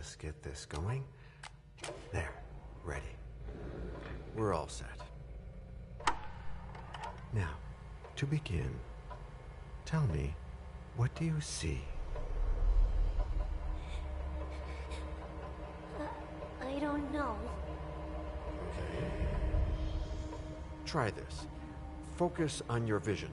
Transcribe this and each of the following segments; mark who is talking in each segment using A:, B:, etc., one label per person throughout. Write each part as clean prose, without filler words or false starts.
A: just get this going. There, ready. We're all set. Now, to begin, tell me, what do you see?
B: I don't know.
A: Okay. Try this. Focus on your vision.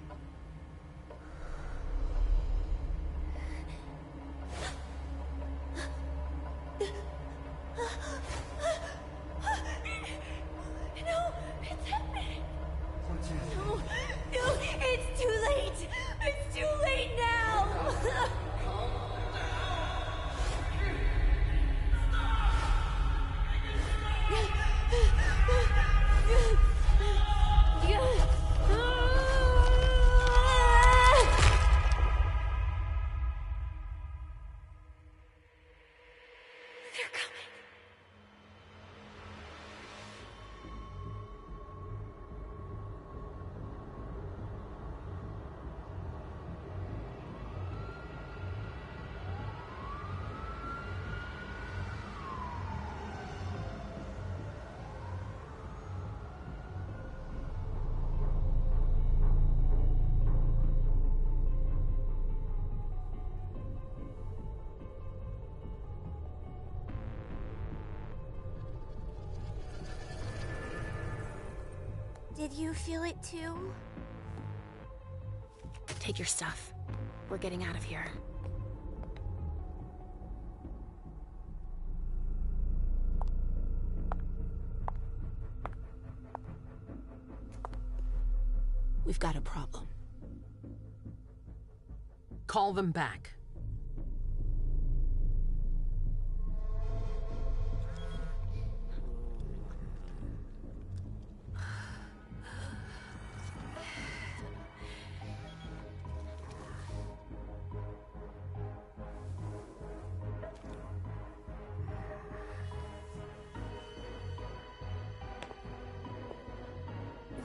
B: Did you feel it too?
C: Take your stuff. We're getting out of here. We've got a problem.
D: Call them back.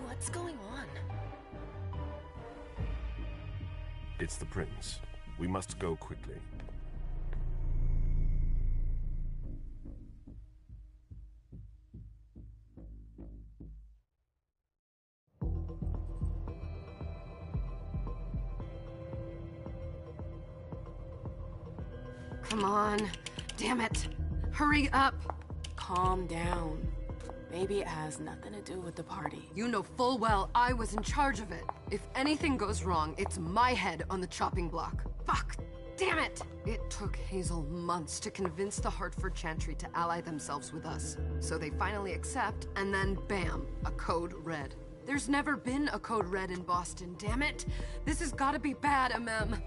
C: What's going on?
E: It's the prince. We must go quickly.
F: Come on. Damn it. Hurry up.
C: Calm down. Maybe it has nothing to do with the party.
F: You know full well I was in charge of it. If anything goes wrong, it's my head on the chopping block. Fuck! Damn it! It took Hazel months to convince the Hartford Chantry to ally themselves with us. So they finally accept, and then bam, a code red. There's never been a code red in Boston, damn it! This has gotta be bad, MM.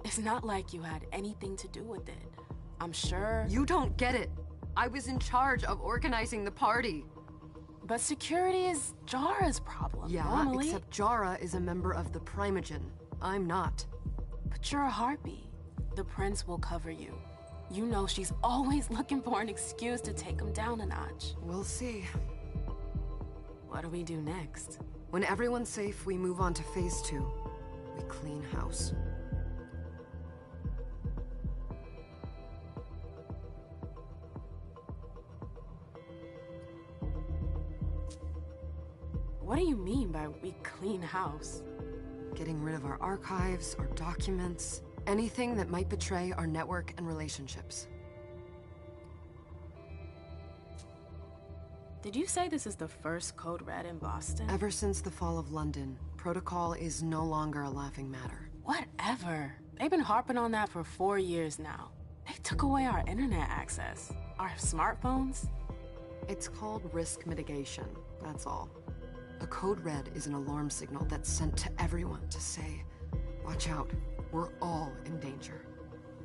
C: It's not like you had anything to do with it. I'm sure...
F: You don't get it. I was in charge of organizing the party.
C: But security is Jara's problem,
F: Yeah,
C: normally.
F: except Jara is a member of the Primogen. I'm not.
C: But you're a harpy. The prince will cover you. You know she's always looking for an excuse to take him down a notch.
F: We'll see.
C: What do we do next?
F: When everyone's safe, we move on to phase 2. We clean house.
C: What do you mean by we clean house?
F: Getting rid of our archives, our documents, anything that might betray our network and relationships.
C: Did you say this is the first code red in Boston?
F: Ever since the fall of London, protocol is no longer a laughing matter.
C: Whatever. They've been harping on that for 4 years now. They took away our internet access. Our smartphones.
F: It's called risk mitigation, that's all. A code red is an alarm signal that's sent to everyone to say, watch out, we're all in danger.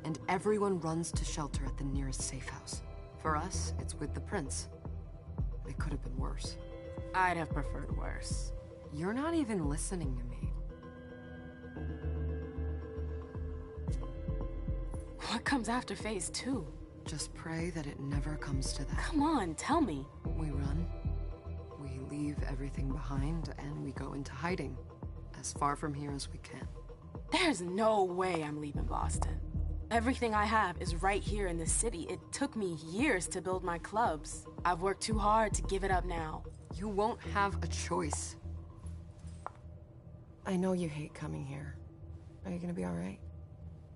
F: And everyone runs to shelter at the nearest safe house. For us, it's with the prince. It could have been worse.
C: I'd have preferred worse.
F: You're not even listening to me.
C: What comes after phase 2?
F: Just pray that it never comes to that.
C: Come on, tell me.
F: We run. We leave everything behind, and we go into hiding. As far from here as we can.
C: There's no way I'm leaving Boston. Everything I have is right here in the city. It took me years to build my clubs. I've worked too hard to give it up now.
F: You won't have a choice. I know you hate coming here. Are you gonna be alright?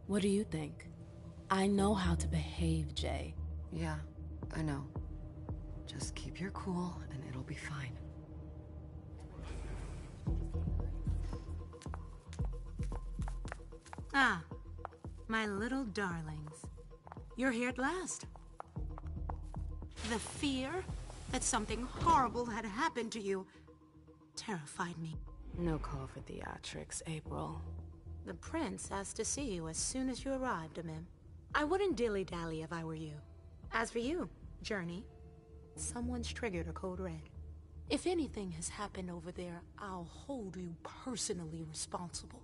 C: What do you think? I know how to behave, Jay.
F: Yeah, I know. Just keep your cool and it'll be fine.
D: Ah, my little darlings. You're here at last. The fear that something horrible had happened to you terrified me.
C: No call for theatrics, April.
D: The prince asked to see you as soon as you arrived, Amim. I wouldn't dilly-dally if I were you. As for you, Journey, someone's triggered a code red. If anything has happened over there, I'll hold you personally responsible.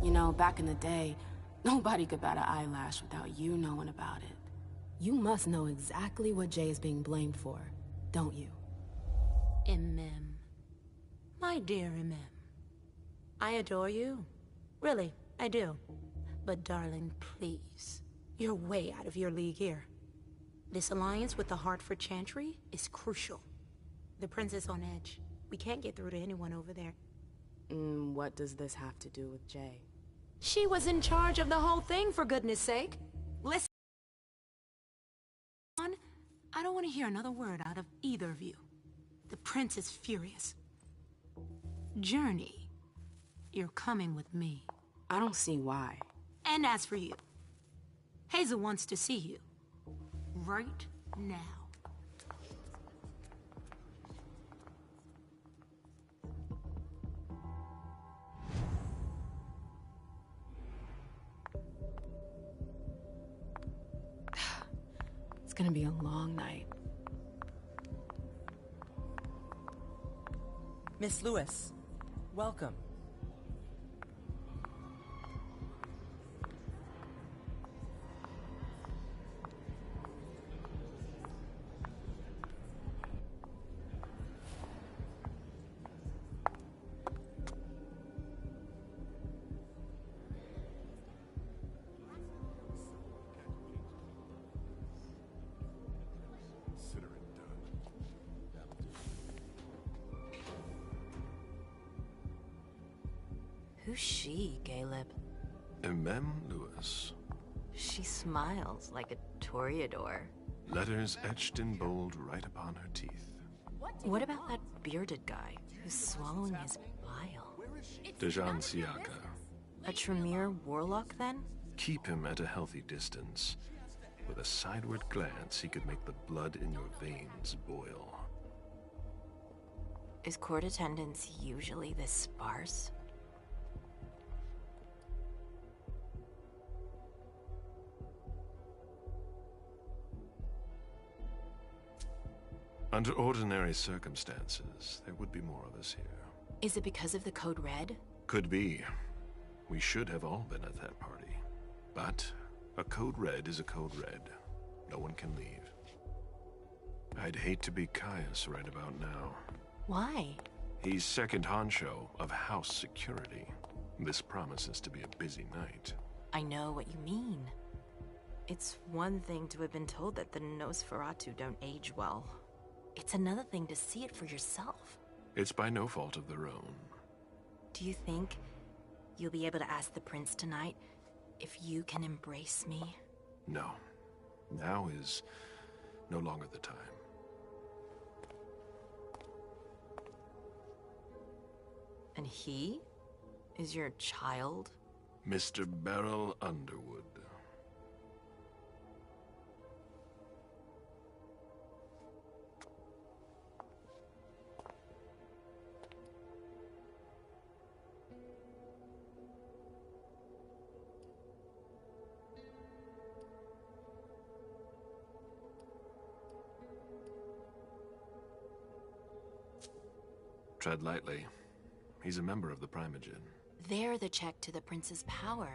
C: You know, back in the day, nobody could bat an eyelash without you knowing about it. You must know exactly what Jay is being blamed for, don't you?
D: Imem. My dear Imem. I adore you. Really, I do. But darling, please. You're way out of your league here. This alliance with the Hartford Chantry is crucial. The prince is on edge. We can't get through to anyone over there.
C: What does this have to do with Jay?
D: She was in charge of the whole thing, for goodness sake. Listen. I don't want to hear another word out of either of you. The prince is furious. Journey, you're coming with me.
C: I don't see why.
D: And as for you, Hazel wants to see you. Right now.
C: It's gonna be a long night.
G: Miss Lewis, welcome.
H: Who's she, Caleb?
E: Emem Lewis.
H: She smiles like a toreador.
E: Letters etched in bold right upon her teeth.
H: What about that bearded guy who's swallowing his bile?
E: Dejan Siaka.
H: A Tremere warlock, then?
E: Keep him at a healthy distance. With a sideward glance, he could make the blood in your veins boil.
H: Is court attendance usually this sparse?
E: Under ordinary circumstances, there would be more of us here.
H: Is it because of the Code Red?
E: Could be. We should have all been at that party. But a Code Red is a Code Red. No one can leave. I'd hate to be Caius right about now.
H: Why?
E: He's second honcho of house security. This promises to be a busy night.
H: I know what you mean. It's one thing to have been told that the Nosferatu don't age well. It's another thing to see it for yourself.
E: It's by no fault of their own.
H: Do you think you'll be able to ask the prince tonight if you can embrace me?
E: No. Now is no longer the time.
H: And he is your child?
E: Mr. Beryl Underwood. Tread lightly. He's a member of the Primogen.
H: They're the check to the prince's power.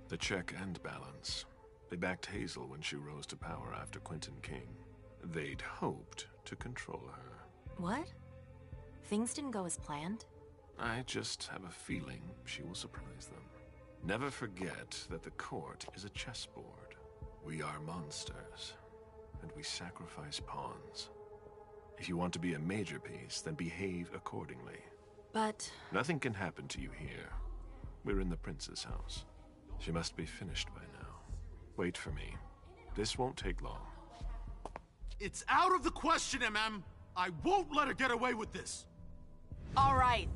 E: The check and balance. They backed Hazel when she rose to power after Quentin King. They'd hoped to control her.
H: What? Things didn't go as planned?
E: I just have a feeling she will surprise them. Never forget that the court is a chessboard. We are monsters, and we sacrifice pawns. If you want to be a major piece, then behave accordingly.
H: But...
E: Nothing can happen to you here. We're in the prince's house. She must be finished by now. Wait for me. This won't take long.
I: It's out of the question, MM! I won't let her get away with this!
C: All right.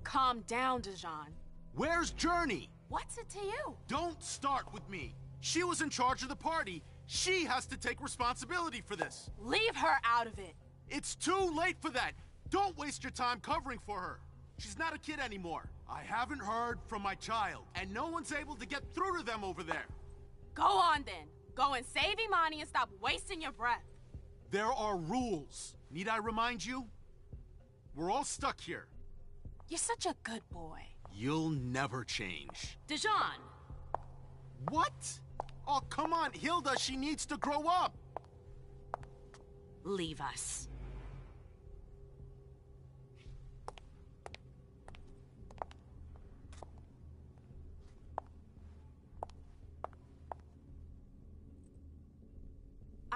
C: Calm down, Dejan.
I: Where's Journey?
C: What's it to you?
I: Don't start with me. She was in charge of the party. She has to take responsibility for this.
C: Leave her out of it.
I: It's too late for that. Don't waste your time covering for her. She's not a kid anymore. I haven't heard from my child, and no one's able to get through to them over there.
C: Go on then. Go and save Imani and stop wasting your breath.
I: There are rules. Need I remind you? We're all stuck here.
C: You're such a good boy.
I: You'll never change.
C: Dejan!
I: What? Oh, come on, Hilda, she needs to grow up.
H: Leave us.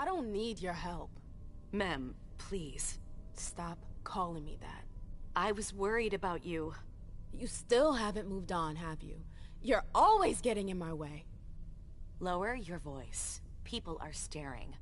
C: I don't need your help.
H: Mem, please.
C: Stop calling me that.
H: I was worried about you.
C: You still haven't moved on, have you? You're always getting in my way.
H: Lower your voice. People are staring.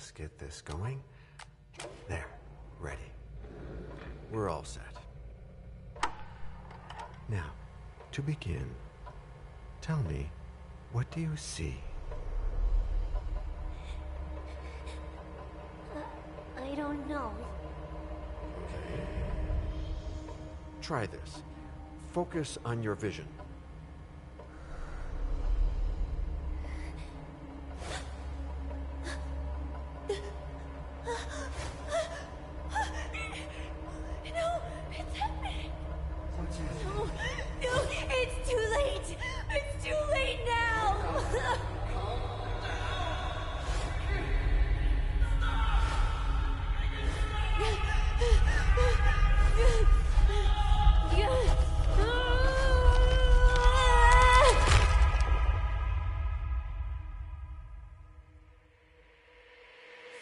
A: Just get this going. There, ready. We're all set. Now, to begin, tell me, what do you see?
B: I don't know.
A: Try this. Focus on your vision.
B: No, it's happening. No, no, it's too late. It's too late now.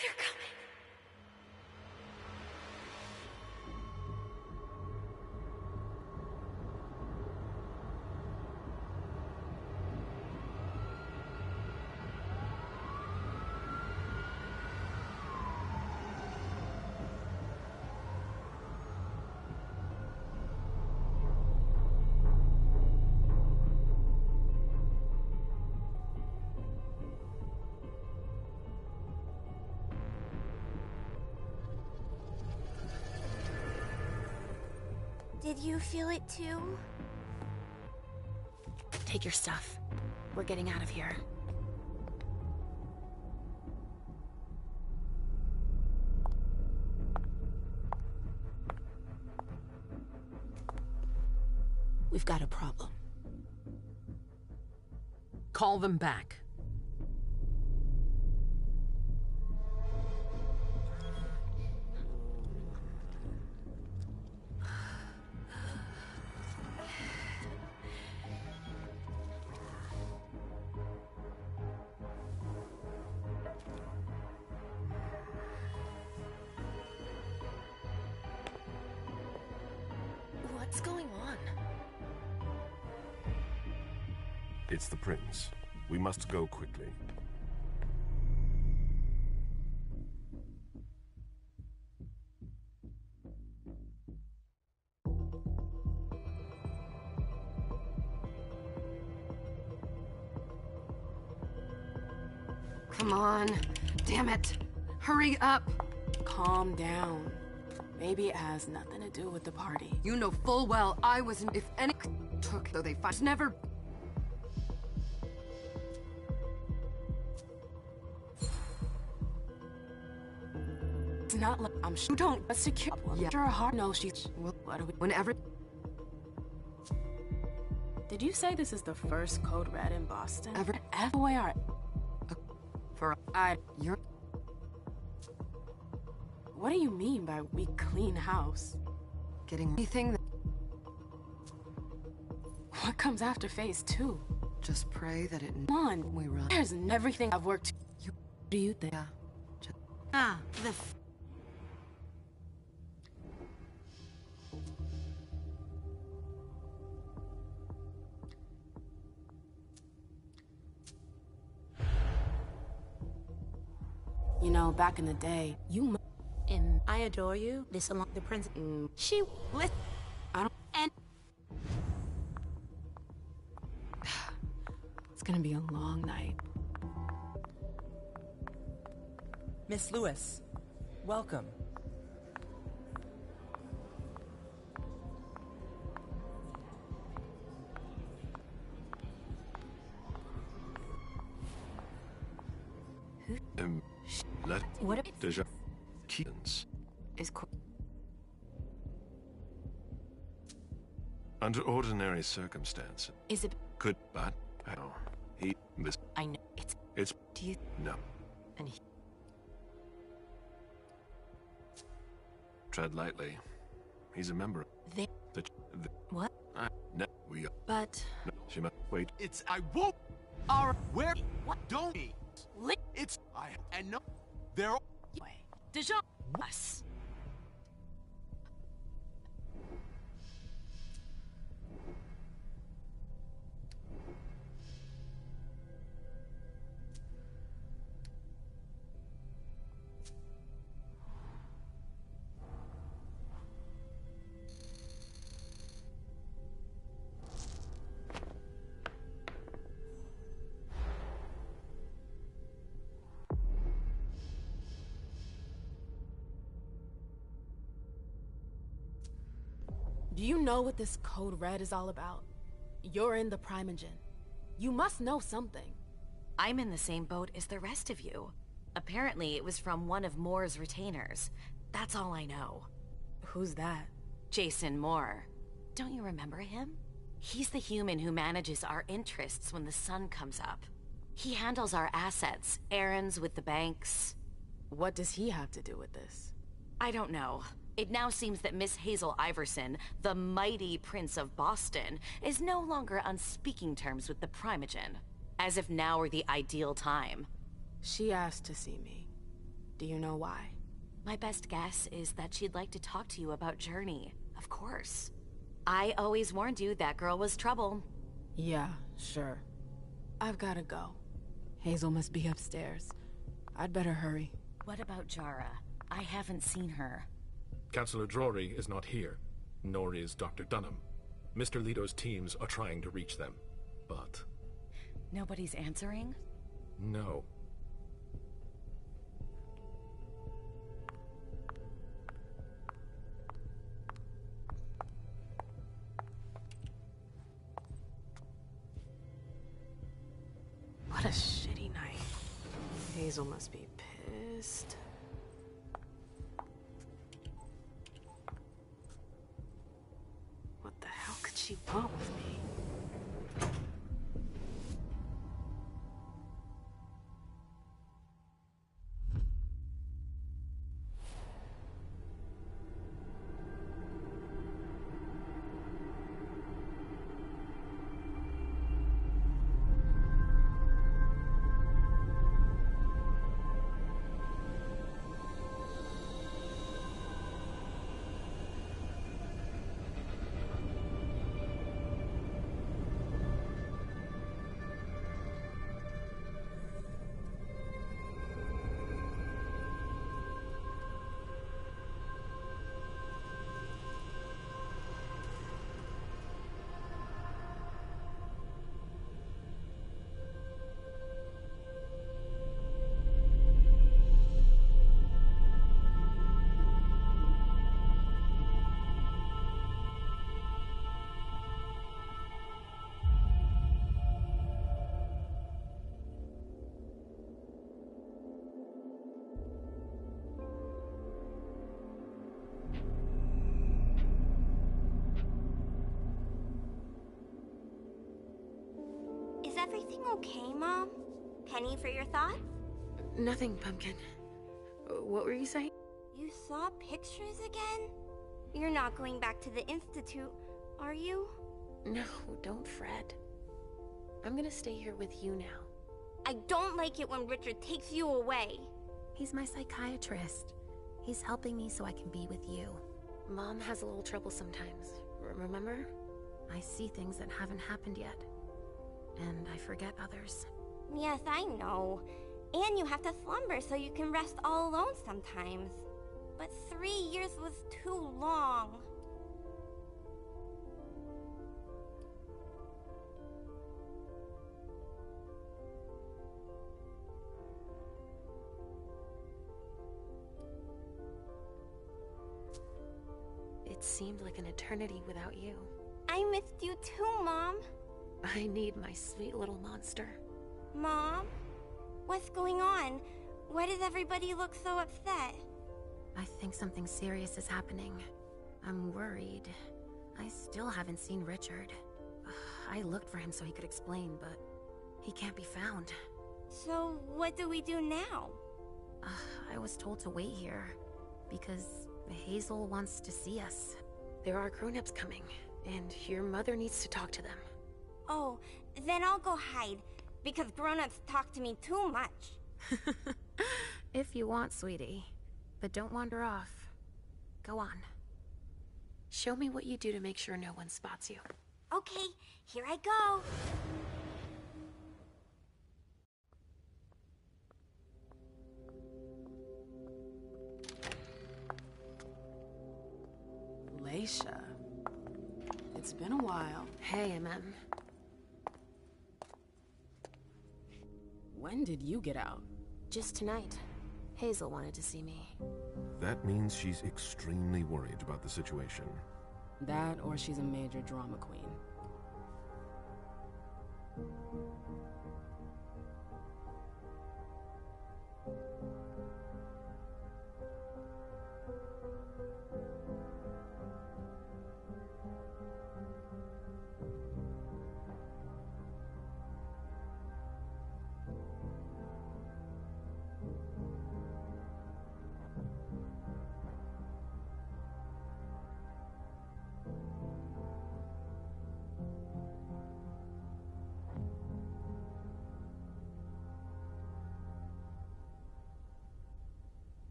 B: They're coming. Did you feel it too?
C: Take your stuff. We're getting out of here. We've got a problem.
F: Call them back.
H: What's going on?
E: It's the prince. We must go quickly.
F: Come on. Damn it. Hurry up.
C: Calm down. Maybe it has nothing to do with the party.
F: You know full well I wasn't. If any took, though they find never.
C: It's not like I'm sure. Don't secure.
F: Yeah.
C: Sure, heart knows she's. What are we?
F: Whenever.
C: Did you say this is the first Code Red in Boston?
F: Ever.
C: FYI.
F: For you're.
C: What do you mean by we clean house?
F: Getting anything that.
C: What comes after phase 2?
F: Just pray that it.
C: Come on,
F: We run.
C: there's everything I've worked.
F: You.
C: Do you think?
F: Yeah.
D: Ah, the
C: You know, back in the day,
D: I adore you. This along the prince. She lit.
C: I don't.
D: And
C: It's gonna be a long night.
G: Miss Lewis, welcome.
E: Let
H: What if
E: Deja Keatons.
H: is
E: Under ordinary circumstances,
H: is it?
E: could, but no, he this
H: I know
E: it's
H: Do you?
E: no.
H: And he,
E: Tread lightly. He's a member.
H: they.
E: The,
H: What?
E: no, we are.
H: But
E: No, she must wait.
I: It's I won't. Our where?
H: What?
I: Don't.
H: Li-
I: It's I and no. They're
H: way. Deja. Us.
C: Do you know what this Code Red is all about? You're in the Primogen. You must know something.
H: I'm in the same boat as the rest of you. Apparently, it was from one of Moore's retainers. That's all I know.
C: Who's that?
H: Jason Moore. Don't you remember him? He's the human who manages our interests when the sun comes up. He handles our assets, errands with the banks.
C: What does he have to do with this?
H: I don't know. It now seems that Miss Hazel Iverson, the mighty Prince of Boston, is no longer on speaking terms with the Primogen. As if now were the ideal time.
C: She asked to see me. Do you know why?
H: My best guess is that she'd like to talk to you about Journey, of course. I always warned you that girl was trouble.
C: Yeah, sure. I've gotta go. Hazel must be upstairs. I'd better hurry.
H: What about Jara? I haven't seen her.
J: Councillor Drury is not here, nor is Dr. Dunham. Mr. Leto's teams are trying to reach them, but...
H: Nobody's answering?
J: No.
C: What a shitty night. Hazel must be pissed. What the hell could she want with me?
B: Is everything okay, Mom? Penny for your thoughts?
C: Nothing, Pumpkin. What were you saying?
B: You saw pictures again? You're not going back to the Institute, are you?
C: No, don't fret. I'm gonna stay here with you now.
B: I don't like it when Richard takes you away.
K: He's my psychiatrist. He's helping me so I can be with you.
C: Mom has a little trouble sometimes, remember?
K: I see things that haven't happened yet. And I forget others.
B: Yes, I know. And you have to slumber so you can rest all alone sometimes. But 3 years was too long.
C: It seemed like an eternity without you.
B: I missed you too, Mom.
C: I need my sweet little monster.
B: Mom? What's going on? Why does everybody look so upset?
K: I think something serious is happening. I'm worried. I still haven't seen Richard. I looked for him so he could explain, but he can't be found.
B: So, what do we do now?
K: I was told to wait here, because Hazel wants to see us.
C: There are grown-ups coming, and your mother needs to talk to them.
B: Oh, then I'll go hide, because grown-ups talk to me too much.
K: If you want, sweetie. But don't wander off. Go on.
C: Show me what you do to make sure no one spots you.
B: Okay, here I go.
C: Leisha. It's been a while. Hey, MM. When did you get out?
K: Just tonight. Hazel wanted to see me.
E: That means she's extremely worried about the situation.
C: That or she's a major drama queen.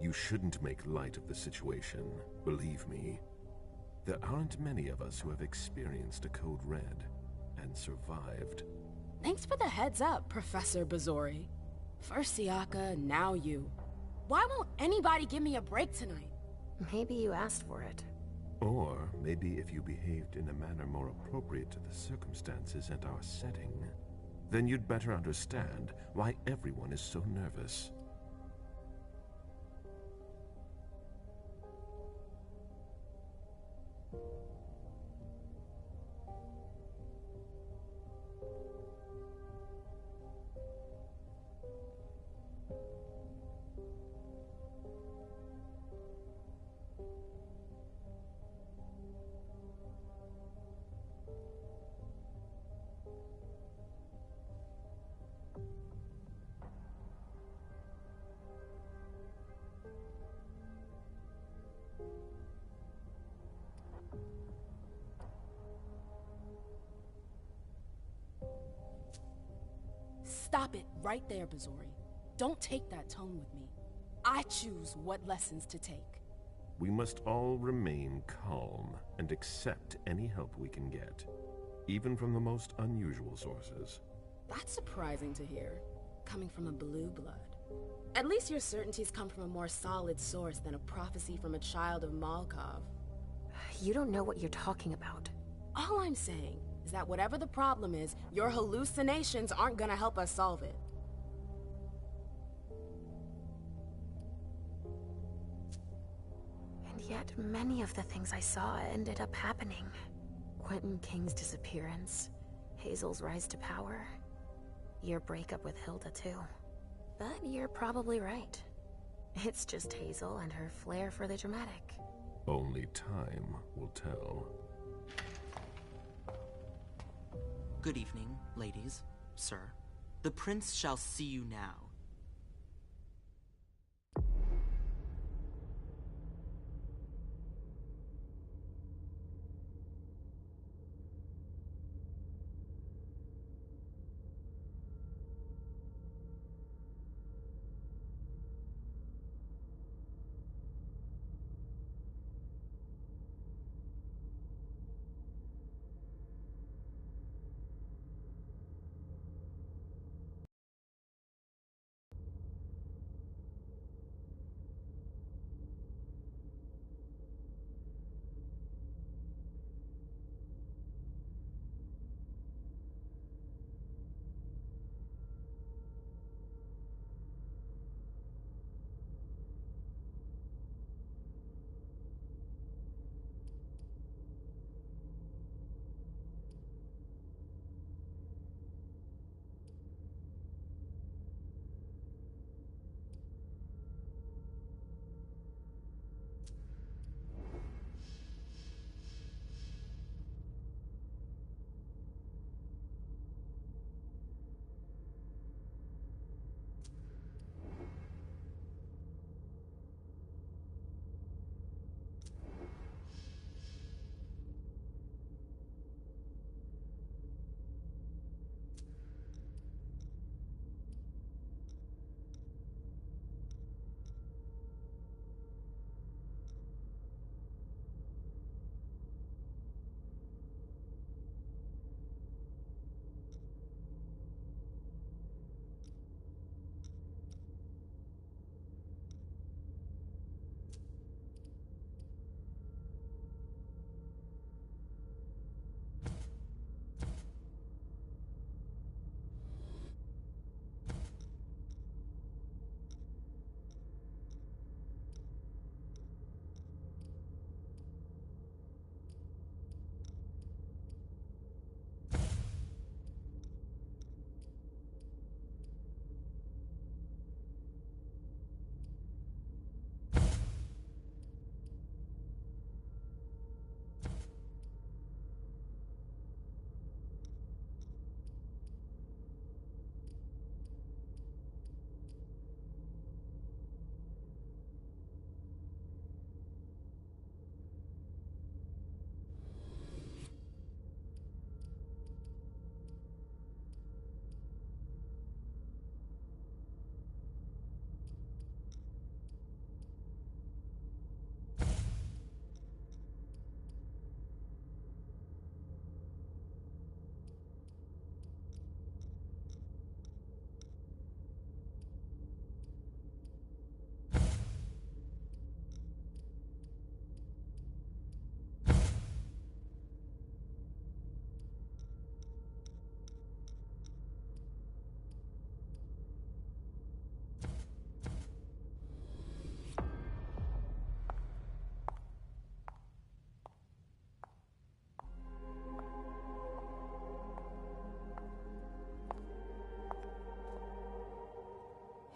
E: You shouldn't make light of the situation, believe me. There aren't many of us who have experienced a code red and survived.
C: Thanks for the heads up, Professor Bazori. First Siaka, now you. Why won't anybody give me a break tonight?
K: Maybe you asked for it.
E: Or maybe if you behaved in a manner more appropriate to the circumstances and our setting, then you'd better understand why everyone is so nervous.
C: Stop it right there, Bazori. Don't take that tone with me. I choose what lessons to take.
E: We must all remain calm and accept any help we can get, even from the most unusual sources.
C: That's surprising to hear, coming from a blue blood. At least your certainties come from a more solid source than a prophecy from a child of Malkov.
K: You don't know what you're talking about.
C: All I'm saying is that whatever the problem is, your hallucinations aren't gonna help us solve it.
K: And yet, many of the things I saw ended up happening. Quentin King's disappearance, Hazel's rise to power, your breakup with Hilda too. But you're probably right. It's just Hazel and her flair for the dramatic.
E: Only time will tell.
G: Good evening, ladies, sir. The prince shall see you now.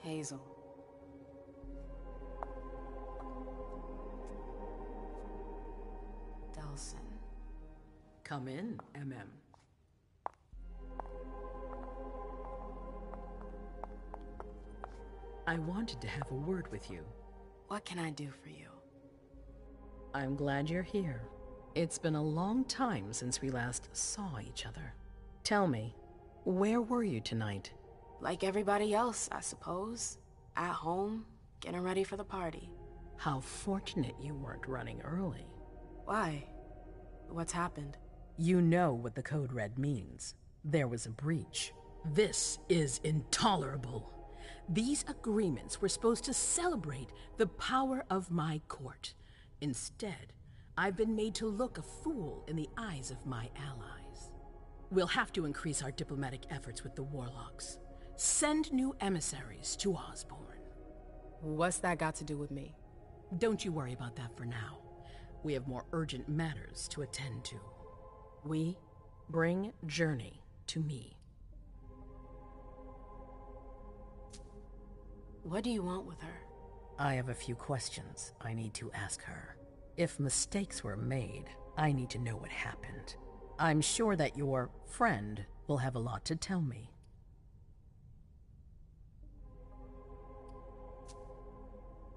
C: Hazel. Delsin.
L: Come in, MM. I wanted to have a word with you.
C: What can I do for you?
L: I'm glad you're here. It's been a long time since we last saw each other. Tell me, where were you tonight?
C: Like everybody else, I suppose. At home, getting ready for the party.
L: How fortunate you weren't running early.
C: Why? What's happened?
L: You know what the Code Red means. There was a breach. This is intolerable. These agreements were supposed to celebrate the power of my court. Instead, I've been made to look a fool in the eyes of my allies. We'll have to increase our diplomatic efforts with the Warlocks. Send new emissaries to Osborne.
C: What's that got to do with me?
L: Don't you worry about that for now. We have more urgent matters to attend to. We bring Journey to me.
C: What do you want with her?
L: I have a few questions I need to ask her. If mistakes were made, I need to know what happened. I'm sure that your friend will have a lot to tell me.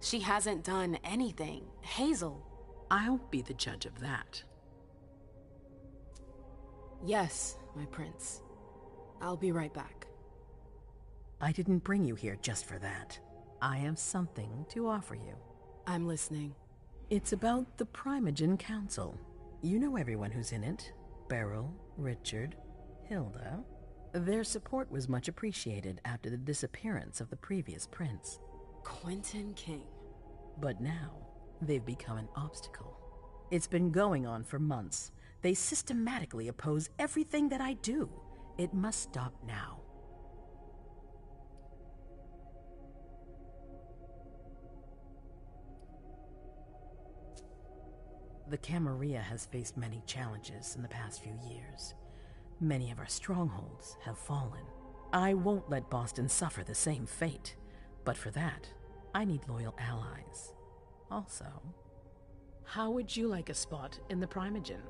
C: She hasn't done anything. Hazel.
L: I'll be the judge of that.
C: Yes, my prince. I'll be right back.
L: I didn't bring you here just for that. I have something to offer you.
C: I'm listening.
L: It's about the Primogen Council. You know everyone who's in it. Beryl, Richard, Hilda. Their support was much appreciated after the disappearance of the previous prince.
C: Quentin King.
L: But now, they've become an obstacle. It's been going on for months. They systematically oppose everything that I do. It must stop now. The Camarilla has faced many challenges in the past few years. Many of our strongholds have fallen. I won't let Boston suffer the same fate, but for that, I need loyal allies. Also, how would you like a spot in the Primogen?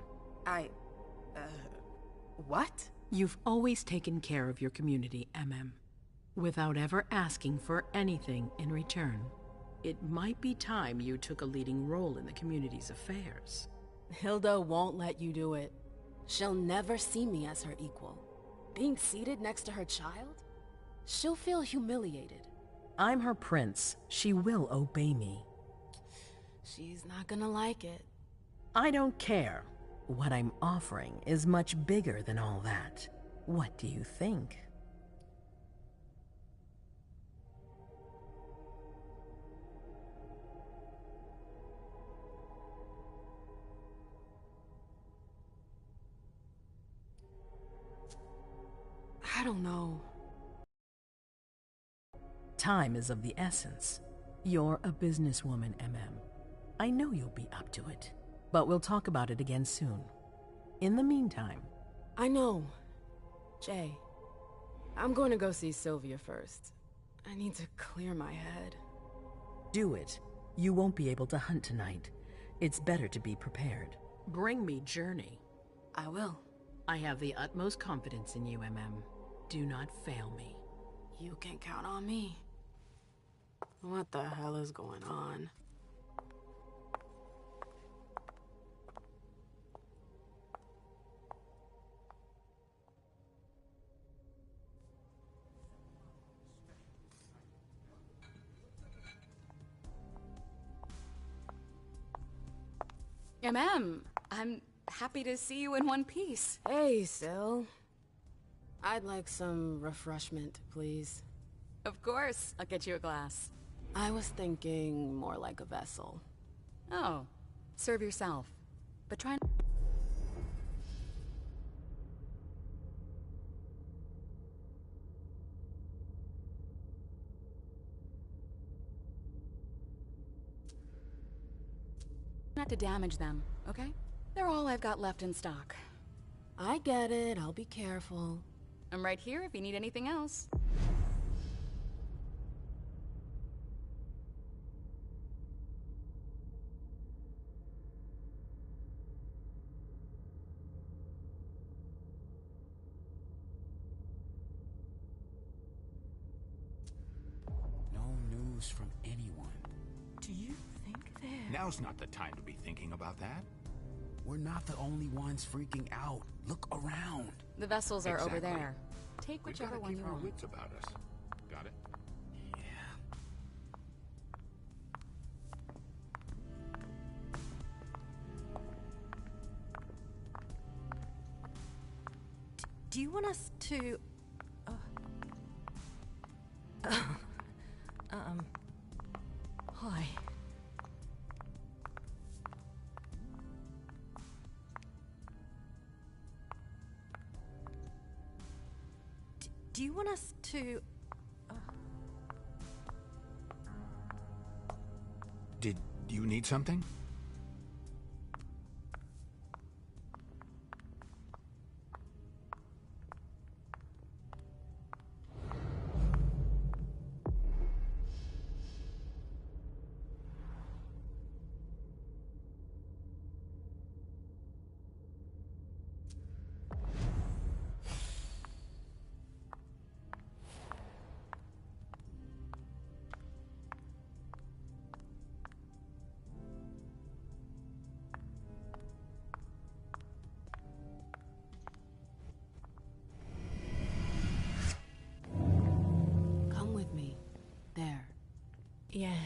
C: What?
L: You've always taken care of your community, MM, without ever asking for anything in return. It might be time you took a leading role in the community's affairs.
C: Hilda won't let you do it. She'll never see me as her equal. Being seated next to her child? She'll feel humiliated.
L: I'm her prince. She will obey me.
C: She's not gonna like it.
L: I don't care. What I'm offering is much bigger than all that. What do you think?
C: I don't know.
L: Time is of the essence. You're a businesswoman, MM. I know you'll be up to it. But we'll talk about it again soon. In the meantime...
C: I know. Jay, I'm going to go see Sylvia first. I need to clear my head.
L: Do it. You won't be able to hunt tonight. It's better to be prepared. Bring me Journey.
C: I will.
L: I have the utmost confidence in you, MM. Do not fail me.
C: You can count on me. What the hell is going on?
M: I'm happy to see you in one piece.
C: Hey, Syl. I'd like some refreshment, please.
M: Of course, I'll get you a glass.
C: I was thinking more like a vessel.
M: Oh, serve yourself. But try not to damage them, okay? They're all I've got left in stock.
C: I get it, I'll be careful.
M: I'm right here if you need anything else.
N: news from anyone.
L: Do you think they're...
N: Now's not the time to be thinking about that. We're not the only ones freaking out. Look around.
M: The vessels are over
N: Exactly.
M: there. Take whichever one you
E: Keep our
M: want.
E: wits about us. Got it?
K: Do you want us to... Hi. Do you want us to...
N: Did you need something?
C: Come with me. There.
K: Yes.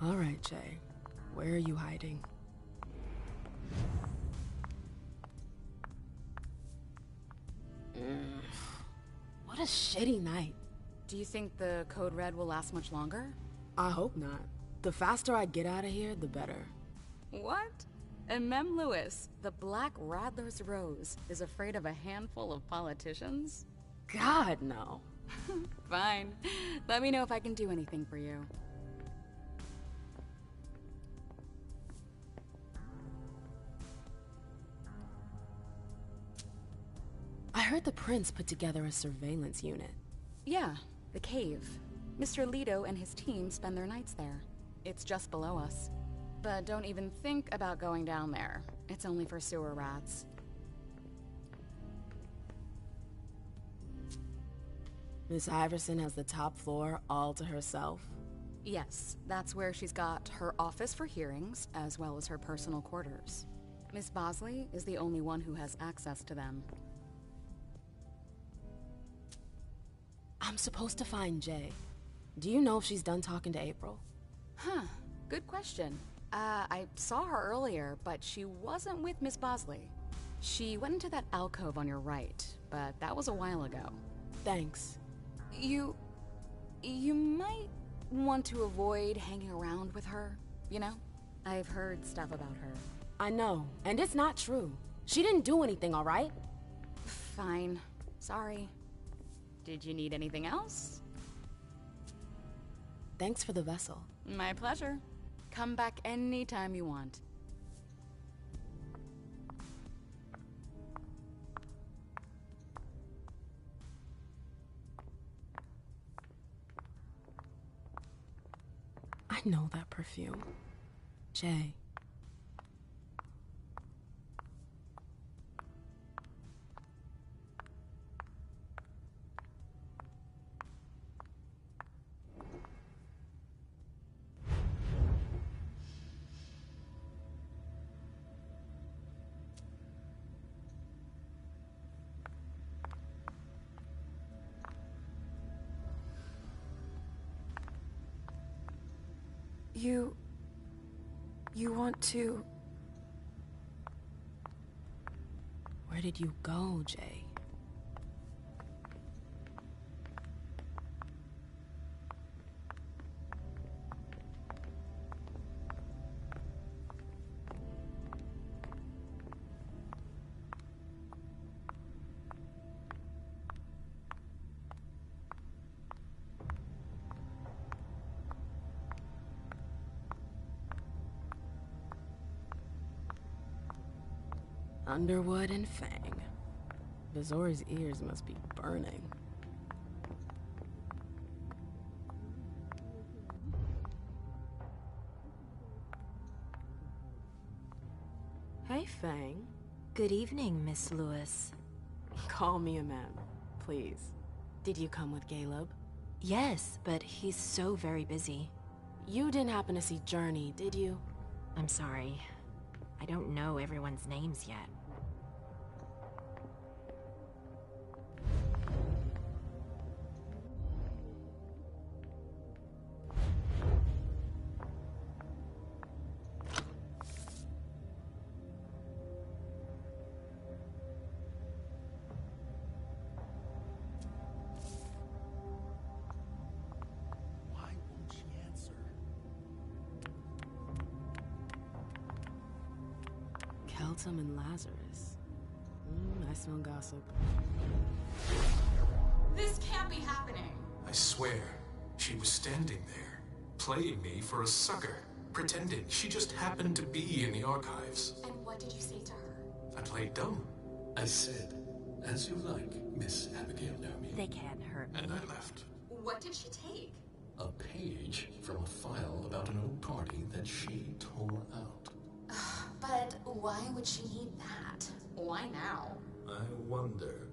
C: All right, Jay. Where are you hiding? What a shitty night.
M: Do you think the Code Red will last much longer?
C: I hope not. The faster I get out of here, the better.
M: What? And Mem Lewis, the Black Rattler's Rose, is afraid of a handful of politicians?
C: God, no.
M: Fine. Let me know if I can do anything for you.
C: I heard the Prince put together a surveillance unit.
M: Yeah, the cave. Mr. Leto and his team spend their nights there. It's just below us. But don't even think about going down there. It's only for sewer rats.
C: Miss Iverson has the top floor all to herself?
M: Yes, that's where she's got her office for hearings, as well as her personal quarters. Miss Bosley is the only one who has access to them.
C: I'm supposed to find Jay. Do you know if she's done talking to April?
M: Huh, good question. I saw her earlier, but she wasn't with Miss Bosley. She went into that alcove on your right, but that was a while ago.
C: Thanks.
M: You might want to avoid hanging around with her, you know? I've heard stuff about her.
C: I know, and it's not true. She didn't do anything, all right?
M: Fine. Sorry. Did you need anything else?
C: Thanks for the vessel.
M: My pleasure. Come back anytime you want.
C: I know that perfume. Jay.
K: You want to...
C: Where did you go, Jay? Underwood and Fang. Vizori's ears must be burning. Hey, Fang.
O: Good evening, Miss Lewis.
C: Call me a ma'am, please. Did you come with Caleb?
O: Yes, but he's so very busy.
C: You didn't happen to see Journey, did you?
O: I'm sorry. I don't know everyone's names yet.
C: Keltum and Lazarus. I smell gossip.
M: This can't be happening.
J: I swear, she was standing there, playing me for a sucker, pretending she just happened to be in the archives.
M: And what did you say to her?
J: I played dumb. I said, "As you like, Miss Abigail Naomi."
O: They can't hurt me.
J: And I left.
M: What did she take?
J: A page from a file about an old party that she tore out.
M: But why would she need that? Why now?
J: I wonder.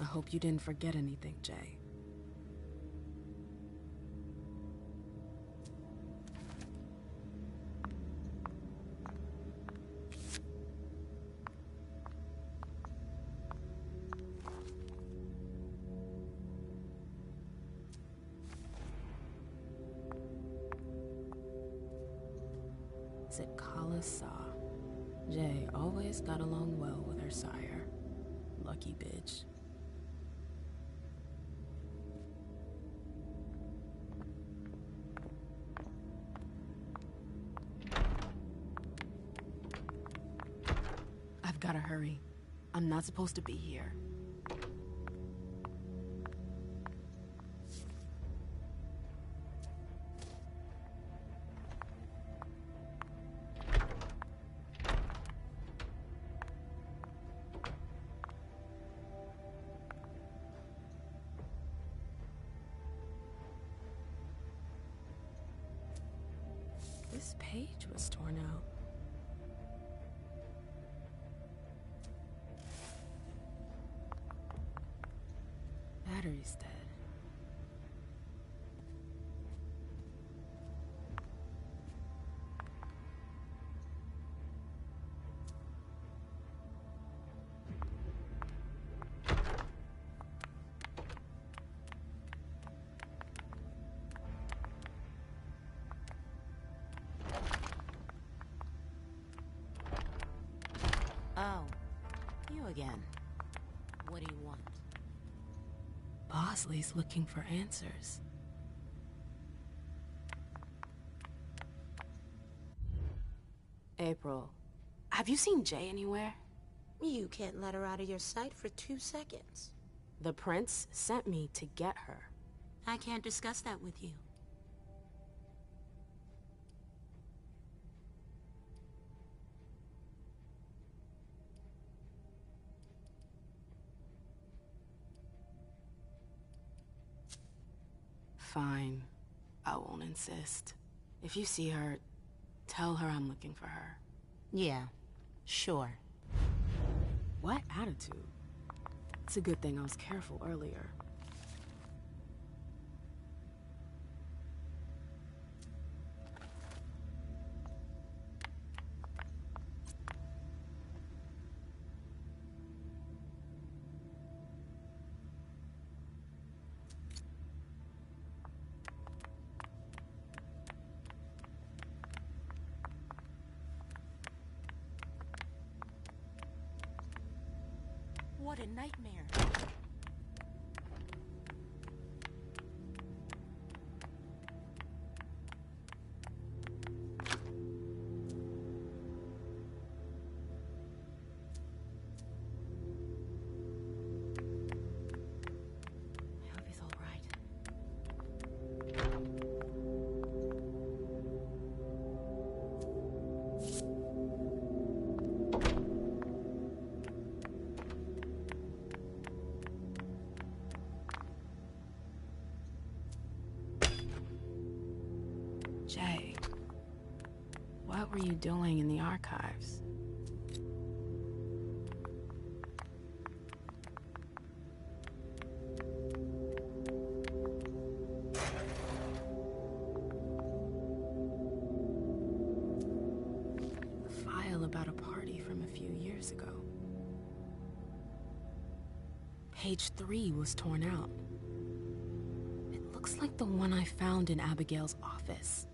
C: I hope you didn't forget anything, Jay. Is it Kala Saw? Jay always got along well with her sire. Lucky bitch. I've gotta hurry. I'm not supposed to be here. This page was torn out. Battery's dead.
O: Oh,
D: again. What do you want?
C: Bosley's looking for answers. April, have you seen Jay anywhere?
D: You can't let her out of your sight for 2 seconds.
C: The prince sent me to get her.
D: I can't discuss that with you.
C: Fine. I won't insist. If you see her, tell her I'm looking for her.
D: Yeah, sure.
C: What attitude? It's a good thing I was careful earlier.
H: What a nightmare.
O: I hope he's all right.
C: Jay, what were you doing in the archives? A file about a party from a few years ago. Page 3 was torn out. It looks like the one I found in Abigail's office.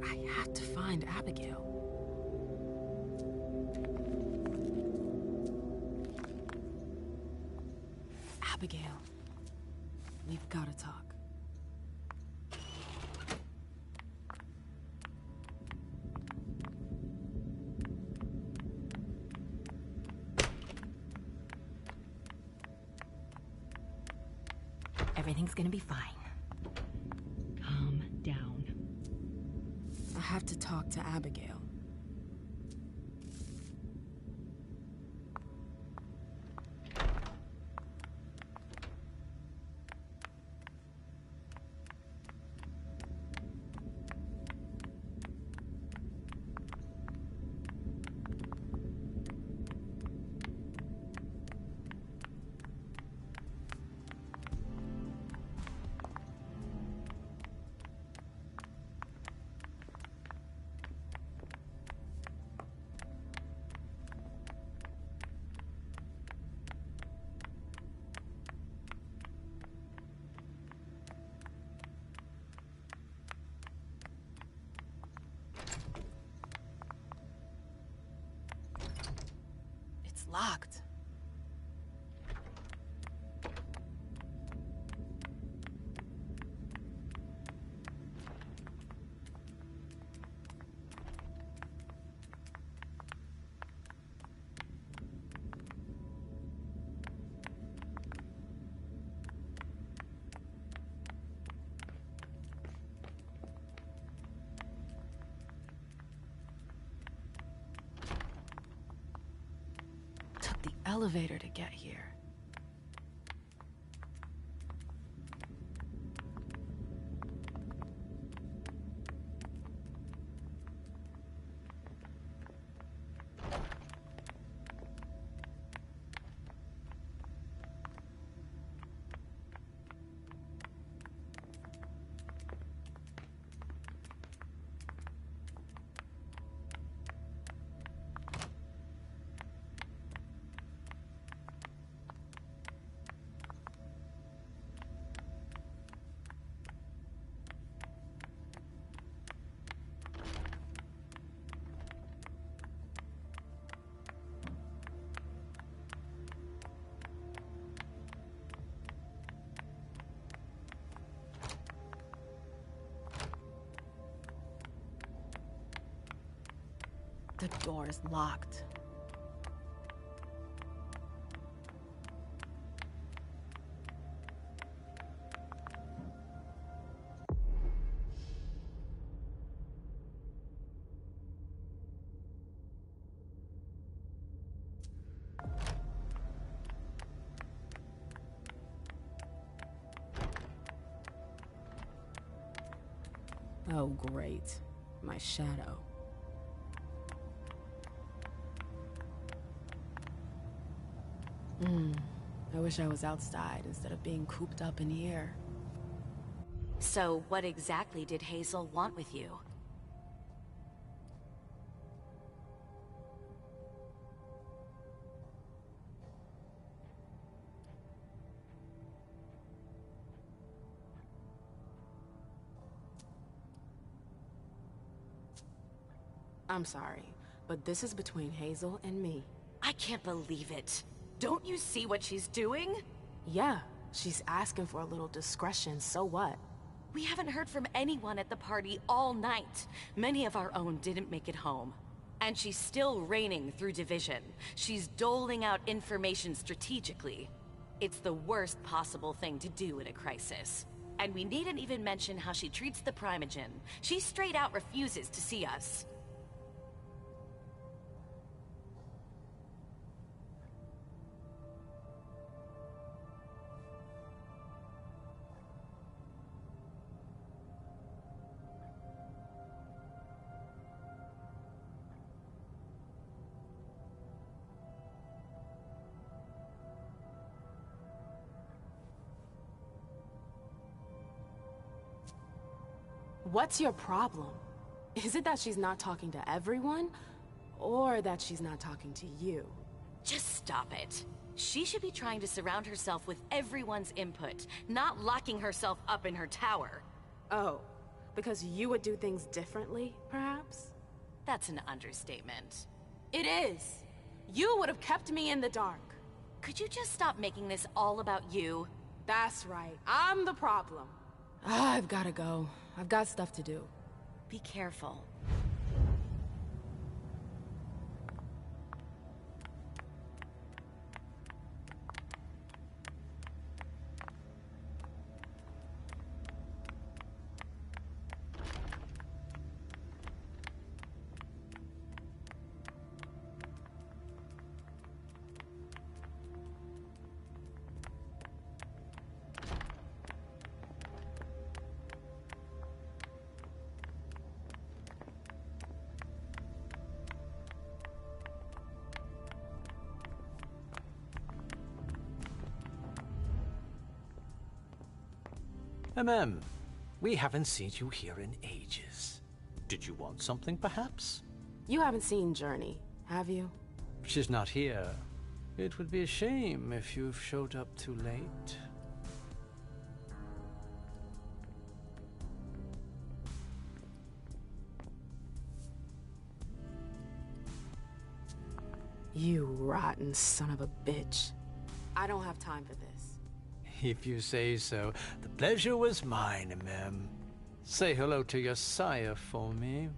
C: I have to find Abigail. Abigail, we've got to talk.
O: Everything's gonna be fine. Calm down.
C: I have to talk to Abigail. It's locked. Took the elevator to get here. The door is locked. Oh, great. My shadow. I wish I was outside instead of being cooped up in here.
H: So, what exactly did Hazel want with you?
C: I'm sorry, but this is between Hazel and me.
H: I can't believe it. Don't you see what she's doing?
C: Yeah, she's asking for a little discretion, so what?
H: We haven't heard from anyone at the party all night. Many of our own didn't make it home. And she's still reigning through division. She's doling out information strategically. It's the worst possible thing to do in a crisis. And we needn't even mention how she treats the Primogen. She straight out refuses to see us.
C: What's your problem? Is it that she's not talking to everyone? Or that she's not talking to you?
H: Just stop it. She should be trying to surround herself with everyone's input, not locking herself up in her tower.
C: Oh, because you would do things differently, perhaps?
H: That's an understatement.
C: It is. You would have kept me in the dark.
H: Could you just stop making this all about you?
C: That's right. I'm the problem. I've gotta go. I've got stuff to do.
H: Be careful.
P: We haven't seen you here in ages. Did you want something, perhaps?
C: You haven't seen Journey, have you?
P: She's not here. It would be a shame if you showed up too late.
C: You rotten son of a bitch. I don't have time for this.
P: If you say so. The pleasure was mine, Mem. Say hello to your sire for me.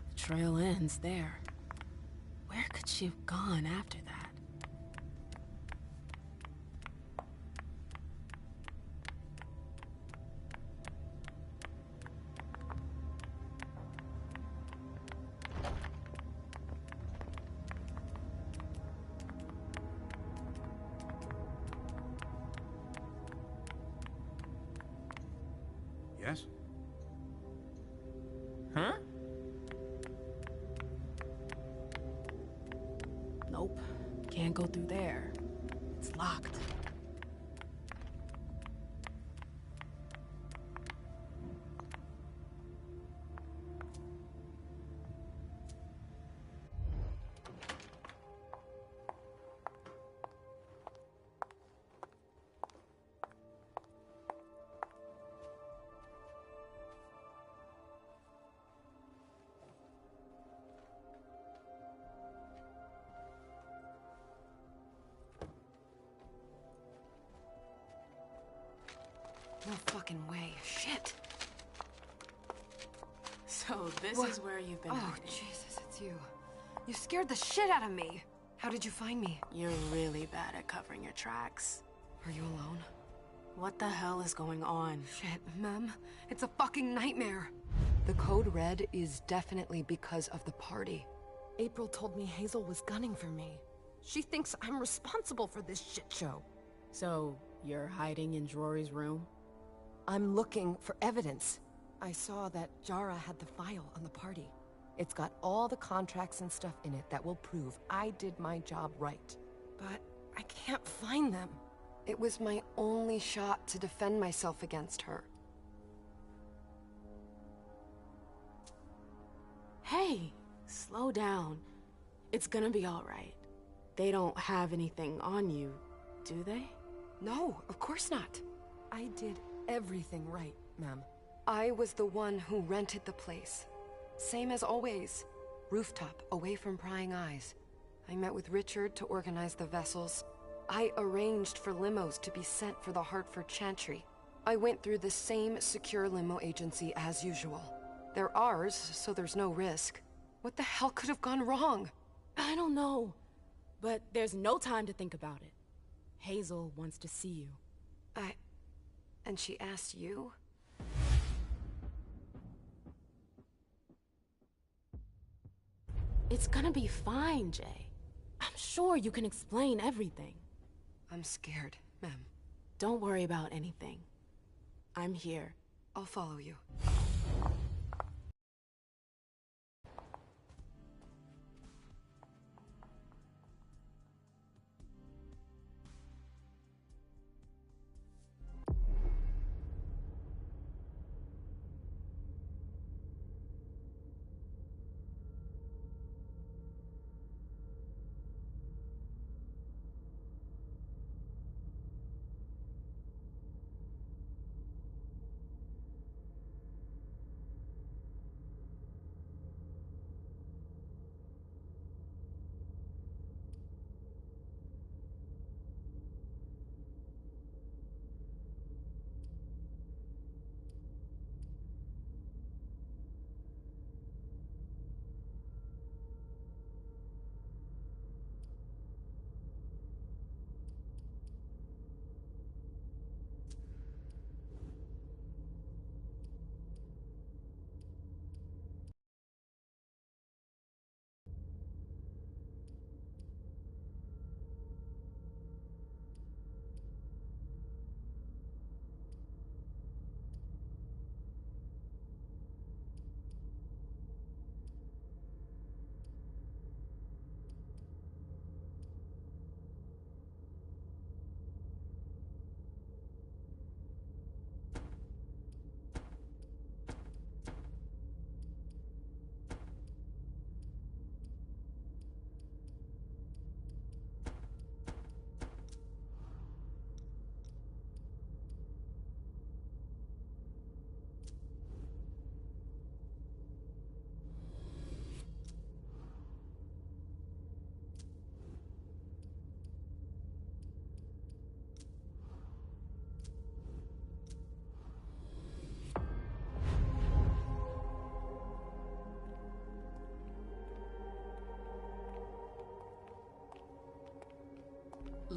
C: The trail ends there. Where could she have gone after that?
N: Yes?
P: Huh?
C: Nope. Can't go through there. It's locked.
F: No fucking way. Shit.
C: So this
F: What?
C: is where you've been
F: Oh,
C: hiding.
F: Jesus, it's you. You scared the shit out of me. How did you find me?
C: You're really bad at covering your tracks.
F: Are you alone?
C: What the hell is going on?
F: Shit, Mem. It's a fucking nightmare. The code red is definitely because of the party. April told me Hazel was gunning for me. She thinks I'm responsible for this shit show.
C: So, you're hiding in Drury's room?
F: I'm looking for evidence. I saw that Jara had the file on the party. It's got all the contracts and stuff in it that will prove I did my job right. But I can't find them. It was my only shot to defend myself against her.
C: Hey, slow down. It's gonna be all right. They don't have anything on you, do they?
F: No, of course not. I did everything right, ma'am. I was the one who rented the place. Same as always. Rooftop, away from prying eyes. I met with Richard to organize the vessels. I arranged for limos to be sent for the Hartford Chantry. I went through the same secure limo agency as usual. They're ours, so there's no risk. What the hell could have gone wrong?
C: I don't know. But there's no time to think about it. Hazel wants to see you.
F: And she asked you?
C: It's gonna be fine, Jay. I'm sure you can explain everything.
F: I'm scared, ma'am.
C: Don't worry about anything. I'm here.
F: I'll follow you.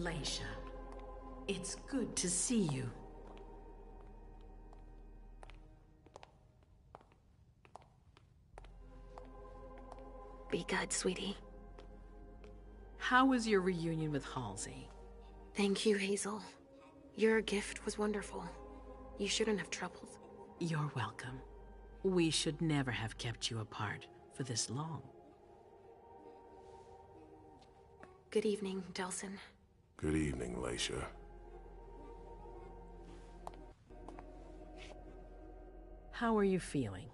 L: Leisha, it's good to see you.
K: Be good, sweetie.
L: How was your reunion with Halsey?
K: Thank you, Hazel. Your gift was wonderful. You shouldn't have troubled.
L: You're welcome. We should never have kept you apart for this long.
K: Good evening, Delsin.
Q: Good evening, Leisha.
L: How are you feeling?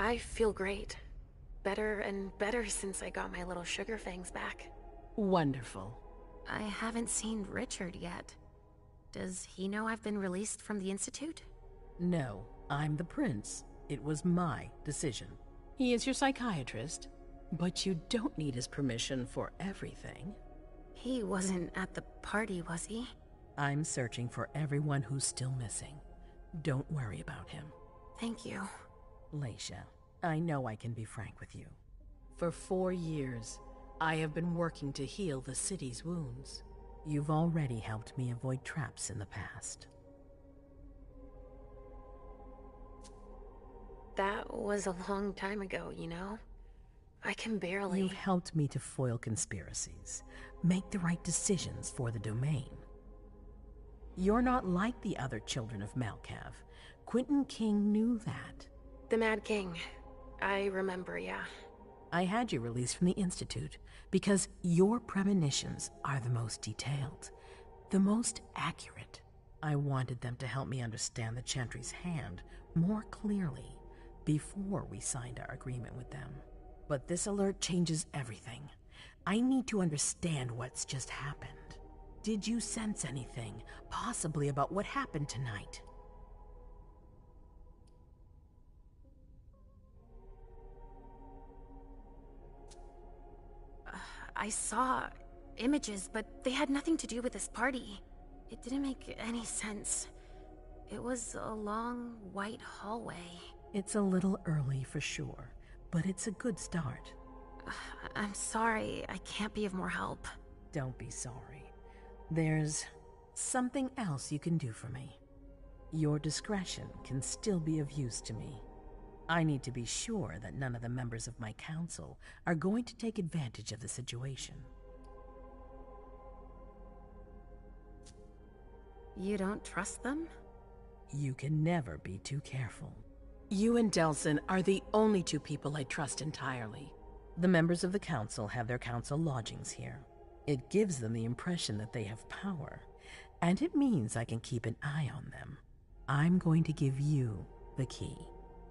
K: I feel great. Better and better since I got my little sugar fangs back.
L: Wonderful.
K: I haven't seen Richard yet. Does he know I've been released from the Institute?
L: No, I'm the prince. It was my decision. He is your psychiatrist, but you don't need his permission for everything.
K: He wasn't at the party, was he?
L: I'm searching for everyone who's still missing. Don't worry about him.
K: Thank you.
L: Leisha, I know I can be frank with you. For 4 years, I have been working to heal the city's wounds. You've already helped me avoid traps in the past.
K: That was a long time ago, you know? I can barely...
L: You've helped me to foil conspiracies, make the right decisions for the domain. You're not like the other children of Malkav. Quentin King knew that.
K: The Mad King. I remember, yeah.
L: I had you released from the Institute because your premonitions are the most detailed, the most accurate. I wanted them to help me understand the Chantry's hand more clearly before we signed our agreement with them. But this alert changes everything. I need to understand what's just happened. Did you sense anything, possibly about what happened tonight?
K: I saw images, but they had nothing to do with this party. It didn't make any sense. It was a long, white hallway.
L: It's a little early for sure, but it's a good start.
K: I'm sorry, I can't be of more help.
L: Don't be sorry. There's something else you can do for me. Your discretion can still be of use to me. I need to be sure that none of the members of my council are going to take advantage of the situation.
K: You don't trust them?
L: You can never be too careful. You and Delson are the only two people I trust entirely. The members of the council have their council lodgings here. It gives them the impression that they have power, and it means I can keep an eye on them. I'm going to give you the key.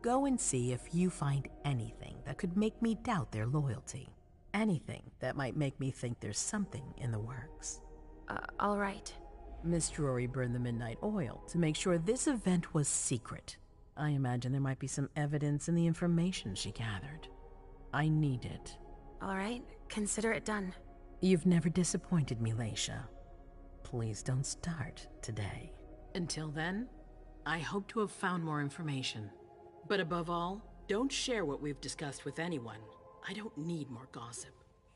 L: Go and see if you find anything that could make me doubt their loyalty. Anything that might make me think there's something in the works.
K: All right.
L: Miss Drury burned the midnight oil to make sure this event was secret. I imagine there might be some evidence in the information she gathered. I need it.
K: All right, consider it done.
L: You've never disappointed me, Leisha. Please don't start today. Until then, I hope to have found more information. But above all, don't share what we've discussed with anyone. I don't need more gossip.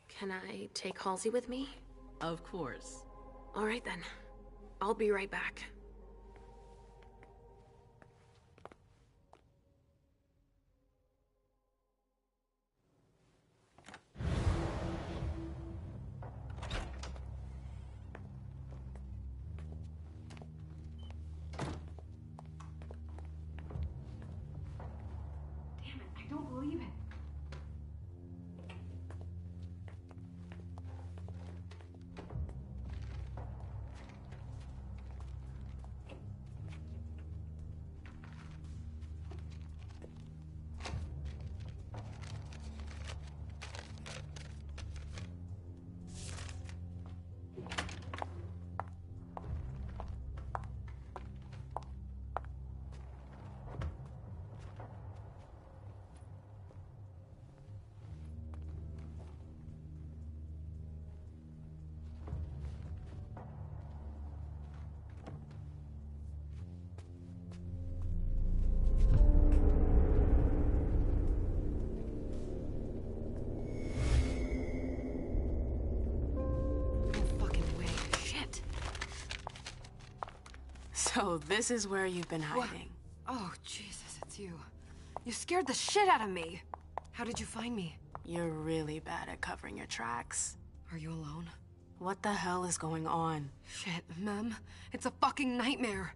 K: Can I take Halsey with me?
L: Of course.
K: All right then. I'll be right back.
R: I don't believe it.
C: So this is where you've been hiding.
F: What? Oh, Jesus, it's you. You scared the shit out of me. How did you find me?
C: You're really bad at covering your tracks.
F: Are you alone?
C: What the hell is going on?
F: Shit, Mem. It's a fucking nightmare.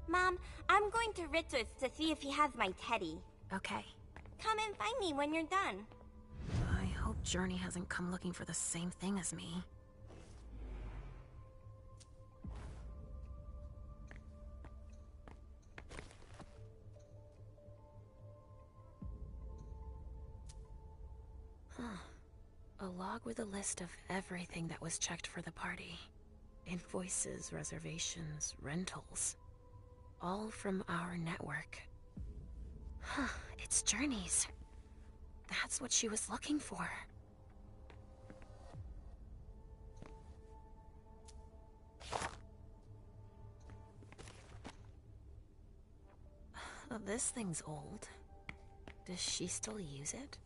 B: Mom, I'm going to Richard's to see if he has my teddy.
K: Okay.
B: Come and find me when you're done.
K: I hope Journey hasn't come looking for the same thing as me. Huh. A log with a list of everything that was checked for the party. Invoices, reservations, rentals. All from our network. Huh, it's Journey's. That's what she was looking for. This thing's old. Does she still use it?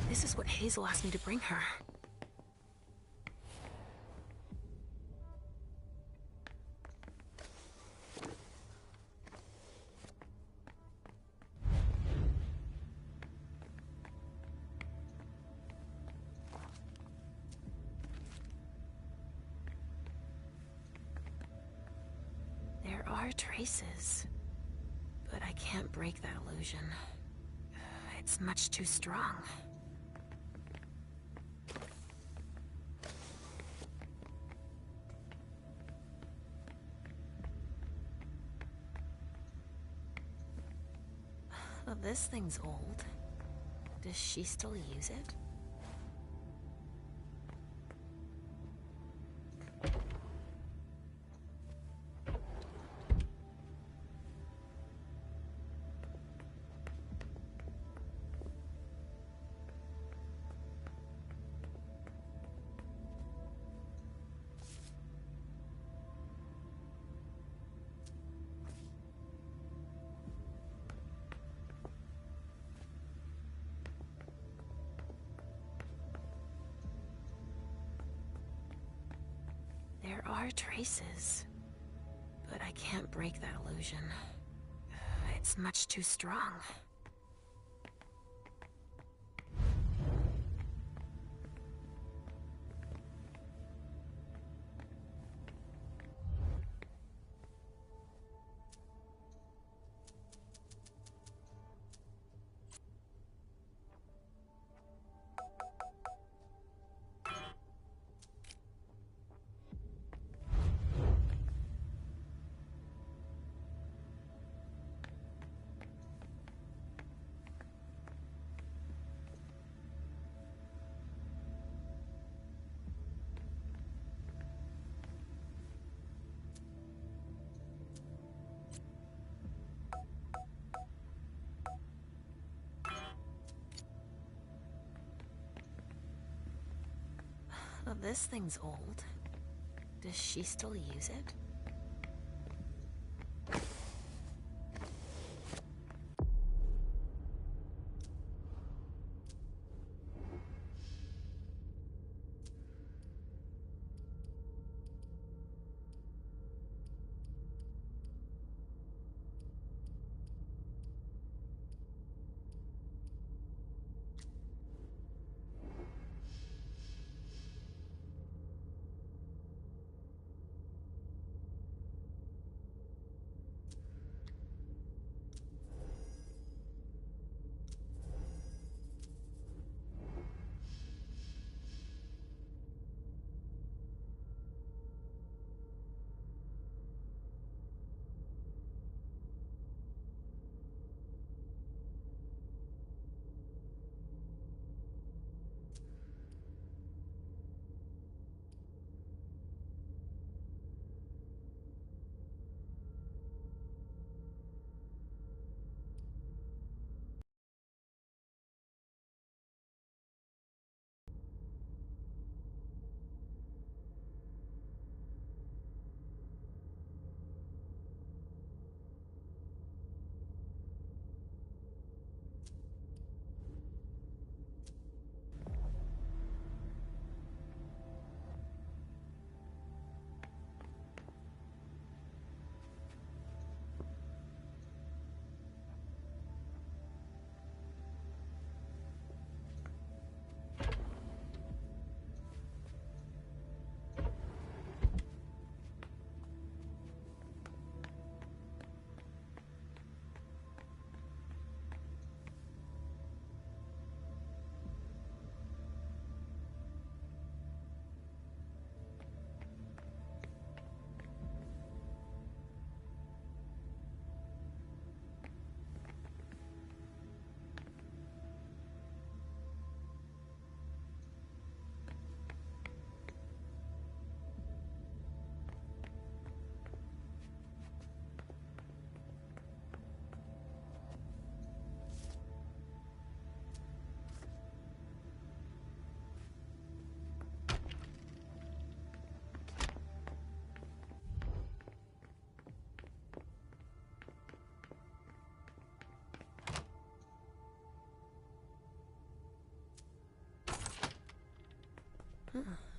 K: This is what Hazel asked me to bring her. There are traces, but I can't break that illusion. It's much too strong. This thing's old. Does she still use it? There are traces, but I can't break that illusion. It's much too strong. This thing's old. Does she still use it?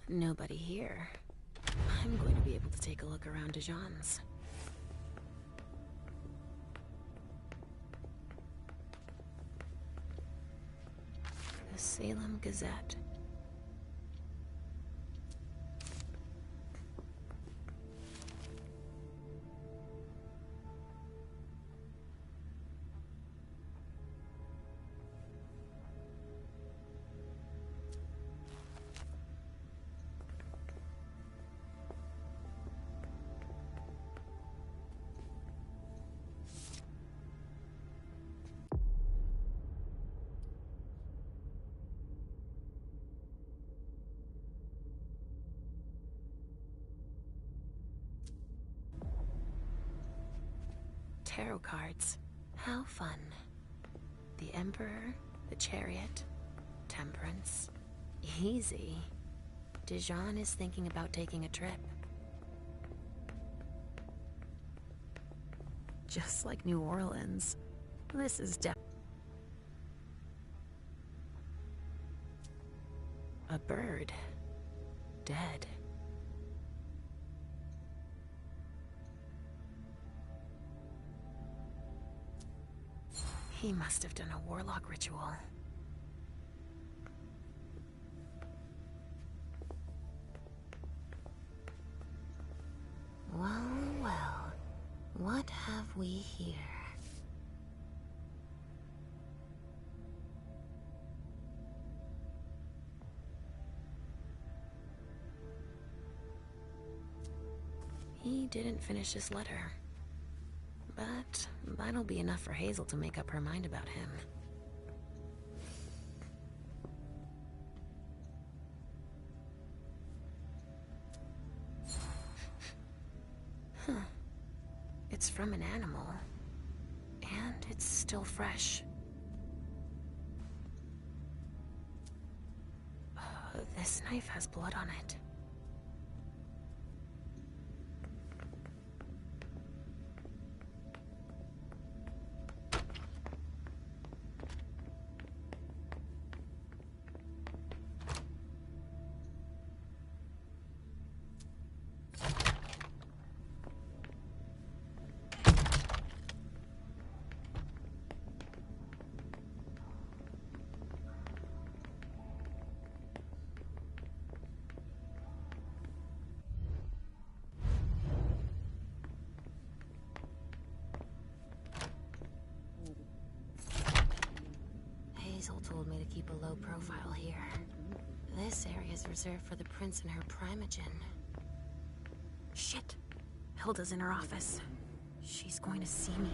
K: Nobody here. I'm going to be able to take a look around Dijon's. The Salem Gazette. Tarot cards. How fun. The Emperor, the Chariot, Temperance. Easy. Dijon is thinking about taking a trip. Just like New Orleans. This is a bird. Dead. He must have done a warlock ritual. Well, well. What have we here? He didn't finish his letter. But that'll be enough for Hazel to make up her mind about him. Huh. It's from an animal. And it's still fresh. This knife has blood on it. Hazel told me to keep a low profile here. This area is reserved for the prince and her primogen. Shit! Hilda's in her office. She's going to see me.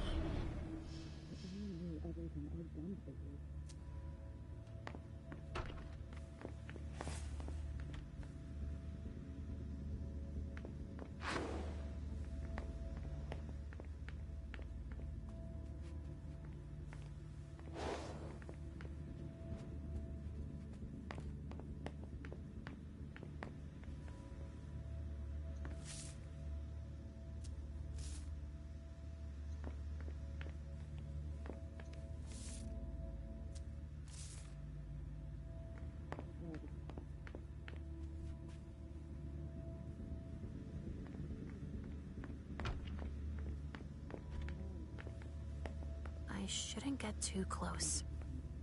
K: I shouldn't get too close.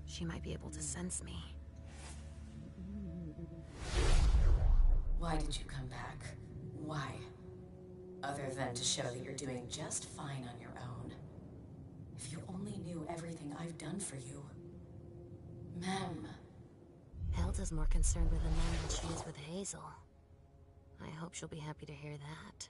K: She might be able to sense me.
H: Why did you come back? Why? Other than to show that you're doing just fine on your own. If you only knew everything I've done for you. Ma'am.
K: Hilda's more concerned with the man than she is with Hazel. I hope she'll be happy to hear that.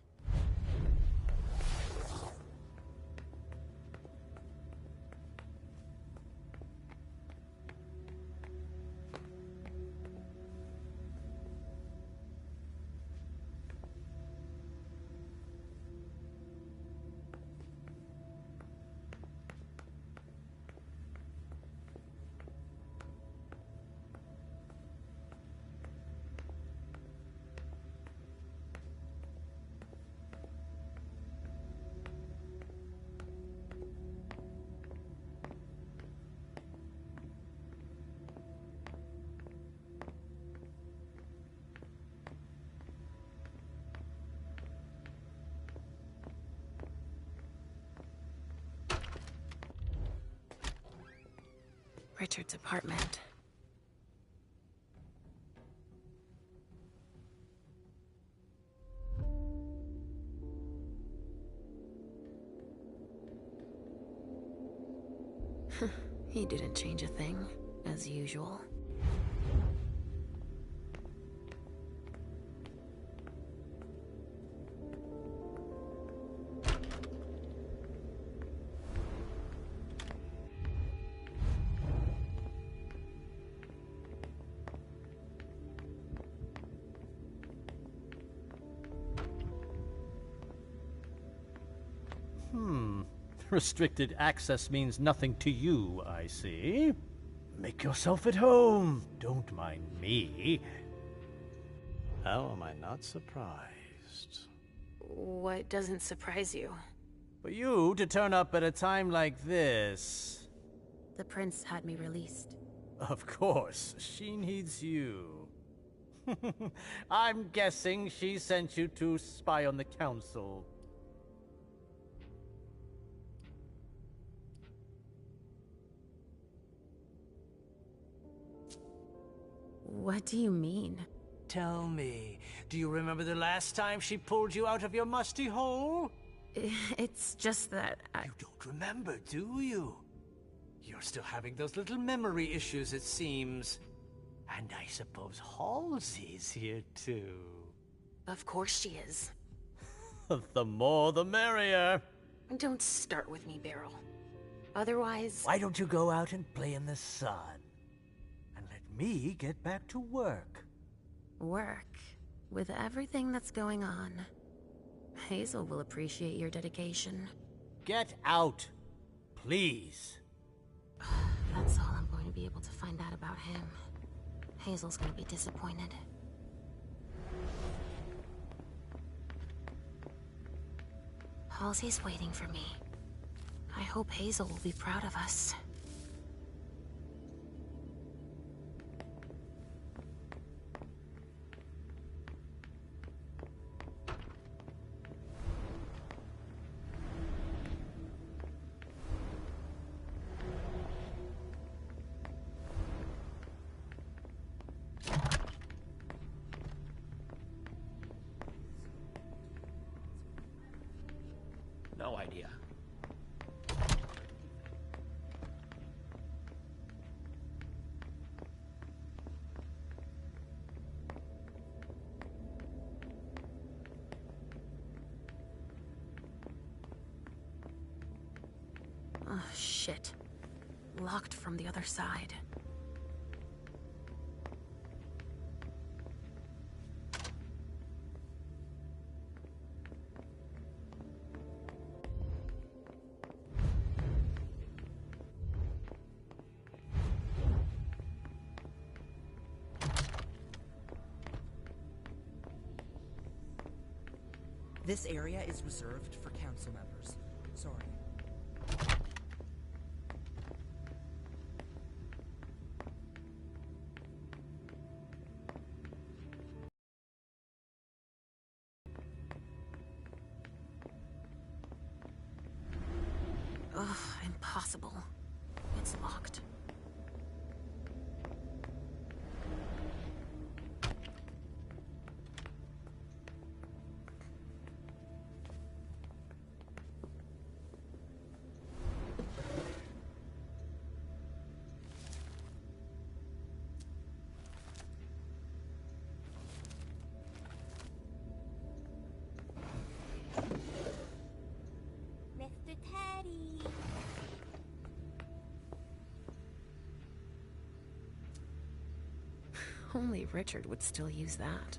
K: Richard's apartment. He didn't change a thing, as usual.
R: Restricted access means nothing to you, I see. Make yourself at home. Don't mind me.
P: How am I not surprised?
K: What doesn't surprise you?
R: For you to turn up at a time like this.
K: The prince had me released.
R: Of course, she needs you. I'm guessing she sent you to spy on the council.
K: What do you mean?
P: Tell me, do you remember the last time she pulled you out of your musty hole?
K: It's just that
P: You don't remember, do you? You're still having those little memory issues, it seems. And I suppose Halsey's here, too.
K: Of course she is.
R: The more the merrier.
K: Don't start with me, Beryl. Otherwise...
R: Why don't you go out and play in the sun? And let me get back to work.
K: Work? With everything that's going on. Hazel will appreciate your dedication.
R: Get out, please.
K: That's all I'm going to be able to find out about him. Hazel's gonna be disappointed. Halsey's waiting for me. I hope Hazel will be proud of us.
P: No idea.
K: Oh, shit. Locked from the other side.
G: This area is reserved for council members. Sorry.
K: Ugh, impossible. It's locked.
B: Mr. Teddy.
K: Only Richard would still use that.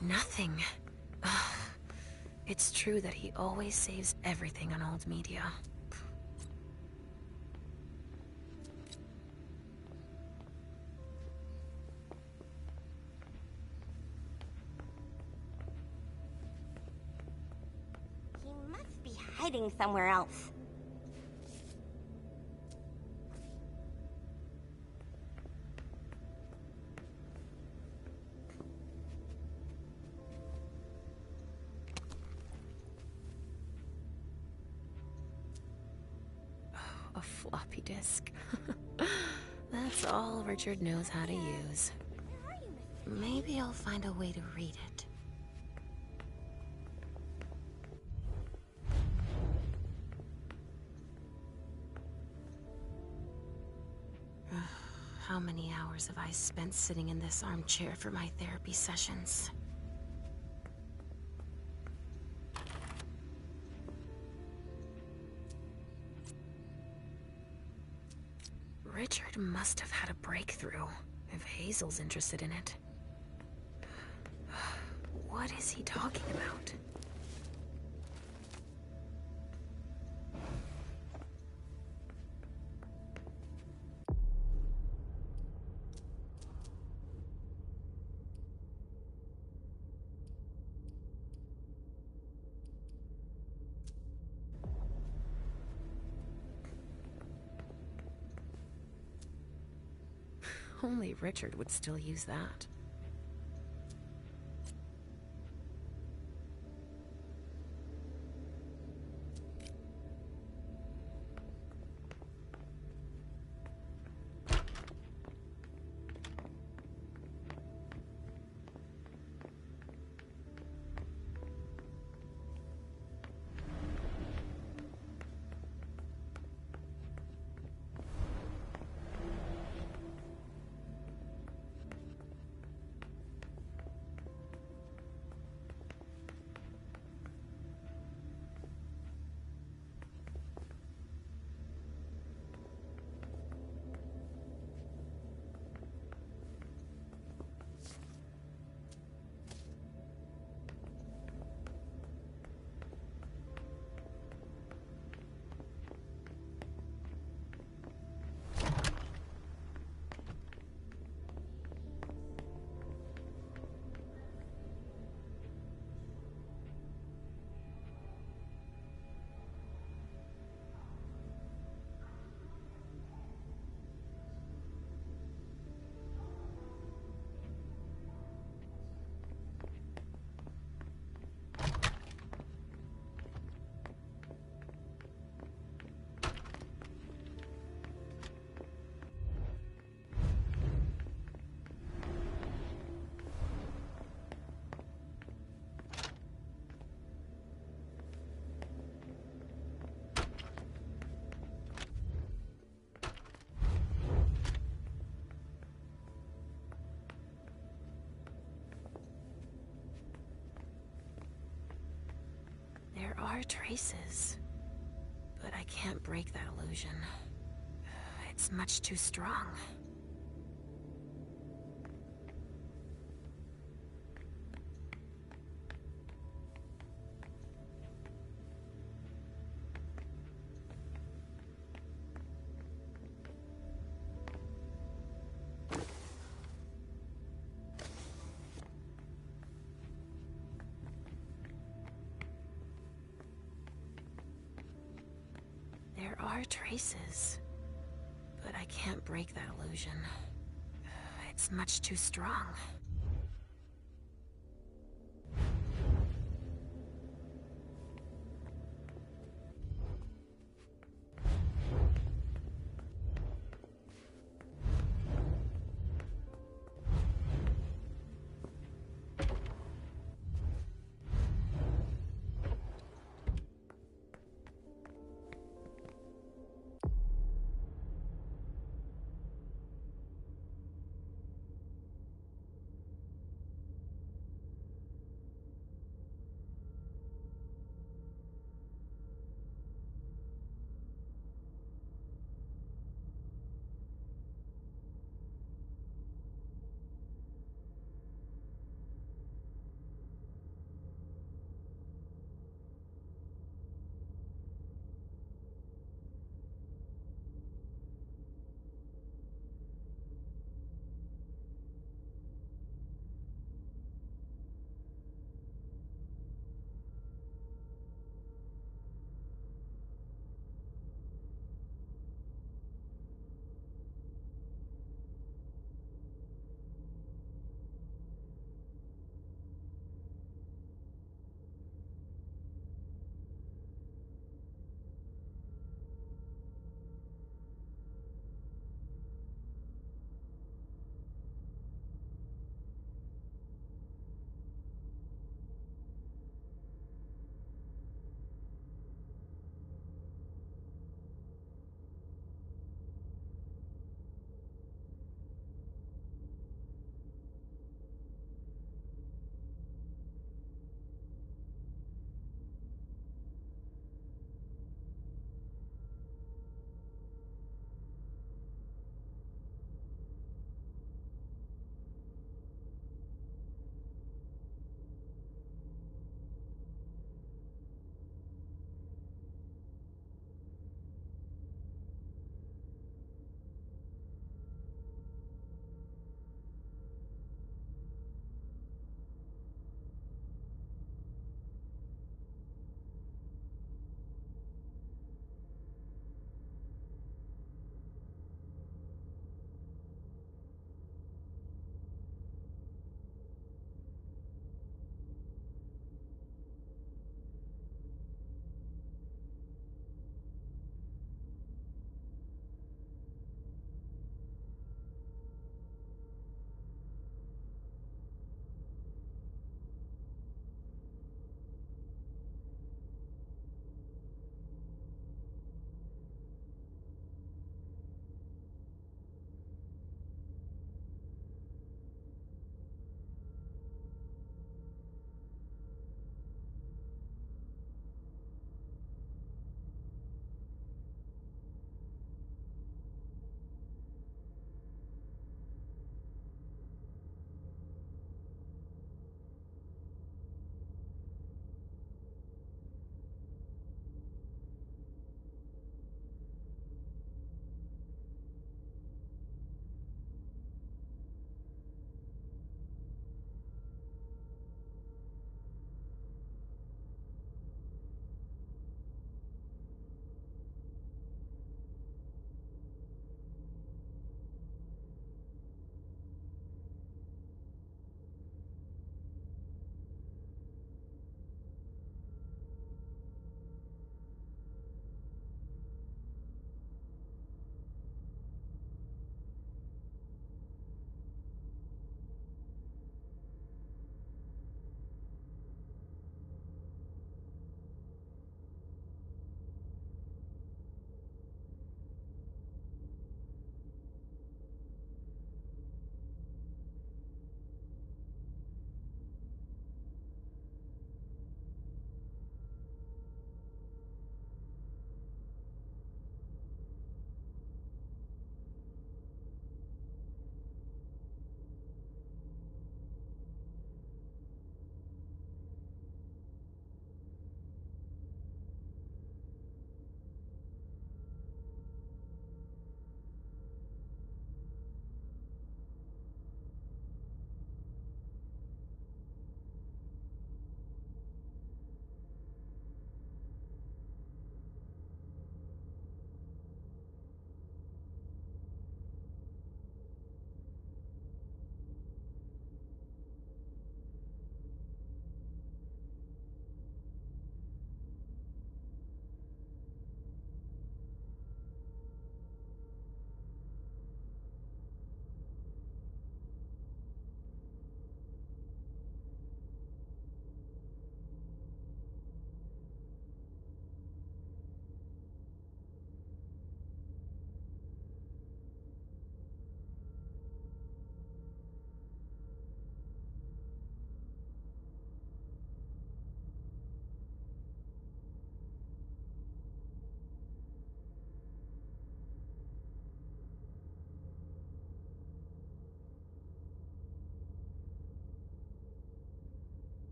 K: Nothing. Ugh. It's true that he always saves everything on old media.
B: He must be hiding somewhere else.
K: a floppy disk. That's all Richard knows how to use. Maybe I'll find a way to read it. How many hours have I spent sitting in this armchair for my therapy sessions? Richard must have had a breakthrough, if Hazel's interested in it. What is he talking about? Only Richard would still use that. There are traces, but I can't break that illusion. It's much too strong. There are traces, but I can't break that illusion. It's much too strong.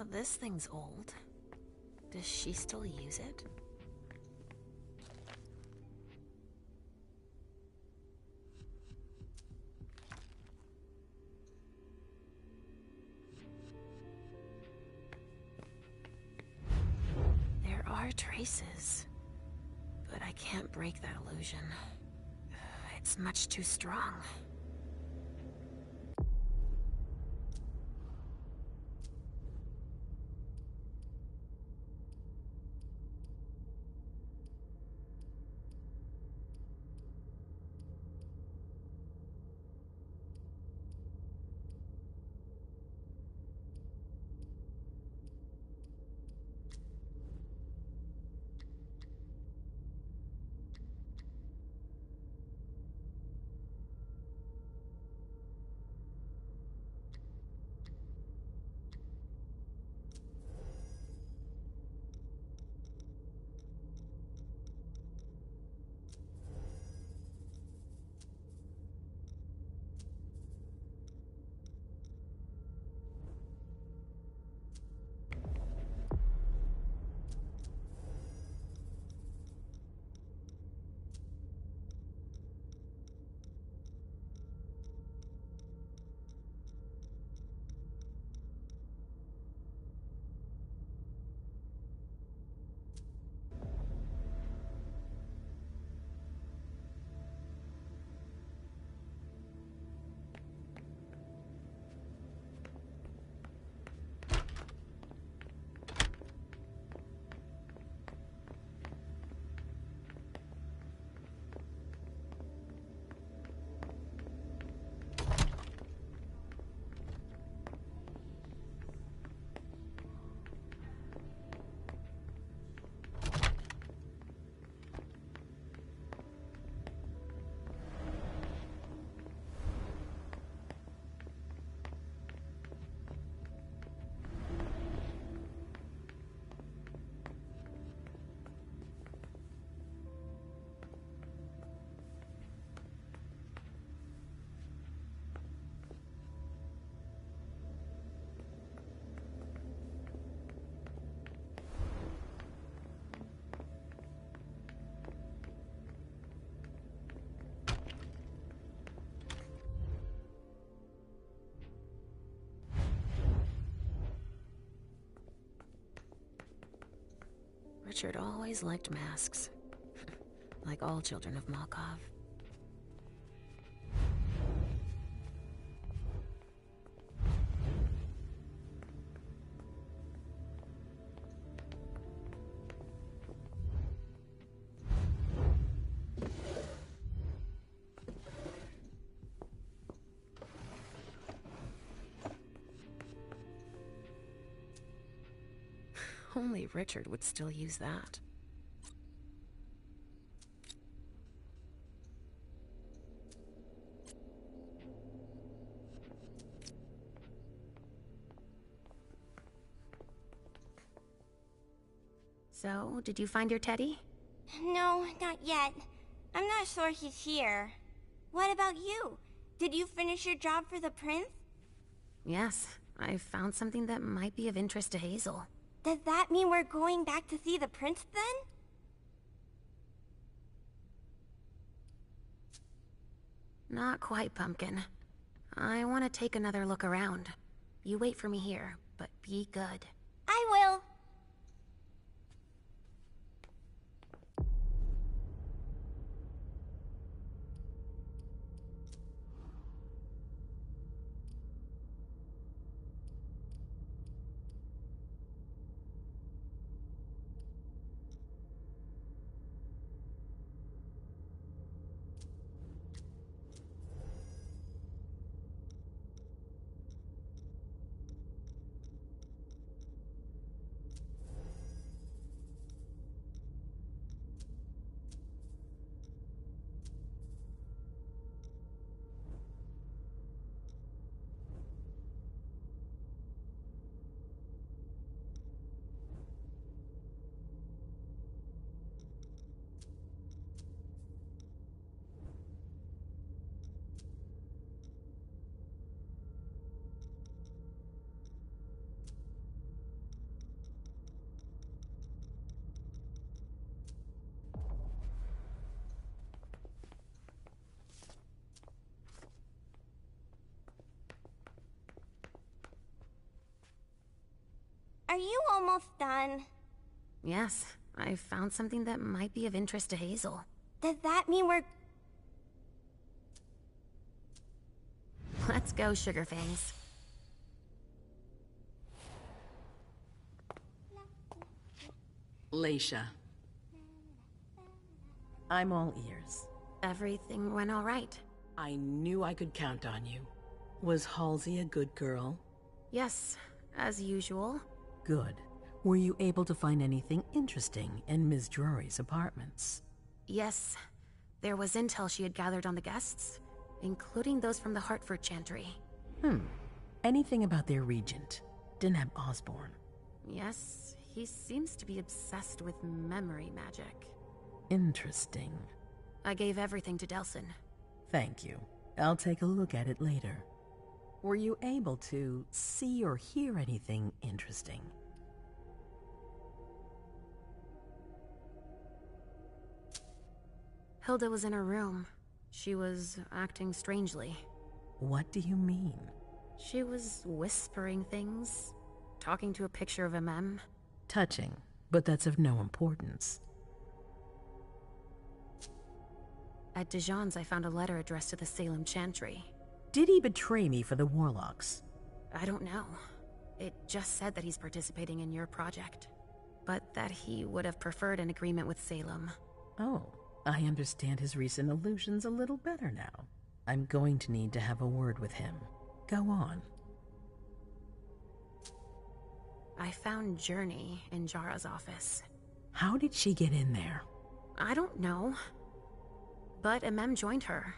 K: Well, this thing's old. Does she still use it? There are traces, but I can't break that illusion. It's much too strong. Richard always liked masks. Like all children of Malkov. Only Richard would still use that. So, did you find your teddy?
B: No, not yet. I'm not sure he's here. What about you? Did you finish your job for the prince?
K: Yes, I found something that might be of interest to Hazel.
B: Does that mean we're going back to see the prince then?
K: Not quite, Pumpkin. I want to take another look around. You wait for me here, but be good.
B: I will. Are you almost done?
K: Yes, I found something that might be of interest to Hazel.
B: Does that mean we're...
K: Let's go, Sugarfangs.
L: Leisha. I'm all ears.
K: Everything went all right.
L: I knew I could count on you. Was Halsey a good girl?
K: Yes, as usual.
L: Good. Were you able to find anything interesting in Ms. Drury's apartments?
K: Yes. There was intel she had gathered on the guests, including those from the Hartford Chantry.
L: Anything about their regent, Deneb Osborne?
K: Yes, he seems to be obsessed with memory magic.
L: Interesting.
K: I gave everything to Delsin.
L: Thank you. I'll take a look at it later. Were you able to see or hear anything interesting?
K: Hilda was in her room. She was acting strangely.
L: What do you mean?
K: She was whispering things, talking to a picture of MM.
L: Touching, but that's of no importance.
K: At Dijon's, I found a letter addressed to the Salem Chantry.
L: Did he betray me for the Warlocks?
K: I don't know. It just said that he's participating in your project, but that he would have preferred an agreement with Salem.
L: Oh, I understand his recent illusions a little better now. I'm going to need to have a word with him. Go on.
K: I found Journey in Jara's office.
L: How did she get in there?
K: I don't know. But MM joined her.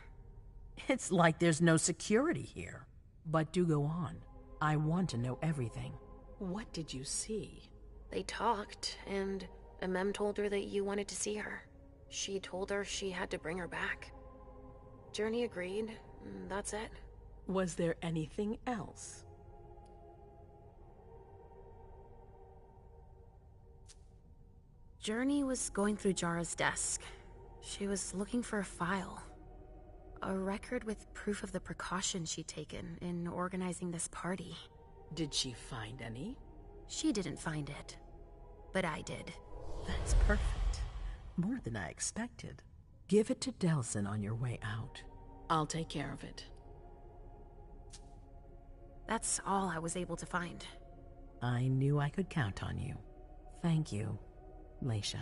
L: It's like there's no security here. But do go on. I want to know everything. What did you see?
K: They talked, and MM told her that you wanted to see her. She told her she had to bring her back. Journey agreed, and that's it.
L: Was there anything else?
K: Journey was going through Jara's desk. She was looking for a file. A record with proof of the precautions she'd taken in organizing this party.
L: Did she find any?
K: She didn't find it, but I did.
L: That's perfect. More than I expected. Give it to Delsin on your way out. I'll take care of it.
K: That's all I was able to find.
L: I knew I could count on you. Thank you, Leisha.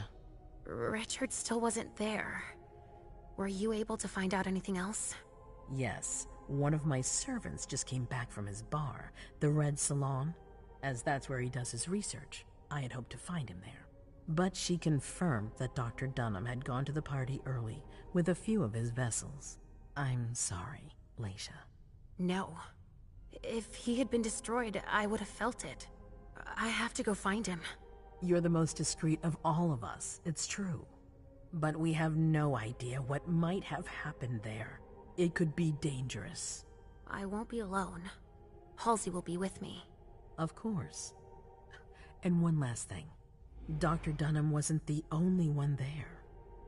K: Richard still wasn't there. Were you able to find out anything else?
L: Yes, one of my servants just came back from his bar, the Red Salon. As that's where he does his research, I had hoped to find him there. But she confirmed that Dr. Dunham had gone to the party early with a few of his vessels. I'm sorry, Leisha.
K: No. If he had been destroyed, I would have felt it. I have to go find him.
L: You're the most discreet of all of us, it's true. But we have no idea what might have happened there. It could be dangerous.
K: I won't be alone. Halsey will be with me.
L: Of course. And one last thing. Dr. Dunham wasn't the only one there.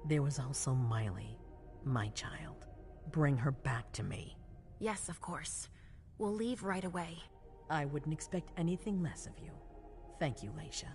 L: There was also Miley, my child. Bring her back to me.
K: Yes, of course. We'll leave right away.
L: I wouldn't expect anything less of you. Thank you, Leisha.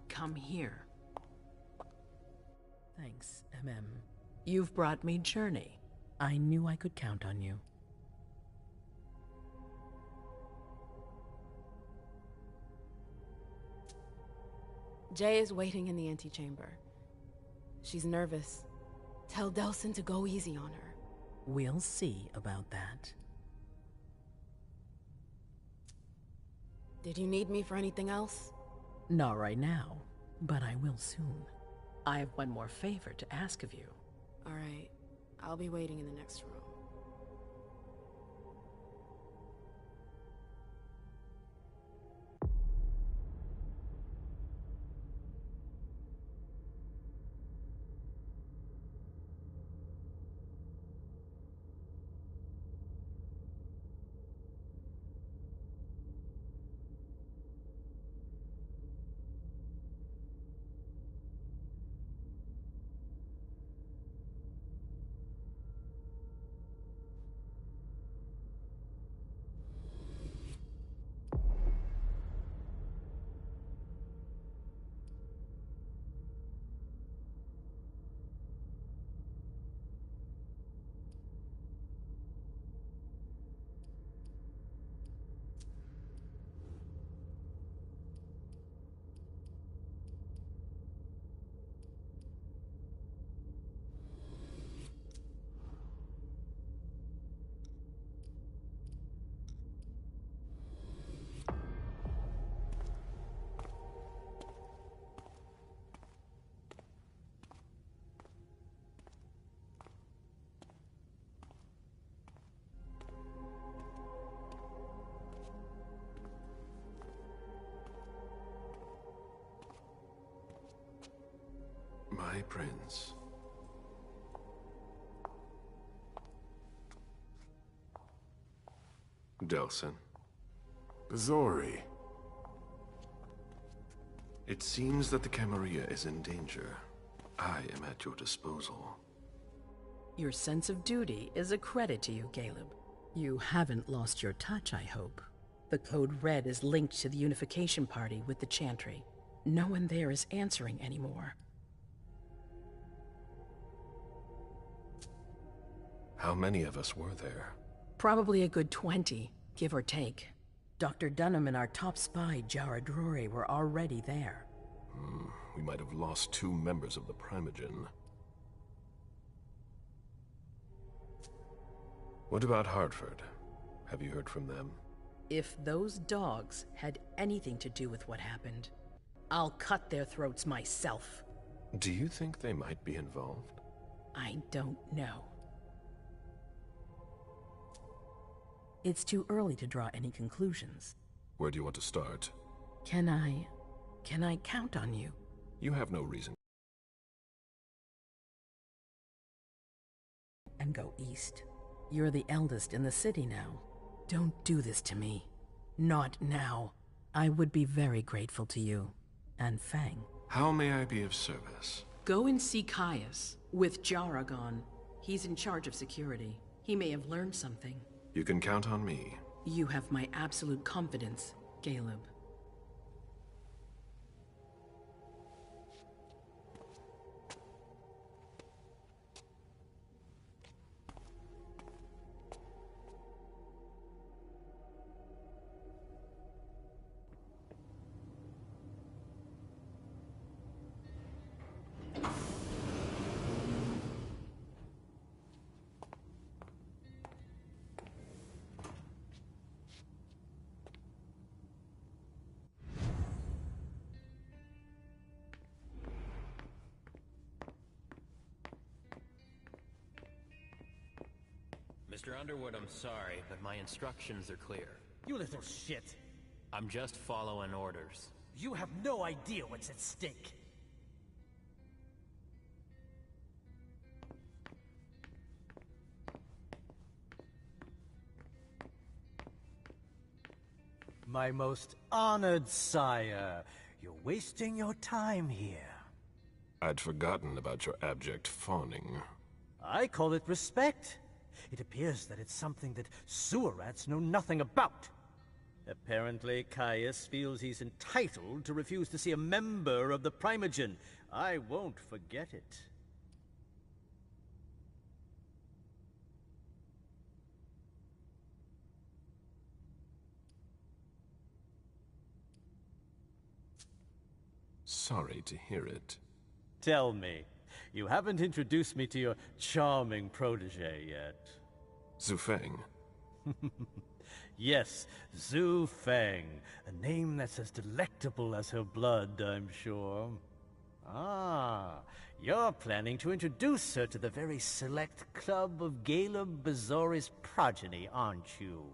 L: come here. Thanks, You've brought me Journey. I knew I could count on you.
C: Jay is waiting in the antechamber. She's nervous. Tell Delsin to go easy on her.
L: We'll see about that.
C: Did you need me for anything else?
L: Not right now, but I will soon. I have one more favor to ask of you.
C: All right. I'll be waiting in the next room.
E: My prince. Delsin.
Q: Zori.
E: It seems that the Camarilla is in danger. I am at your disposal.
L: Your sense of duty is a credit to you, Caleb. You haven't lost your touch, I hope. The Code Red is linked to the Unification Party with the Chantry. No one there is answering anymore.
E: How many of us were there?
L: Probably a good 20, give or take. Dr. Dunham and our top spy, Jara Drury, were already there.
E: We might have lost 2 members of the Primogen. What about Hartford? Have you heard from them?
L: If those dogs had anything to do with what happened, I'll cut their throats myself.
E: Do you think they might be involved?
L: I don't know. It's too early to draw any conclusions.
E: Where do you want to start?
L: Can I count on you?
E: You have no reason.
L: And go east. You're the eldest in the city now. Don't do this to me. Not now. I would be very grateful to you. And Fang.
E: How may I be of service?
L: Go and see Caius, with Jaragon. He's in charge of security. He may have learned something.
E: You can count on me.
L: You have my absolute confidence, Caleb.
S: Mr. Underwood, I'm sorry, but my instructions are clear.
R: You little shit.
S: I'm just following orders.
R: You have no idea what's at stake. My most honored sire, you're wasting your time here.
E: I'd forgotten about your abject fawning.
R: I call it respect. It appears that it's something that sewer rats know nothing about. Apparently, Caius feels he's entitled to refuse to see a member of the Primogen. I won't forget it.
E: Sorry to hear it.
R: Tell me, you haven't introduced me to your charming protege yet.
E: Zhu Feng.
R: Yes, Zhu Feng. A name that's as delectable as her blood, I'm sure. Ah, you're planning to introduce her to the very select club of Caleb Bazori's progeny, aren't you?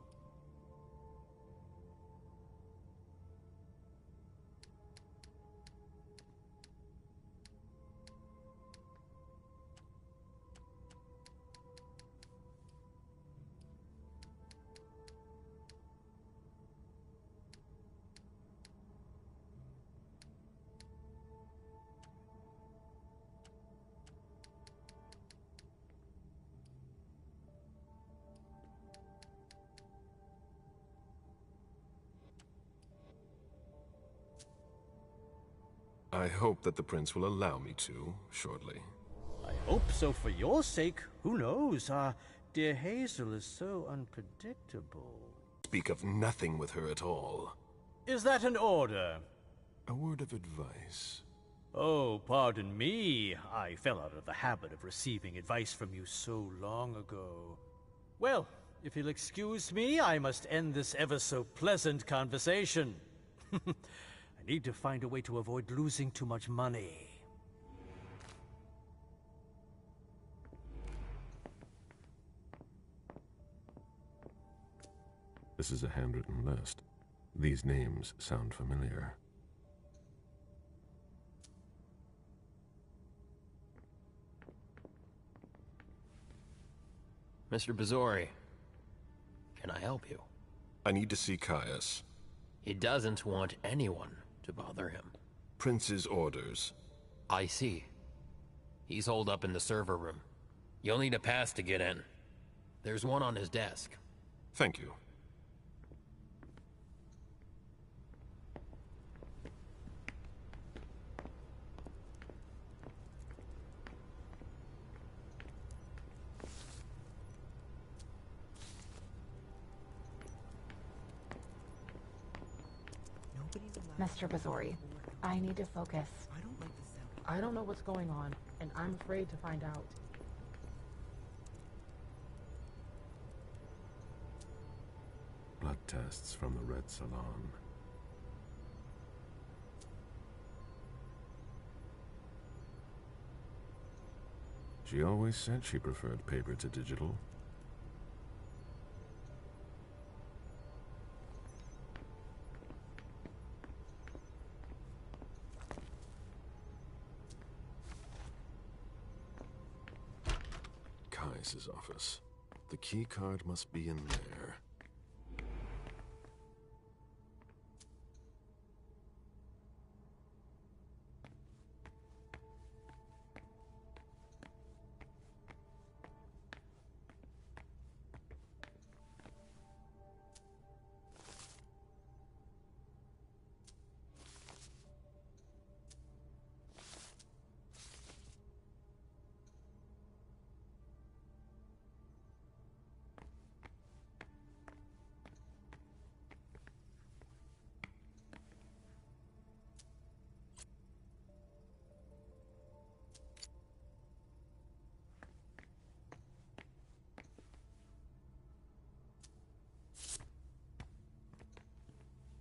E: I hope that the prince will allow me to, shortly.
R: I hope so for your sake. Who knows? Dear Hazel is so unpredictable.
E: Speak of nothing with her at all.
R: Is that an order?
E: A word of advice.
R: Oh, pardon me. I fell out of the habit of receiving advice from you so long ago. Well, if you'll excuse me, I must end this ever-so-pleasant conversation. I need to find a way to avoid losing too much money.
E: This is a handwritten list. These names sound familiar.
S: Mr. Bazori, can I help you?
E: I need to see Caius.
S: He doesn't want anyone to bother him.
E: Prince's orders.
S: I see. He's holed up in the server room. You'll need a pass to get in. There's one on his desk.
E: Thank you.
T: Mr. Bazori, I need to focus. I don't know what's going on, and I'm afraid to find out.
E: Blood tests from the Red Salon. She always said she preferred paper to digital. Caius's office. The key card must be in there.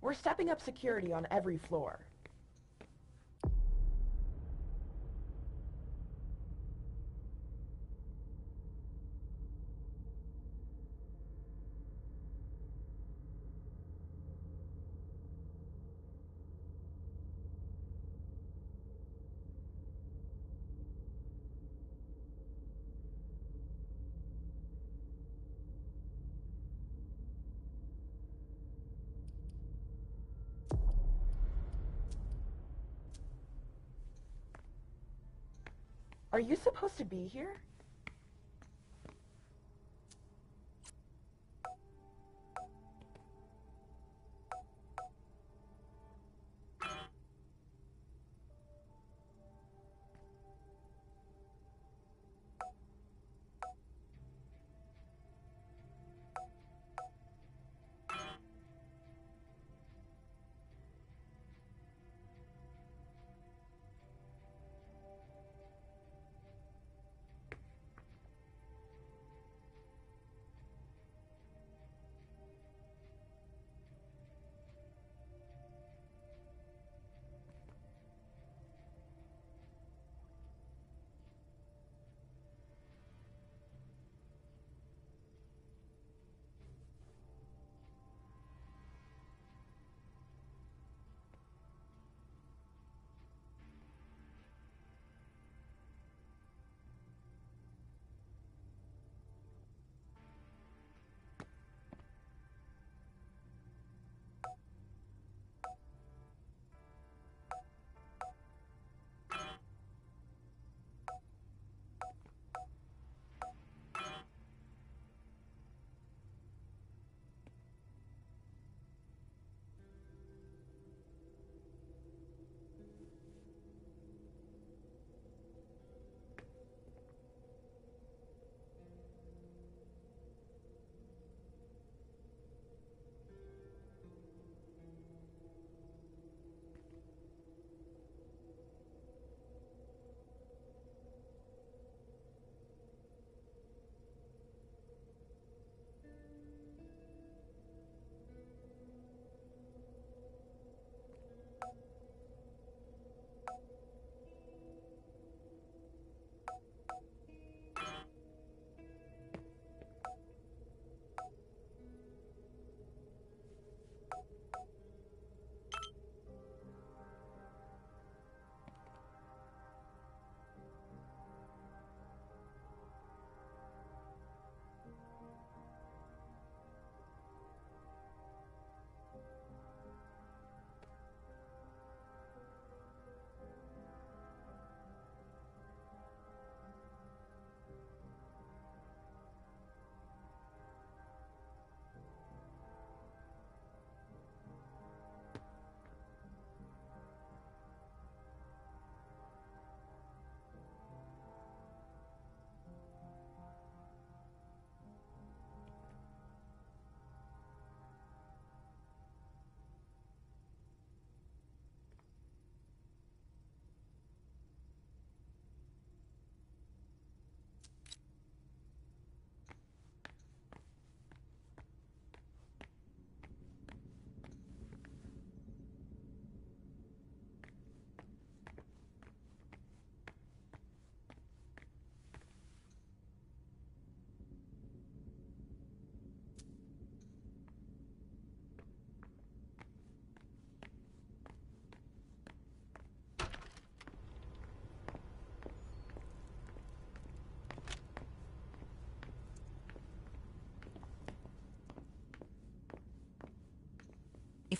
T: We're stepping up security on every floor. Are you supposed to be here?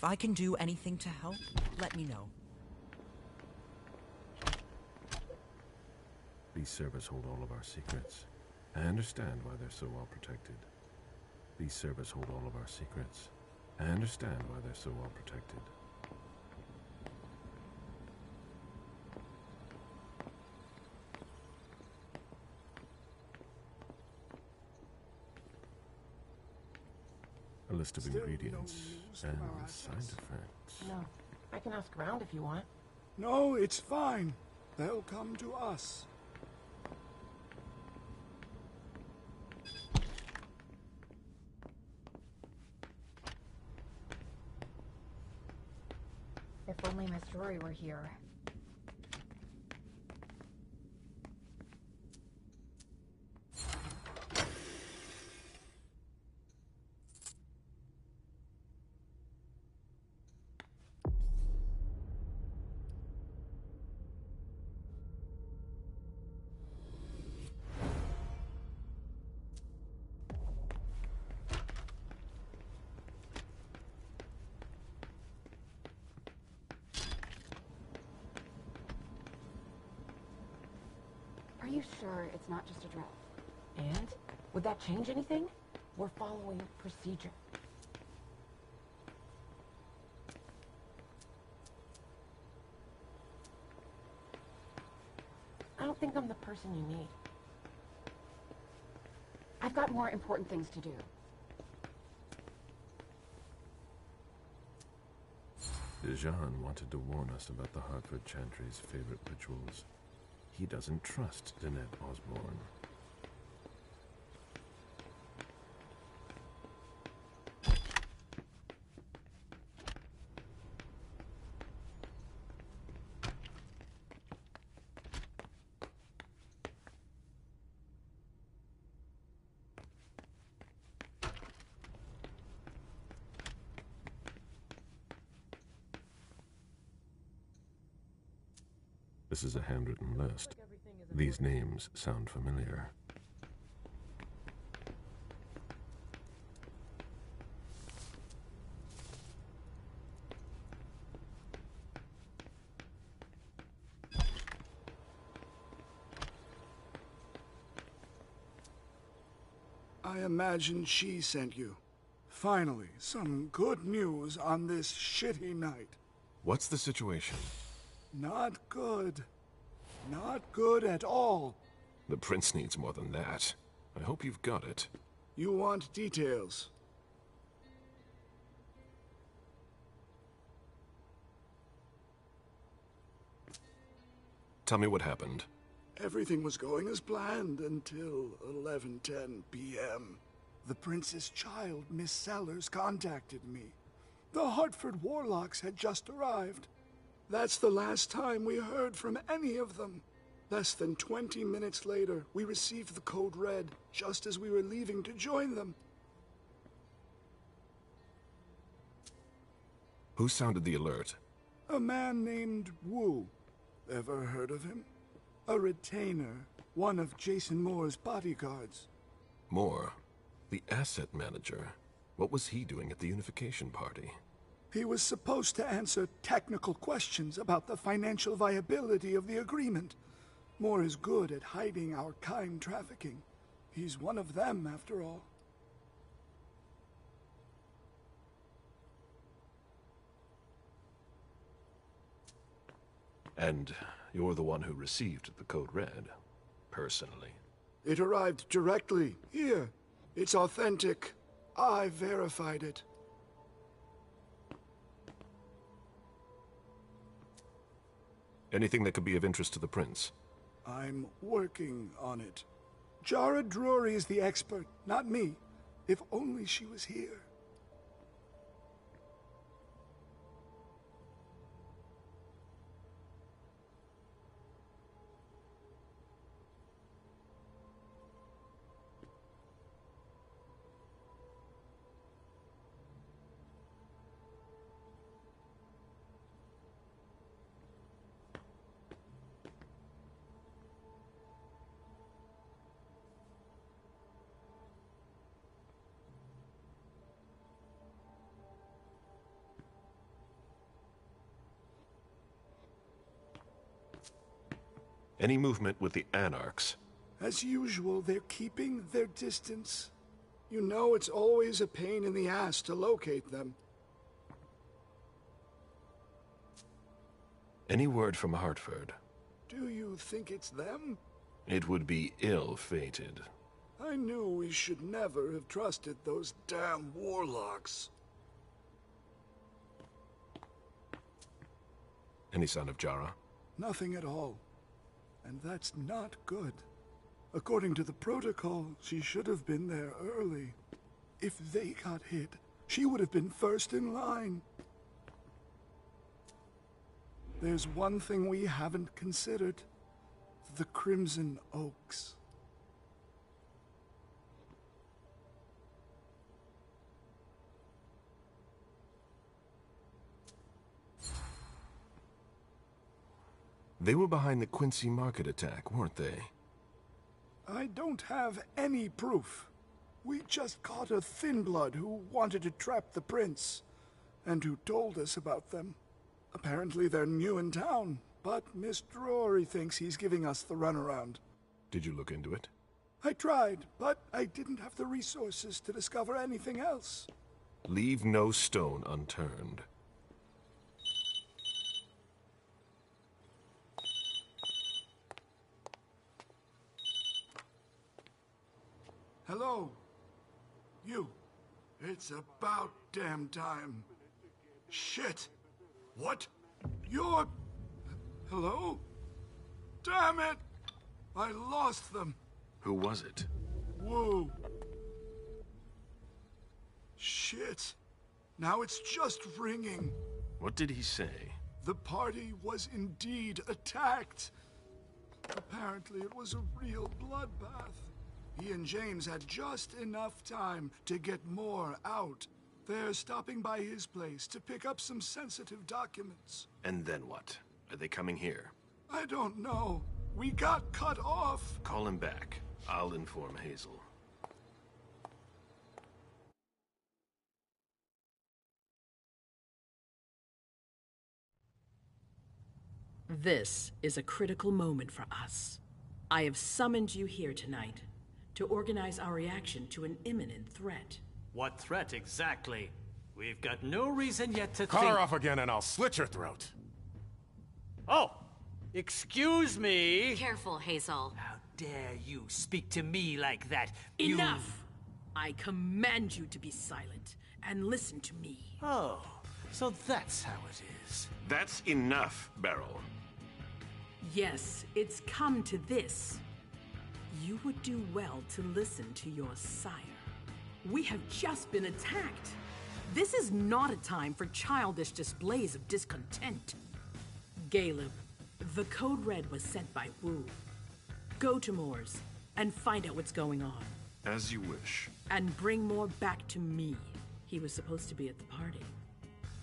G: If I can do anything to help, let me know.
Q: These servers hold all of our secrets. I understand why they're so well protected. These servers hold all of our secrets. I understand why they're so well protected. A list of ingredients and side effects.
T: No, I can ask around if you want.
U: No, it's fine. They'll come to us.
T: If only Miss Rory were here.
K: Are you sure it's not just a dress?
T: And? Would that change anything? We're following procedure. I don't think I'm the person you need.
K: I've got more important things to do.
Q: Dejan wanted to warn us about the Hartford Chantry's favorite rituals. He doesn't trust Danette Osborne. This is a handwritten list. These names sound familiar.
U: I imagine she sent you. Finally, some good news on this shitty night.
E: What's the situation?
U: Not good. Not good at all.
E: The prince needs more than that. I hope you've got it.
U: You want details.
E: Tell me what happened.
U: Everything was going as planned until 11:10 p.m. The prince's child, Miss Sellers, contacted me. The Hartford Warlocks had just arrived. That's the last time we heard from any of them. Less than 20 minutes later, we received the code red, just as we were leaving to join them.
E: Who sounded the alert?
U: A man named Wu. Ever heard of him? A retainer, one of Jason Moore's bodyguards.
E: Moore, the asset manager. What was he doing at the unification party?
U: He was supposed to answer technical questions about the financial viability of the agreement. Moore is good at hiding our kind trafficking. He's one of them, after all.
E: And you're the one who received the code red, personally.
U: It arrived directly, here. It's authentic. I verified it.
E: Anything that could be of interest to the prince?
U: I'm working on it. Jara Drury is the expert, not me. If only she was here.
E: Any movement with the Anarchs?
U: As usual, they're keeping their distance. You know it's always a pain in the ass to locate them.
E: Any word from Hartford?
U: Do you think it's them?
E: It would be ill-fated.
U: I knew we should never have trusted those damn warlocks.
E: Any sign of Jara?
U: Nothing at all. And that's not good. According to the protocol, she should have been there early. If they got hit, she would have been first in line. There's one thing we haven't considered. The Crimson Oaks.
E: They were behind the Quincy Market attack, weren't they?
U: I don't have any proof. We just caught a thin blood who wanted to trap the prince, and who told us about them. Apparently they're new in town, but Miss Drury thinks he's giving us the runaround.
E: Did you look into it?
U: I tried, but I didn't have the resources to discover anything else.
E: Leave no stone unturned.
U: Hello? You. It's about damn time. Shit. What? You're... Hello? Damn it! I lost them.
E: Who was it?
U: Whoa. Shit. Now it's just ringing.
E: What did he say?
U: The party was indeed attacked. Apparently it was a real bloodbath. He and James had just enough time to get more out. They're stopping by his place to pick up some sensitive documents.
E: And then what? Are they coming here?
U: I don't know. We got cut off.
E: Call him back. I'll inform Hazel.
L: This is a critical moment for us. I have summoned you here tonight to organize our reaction to an imminent threat.
R: What threat exactly? We've got no reason yet to
N: Call
R: think...
N: her off again and I'll slit your throat.
R: Oh! Excuse me!
H: Careful, Hazel.
R: How dare you speak to me like that?
L: Enough! I command you to be silent and listen to me.
R: Oh, so that's how it is.
E: That's enough, Beryl.
L: Yes, it's come to this. You would do well to listen to your sire. We have just been attacked. This is not a time for childish displays of discontent. Caleb, the Code Red was sent by Wu. Go to Moore's and find out what's going on.
E: As you wish.
L: And bring Moore back to me. He was supposed to be at the party.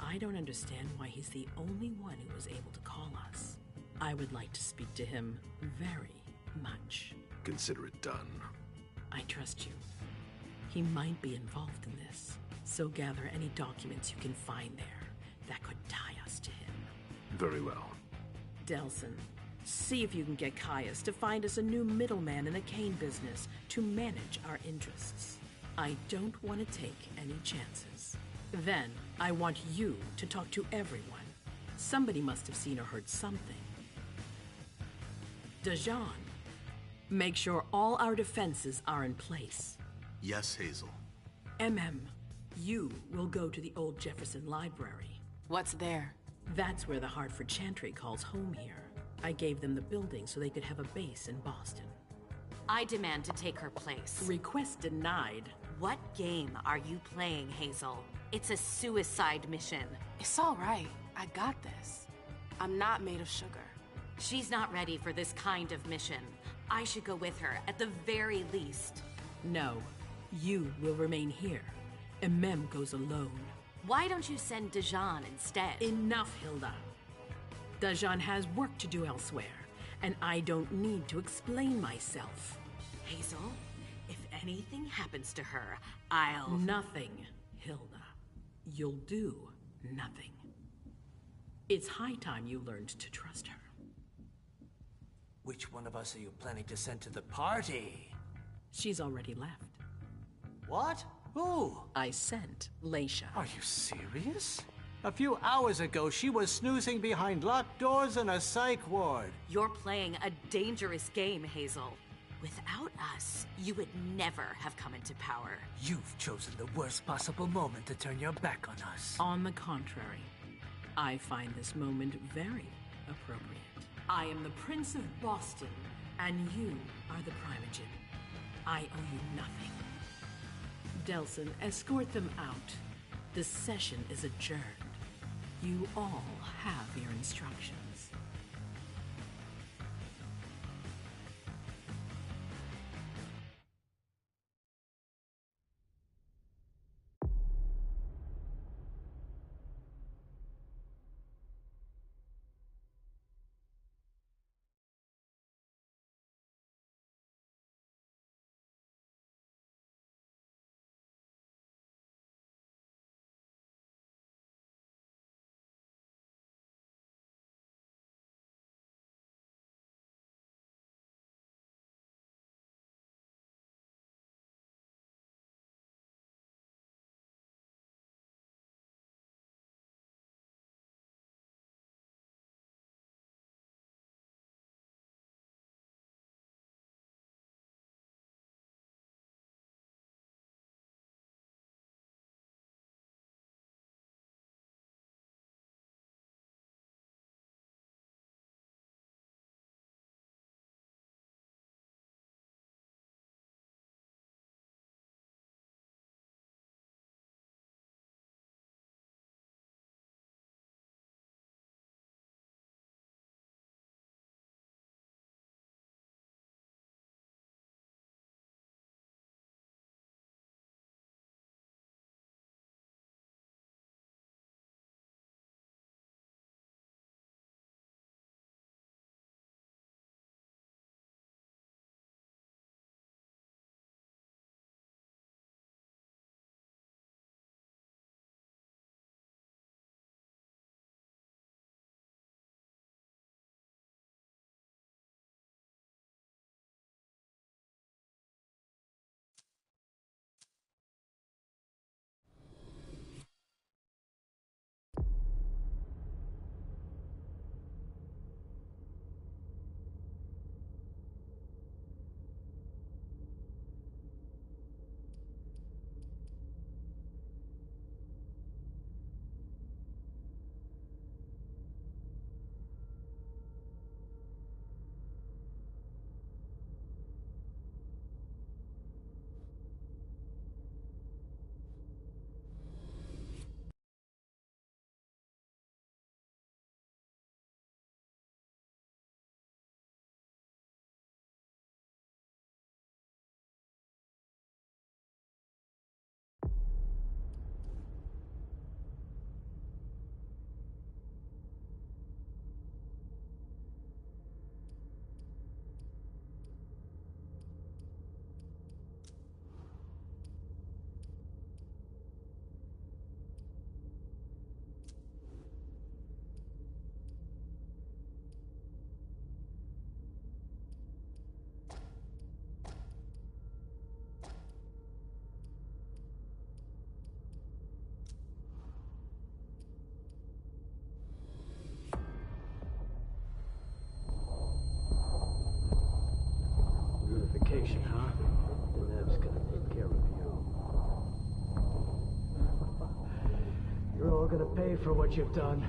L: I don't understand why he's the only one who was able to call us. I would like to speak to him very much.
E: Consider it done.
L: I trust you. He might be involved in this, so gather any documents you can find there that could tie us to him.
E: Very well.
L: Delson, see if you can get Caius to find us a new middleman in the cane business to manage our interests. I don't want to take any chances. Then, I want you to talk to everyone. Somebody must have seen or heard something. Dajan, make sure all our defenses are in place.
I: Yes, Hazel.
L: You will go to the old Jefferson Library.
C: What's there?
L: That's where the Hartford Chantry calls home here. I gave them the building so they could have a base in Boston.
H: I demand to take her place.
L: Request denied.
H: What game are you playing, Hazel? It's a suicide mission.
C: It's all right. I got this. I'm not made of sugar.
H: She's not ready for this kind of mission. I should go with her, at the very least.
L: No, you will remain here. Goes alone.
H: Why don't you send Dajan instead?
L: Enough, Hilda. Dajan has work to do elsewhere, and I don't need to explain myself.
H: Hazel, if anything happens to her, I'll...
L: Nothing, Hilda. You'll do nothing. It's high time you learned to trust her.
P: Which one of us are you planning to send to the party?
L: She's already left.
P: What? Who?
L: I sent Leisha.
P: Are you serious? A few hours ago, she was snoozing behind locked doors in a psych ward.
H: You're playing a dangerous game, Hazel. Without us, you would never have come into power.
P: You've chosen the worst possible moment to turn your back on us.
L: On the contrary, I find this moment very appropriate. I am the Prince of Boston, and you are the Primogen. I owe you nothing. Delsin, escort them out. The session is adjourned. You all have your instructions.
P: Unification, huh? The Nev's gonna take care of you. You're all gonna pay for what you've done.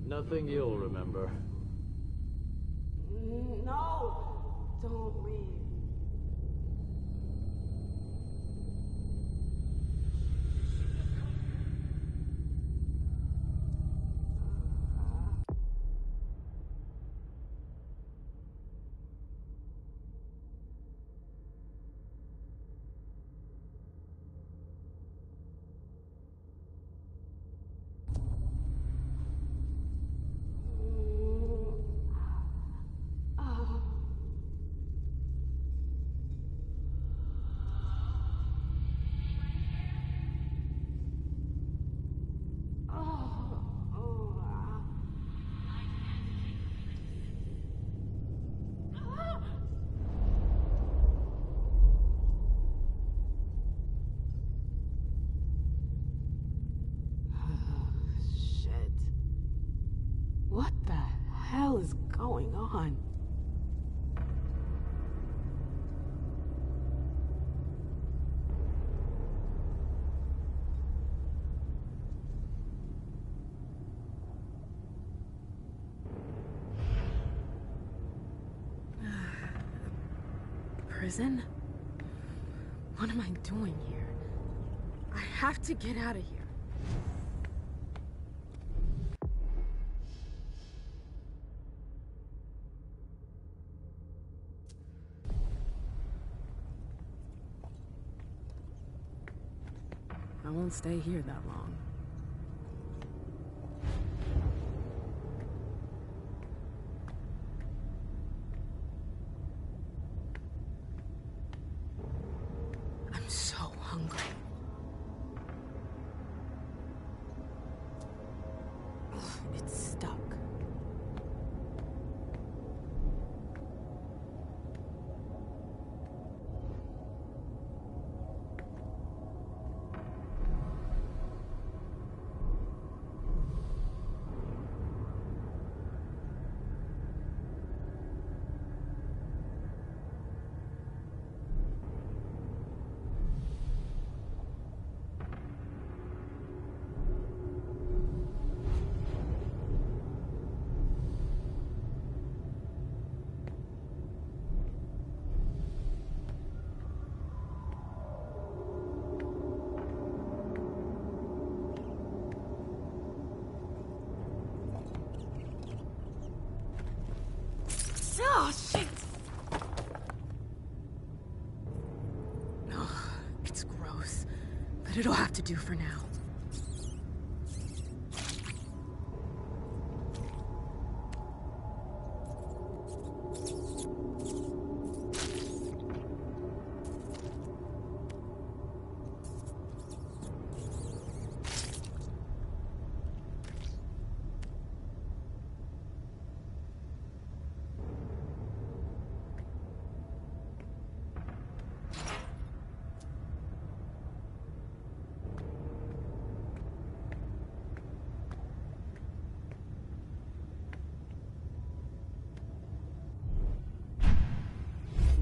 P: Nothing you'll remember.
K: No! Don't leave.
C: going on? Prison? What am I doing here? I have to get out of here. I won't stay here that long. I'm so hungry. Ugh, it's stuck. Oh, shit! Ugh, it's gross, but it'll have to do for now.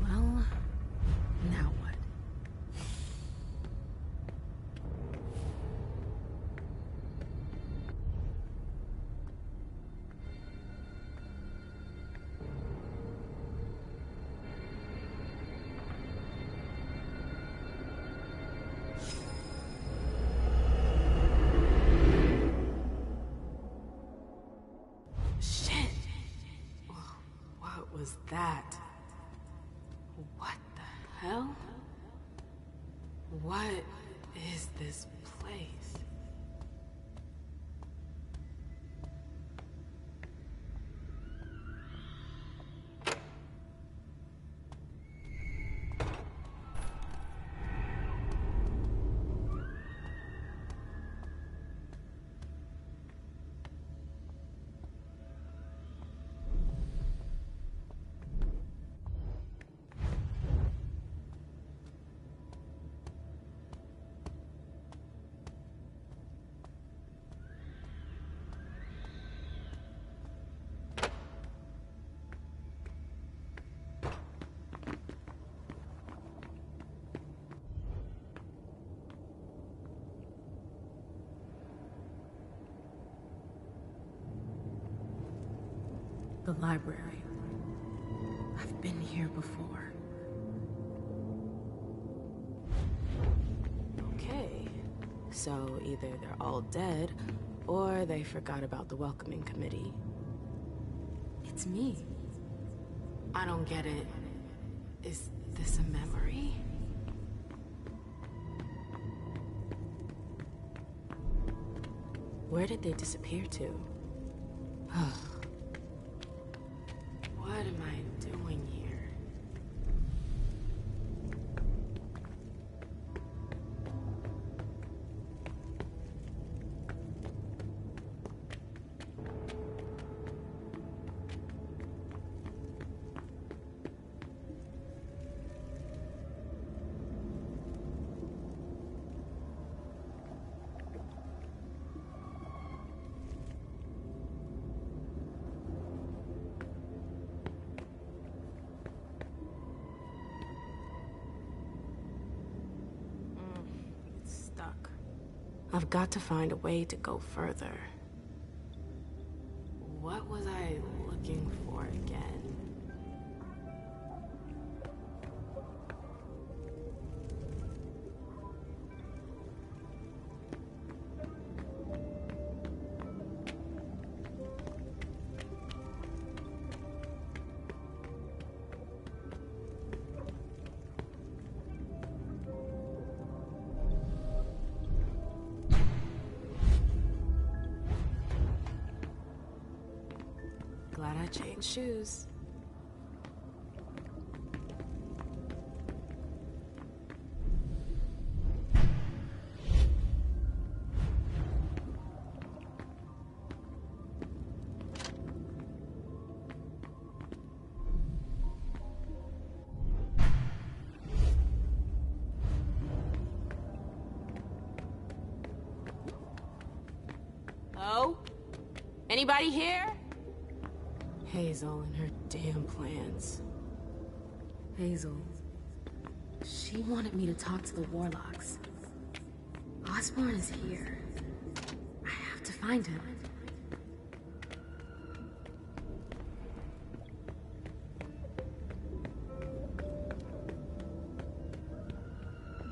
C: Well, now what? Shit! What was that? What the hell? What is this place? The library. I've been here before. Okay, so either they're all dead, or they forgot about the welcoming committee. It's me. I don't get it. Is this a memory? Where did they disappear to? What am I doing here? stuck. I've got to find a way to go further. What was I looking for again? Glad I changed shoes.
K: Oh? Anybody here?
C: Hazel and her damn plans. Hazel. She wanted me to talk to the Warlocks. Osborn is here. I have to find him.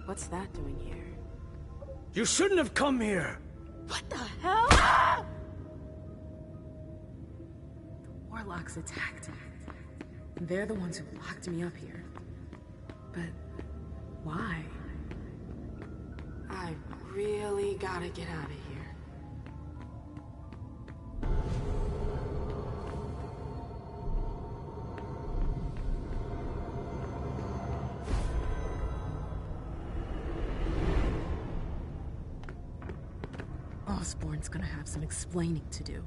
C: What's that doing here?
P: You shouldn't have come here!
C: What the hell? Ah! The Warlocks attacked him. They're the ones who locked me up here. But why? I really gotta get out of here. Osborn's gonna have some explaining to do.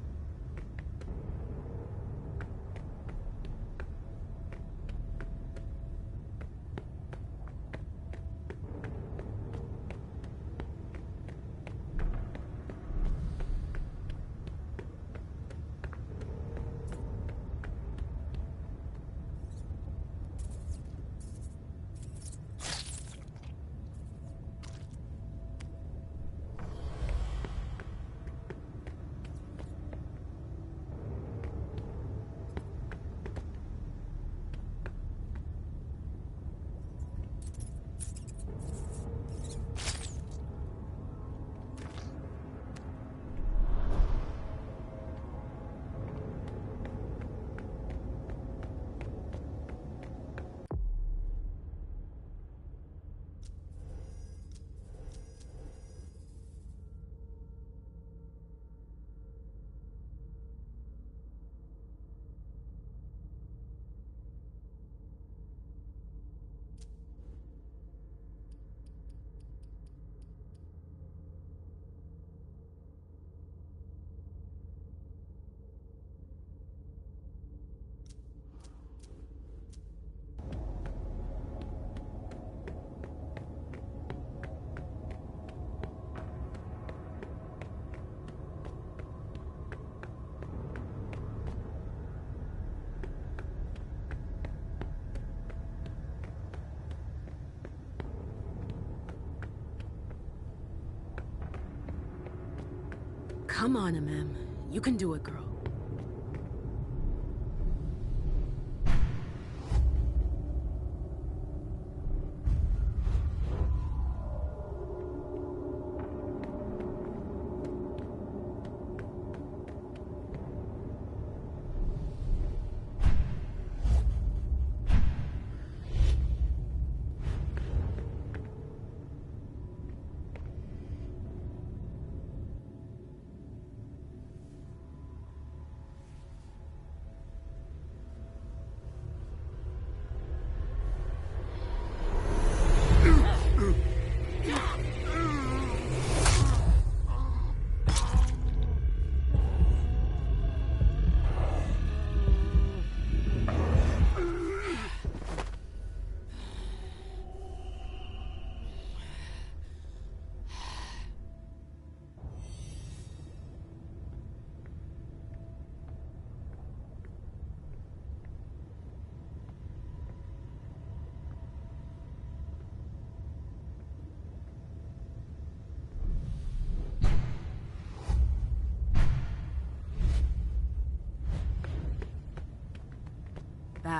C: Come on, MM. You can do it, girl.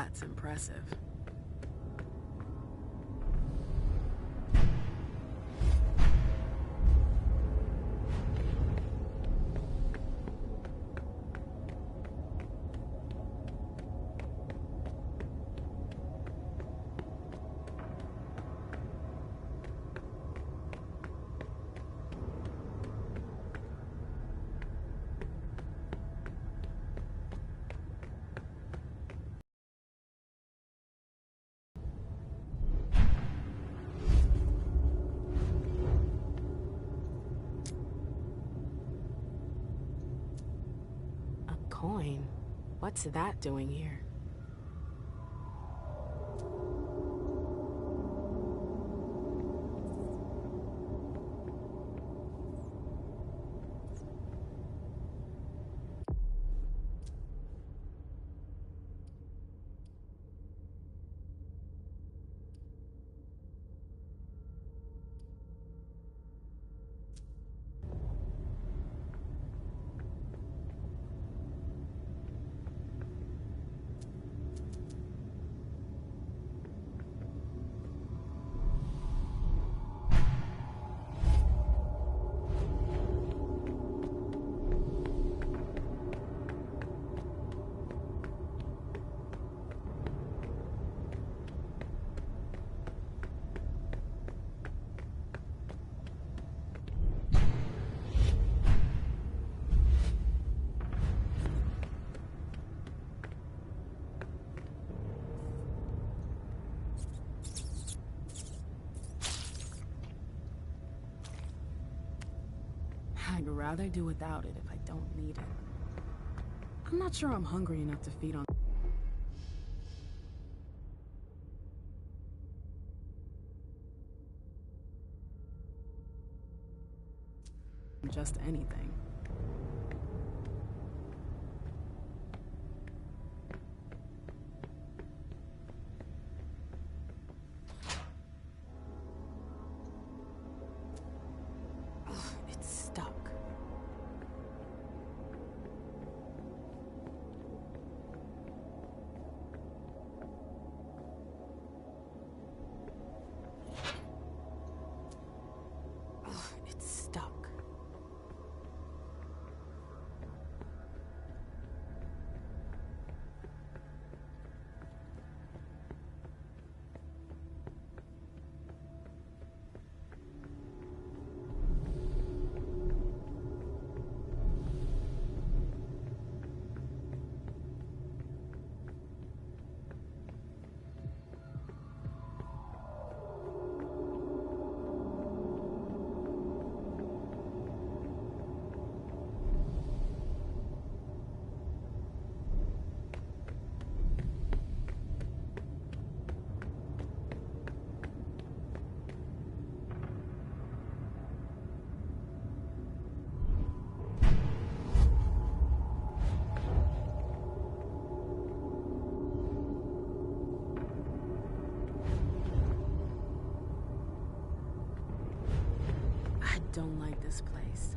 C: That's impressive. Coin? What's that doing here? I'd rather do without it if I don't need it. I'm not sure I'm hungry enough to feed on just anything. I don't like this place.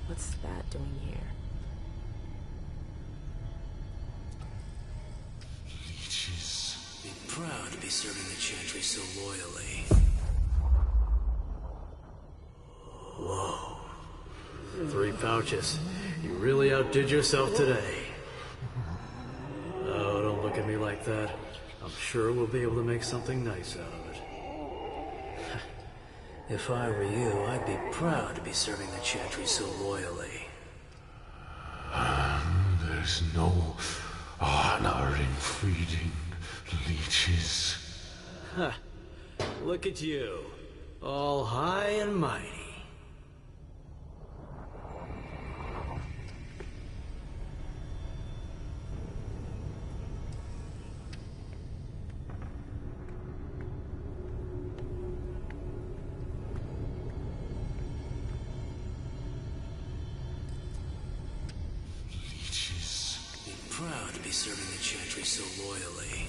C: What's that doing here?
A: Leeches. Be proud to be serving the Chantry so loyally.
P: Whoa. 3 pouches. You really outdid yourself today. Oh, don't look at me like that. I'm sure we'll be able to make something nice out of it.
A: If I were you, I'd be proud to be serving the Chantry so loyally.
Q: There's no honor in feeding leeches.
P: Huh. Look at you. All high and mighty.
A: Be proud to be serving the Chantry so loyally.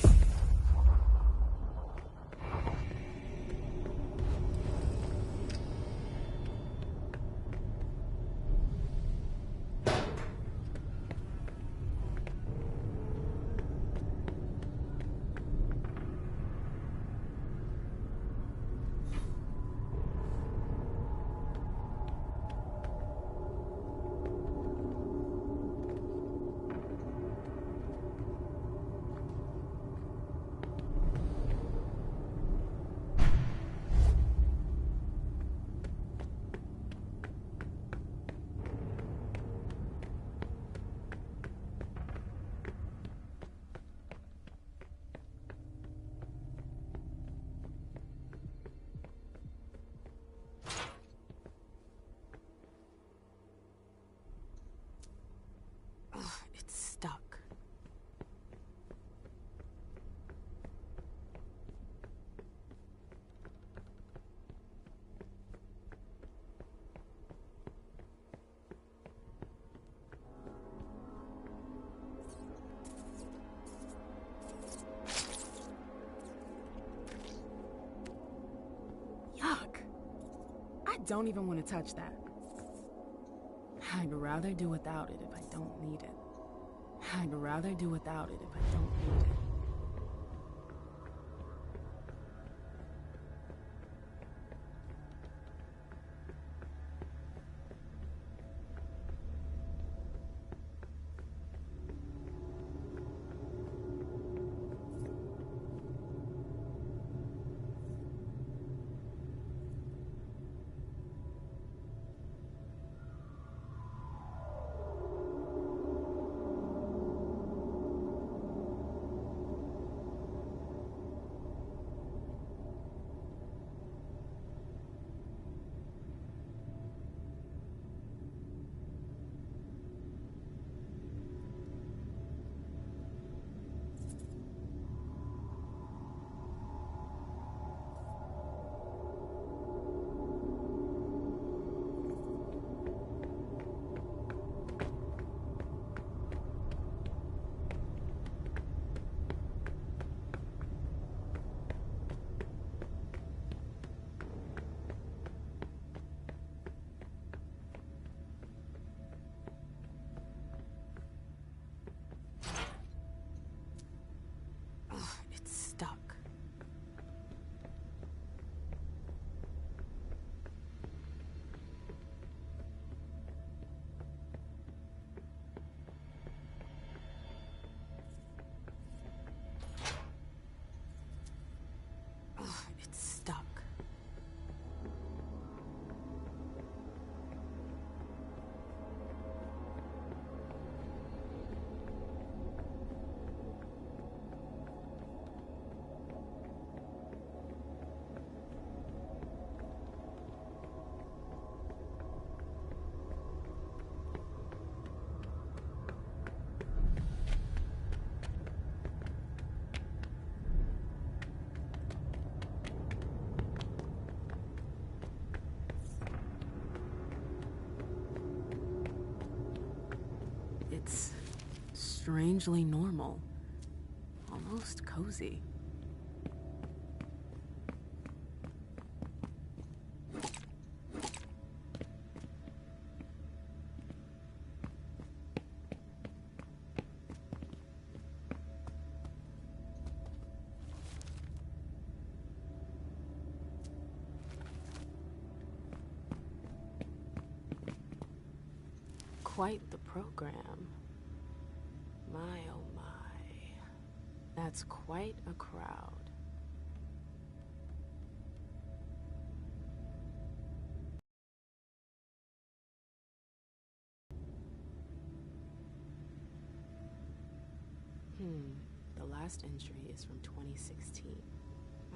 C: I don't even want to touch that. I'd rather do without it if I don't need it. I'd rather do without it if I don't need it. It's stuck. It's stuck. It's strangely normal. Almost cozy. Quite the program. My oh my. That's quite a crowd. The last entry is from 2016.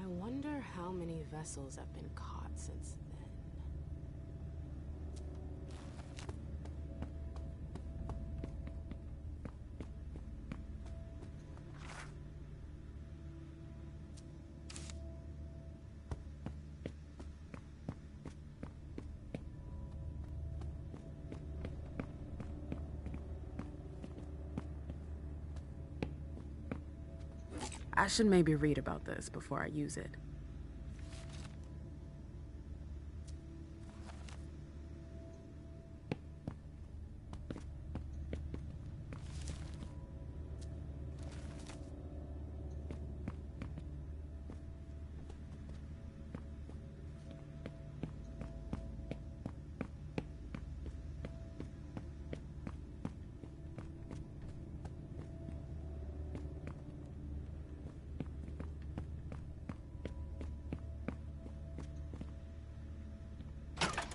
C: I wonder how many vessels have been caught since then. I should maybe read about this before I use it.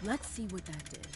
C: Let's see what that did.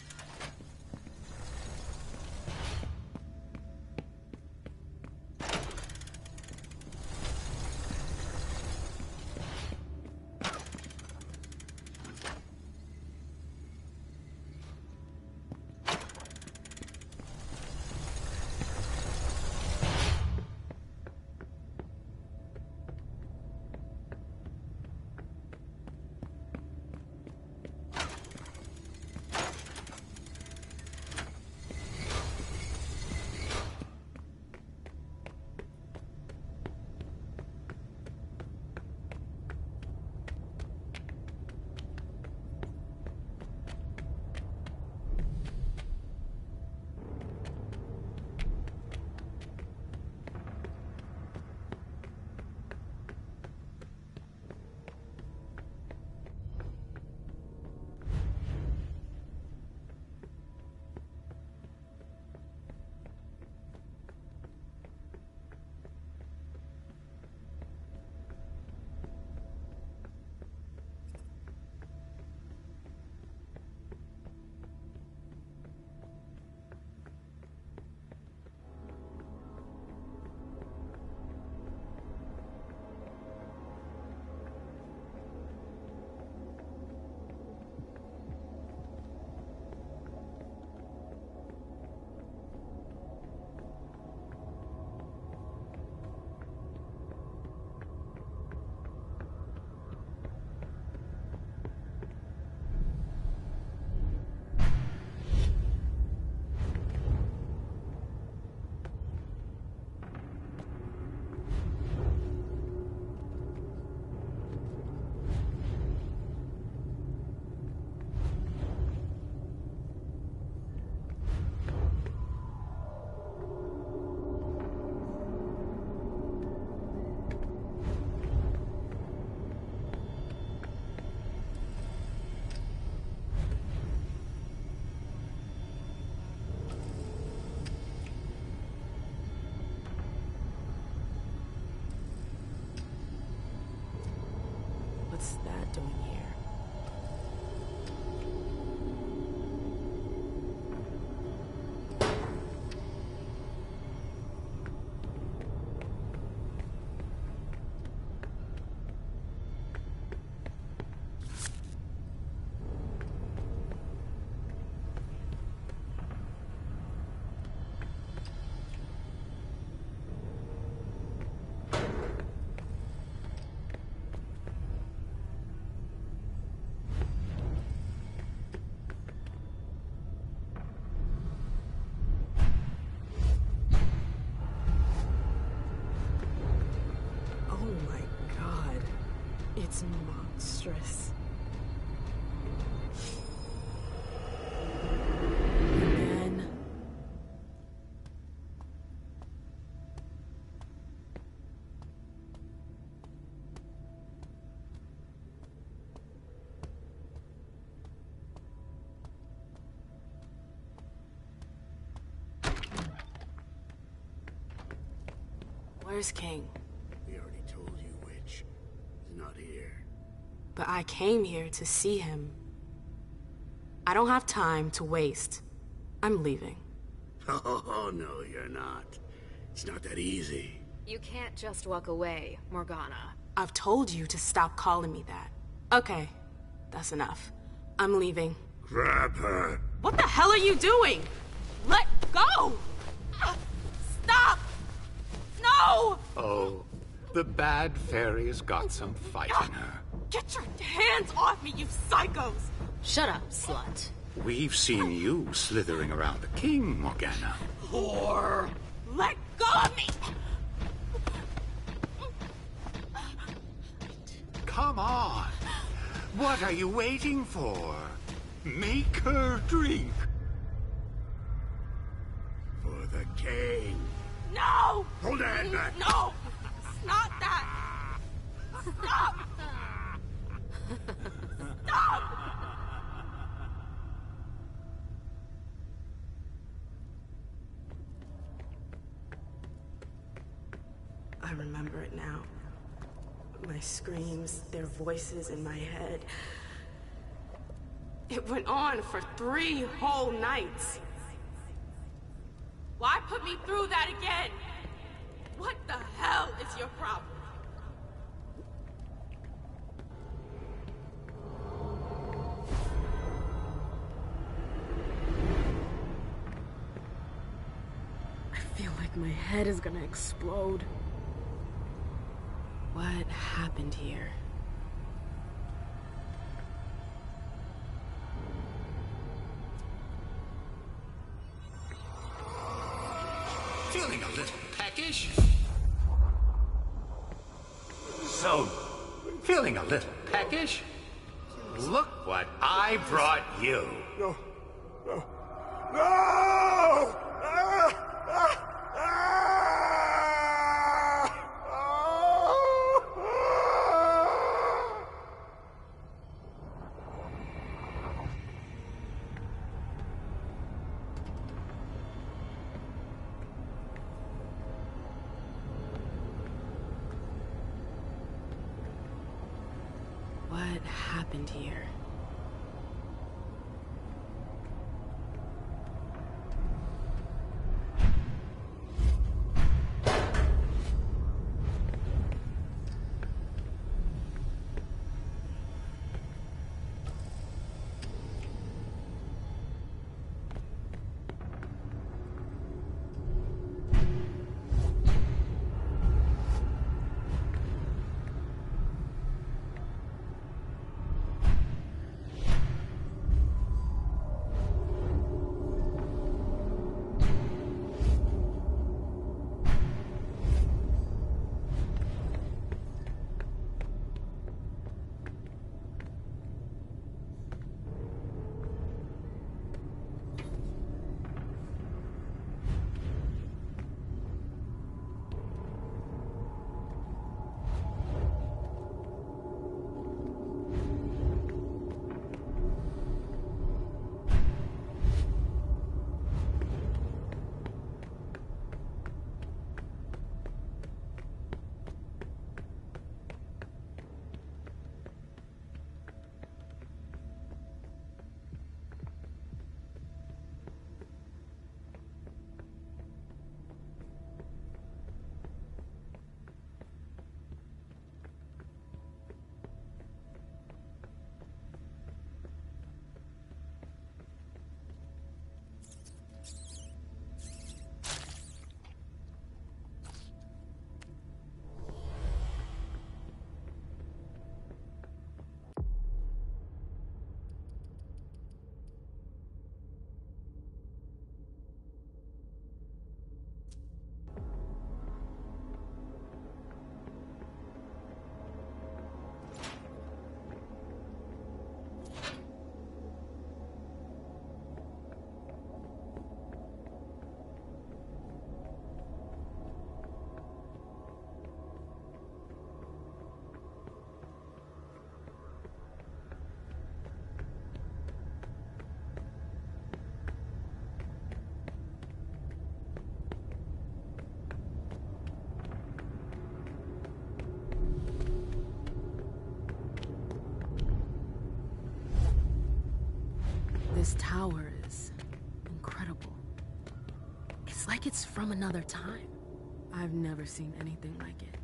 C: doing here. It's monstrous. Again. Where's King?
N: We already told you, Witch. He's not here.
C: But I came here to see him. I don't have time to waste. I'm leaving.
N: Oh, no, you're not. It's not that easy.
K: You can't just walk away, Morgana.
C: I've told you to stop calling me that. Okay, that's enough. I'm leaving.
N: Grab her.
C: What the hell are you doing? Let go! Stop! No!
M: Oh, the bad fairy's got some fight in her.
C: Get your hands off me, you psychos!
H: Shut up, slut.
M: We've seen you slithering around the king, Morgana.
C: Whore! Let go of me!
M: Come on. What are you waiting for? Make her drink.
N: For the king.
C: No!
N: Hold her head back.
C: No! It's not that! Stop! Stop! I remember it now. My screams, their voices in my head. It went on for 3 whole nights. Why put me through that again? What the hell is your problem? I feel like my head is gonna explode. What happened here?
M: Feeling a little peckish? So, feeling a little peckish? Look what I brought you.
U: No. No. No! Ah! Ah! Ah!
C: What happened here? This tower is incredible. It's like it's from another time. I've never seen anything like it.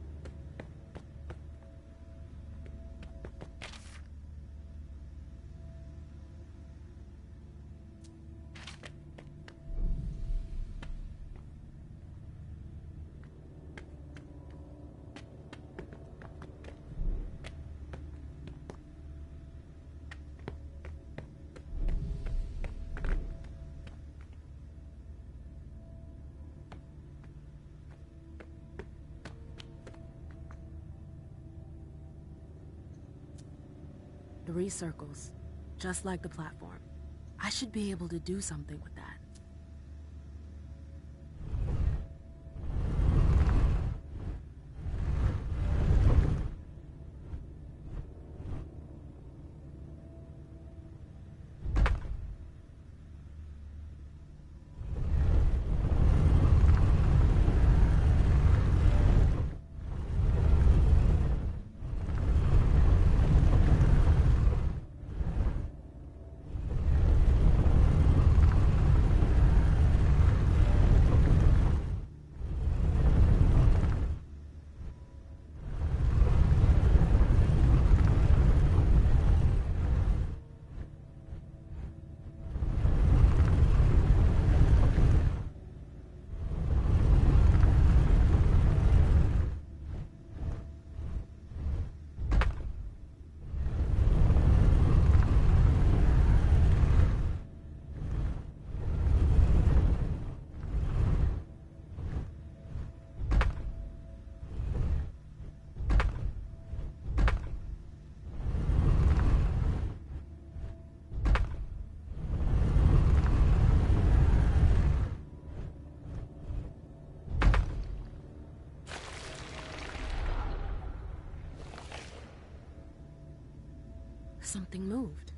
C: Three circles, just like the platform. I should be able to do something with that. Something moved.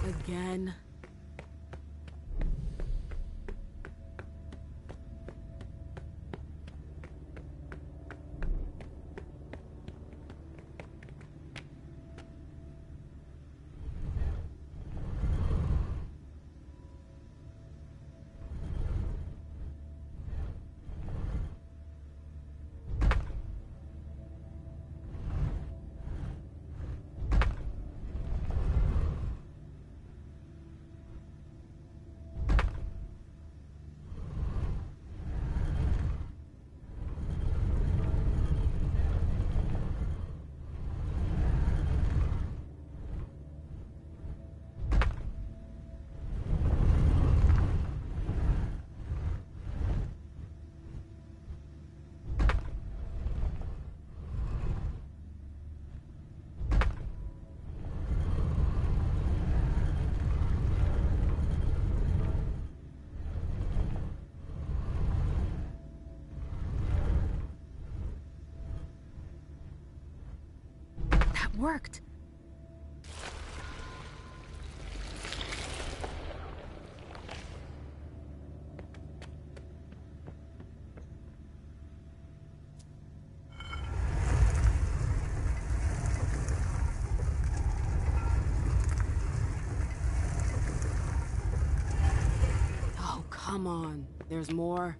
C: Again. Worked. Oh, come on. There's more.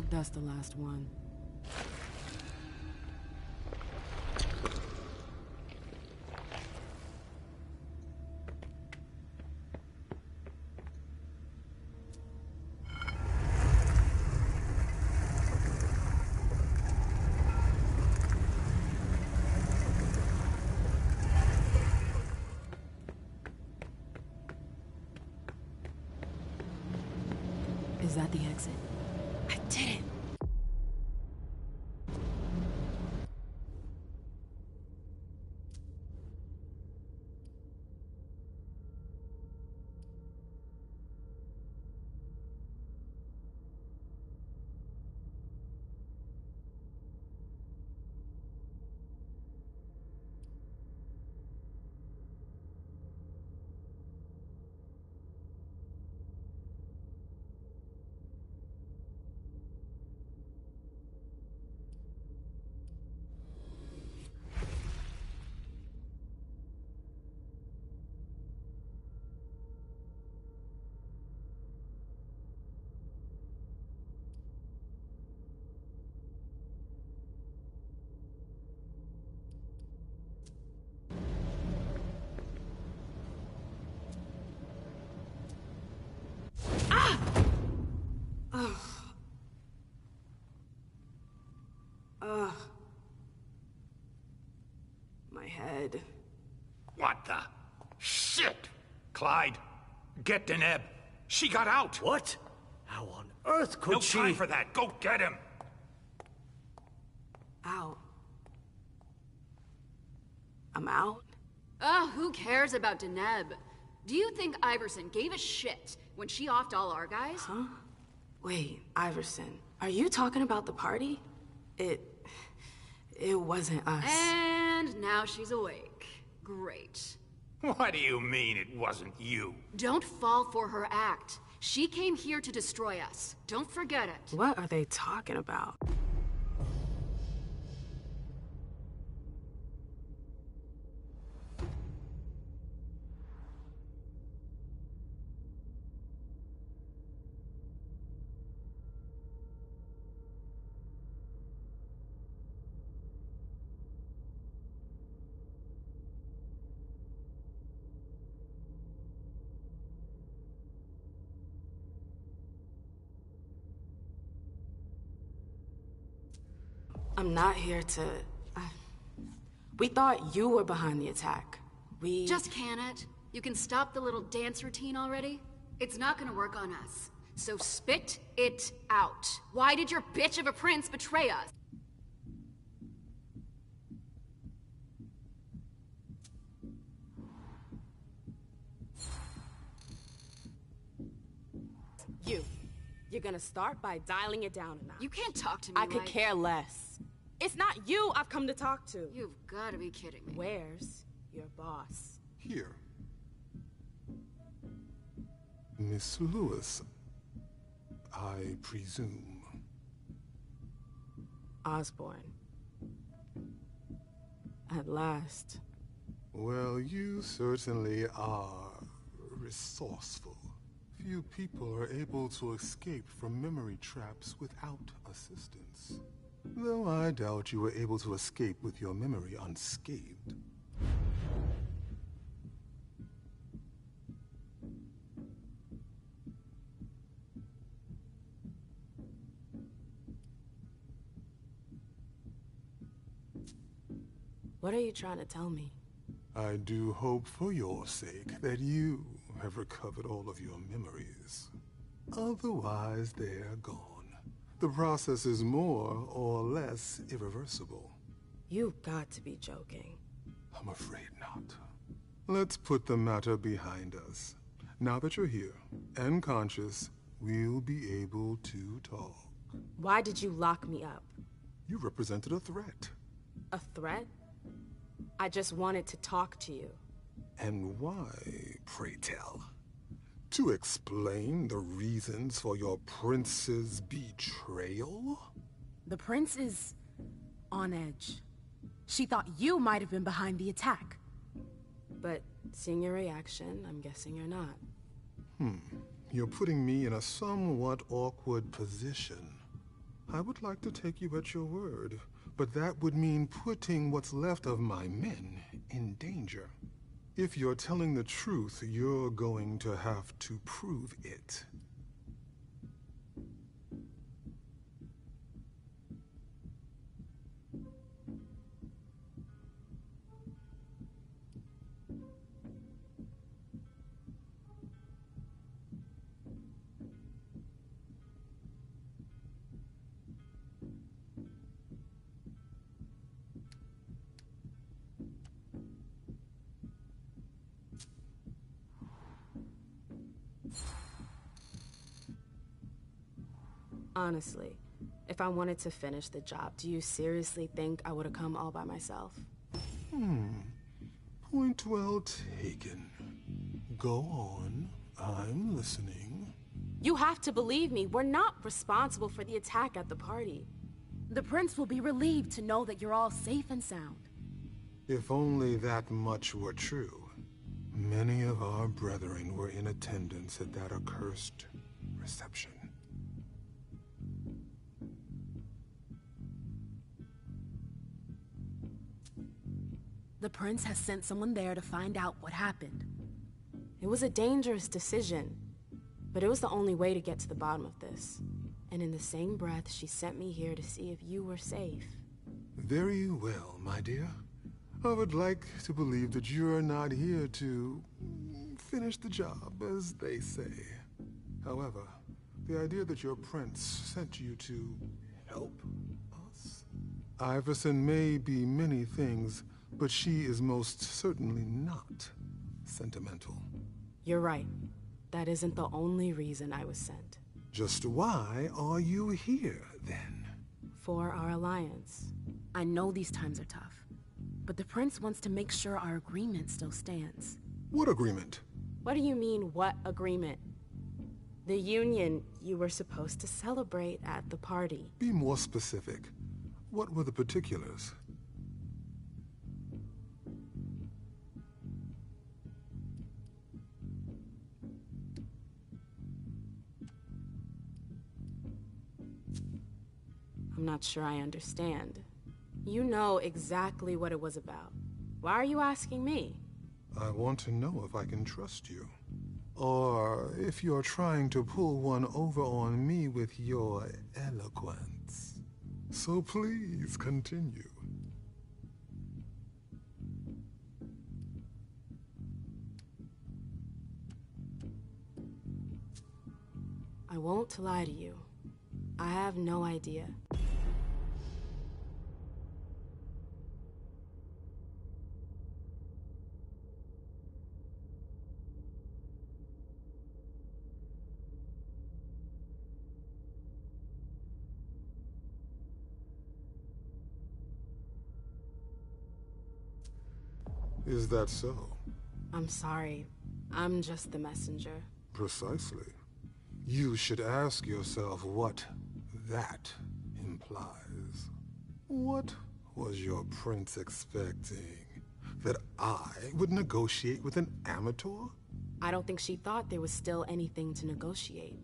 C: That's the last one. Is that the exit? I did it! My head.
M: What the shit? Clyde, get Deneb. She got out.
P: What? How on earth could she?
M: No time for that. Go get him.
C: Out. I'm out?
J: Oh, who cares about Deneb? Do you think Iverson gave a shit when she offed all our guys?
C: Huh? Wait, Iverson, are you talking about the party? It wasn't us.
J: And now she's awake. Great.
M: What do you mean it wasn't you?
J: Don't fall for her act. She came here to destroy us. Don't forget it.
C: What are they talking about? I'm not here to... We thought you were behind the attack. We...
J: Just can it? You can stop the little dance routine already? It's not gonna work on us. So spit it out. Why did your bitch of a prince betray us?
C: You're gonna start by dialing it down a notch.
J: You can't talk to me
C: I could care less. It's not you I've come to talk to.
J: You've gotta be kidding me.
C: Where's your boss?
V: Here. Miss Lewis, I presume.
C: Osborne. At last.
V: Well, you certainly are resourceful. Few people are able to escape from memory traps without assistance. Though I doubt you were able to escape with your memory unscathed.
C: What are you trying to tell me?
V: I do hope for your sake that you have recovered all of your memories. Otherwise, they're gone. The process is more or less irreversible.
C: You've got to be joking.
V: I'm afraid not. Let's put the matter behind us. Now that you're here and conscious, we'll be able to talk.
C: Why did you lock me up?
V: You represented a threat.
C: A threat? I just wanted to talk to you.
V: And why, pray tell? To explain the reasons for your prince's betrayal?
C: The prince is on edge. She thought you might have been behind the attack. But seeing your reaction, I'm guessing you're not.
V: You're putting me in a somewhat awkward position. I would like to take you at your word, but that would mean putting what's left of my men in danger. If you're telling the truth, you're going to have to prove it.
C: Honestly, if I wanted to finish the job, do you seriously think I would have come all by myself?
V: Point well taken. Go on. I'm listening.
C: You have to believe me. We're not responsible for the attack at the party. The prince will be relieved to know that you're all safe and sound.
V: If only that much were true. Many of our brethren were in attendance at that accursed reception.
C: The prince has sent someone there to find out what happened. It was a dangerous decision, but it was the only way to get to the bottom of this. And in the same breath, she sent me here to see if you were safe.
V: Very well, my dear. I would like to believe that you're not here to finish the job, as they say. However, the idea that your prince sent you to help us? Iverson may be many things, but she is most certainly not sentimental.
C: You're right. That isn't the only reason I was sent.
V: Just why are you here, then?
C: For our alliance. I know these times are tough, but the prince wants to make sure our agreement still stands.
V: What agreement?
C: What do you mean, what agreement? The union you were supposed to celebrate at the party.
V: Be more specific. What were the particulars?
C: I'm not sure I understand. You know exactly what it was about. Why are you asking me?
V: I want to know if I can trust you. Or if you're trying to pull one over on me with your eloquence. So please continue.
C: I won't lie to you. I have no idea.
V: Is that so?
C: I'm sorry. I'm just the messenger.
V: Precisely. You should ask yourself what that implies. What was your prince expecting? That I would negotiate with an amateur?
C: I don't think she thought there was still anything to negotiate.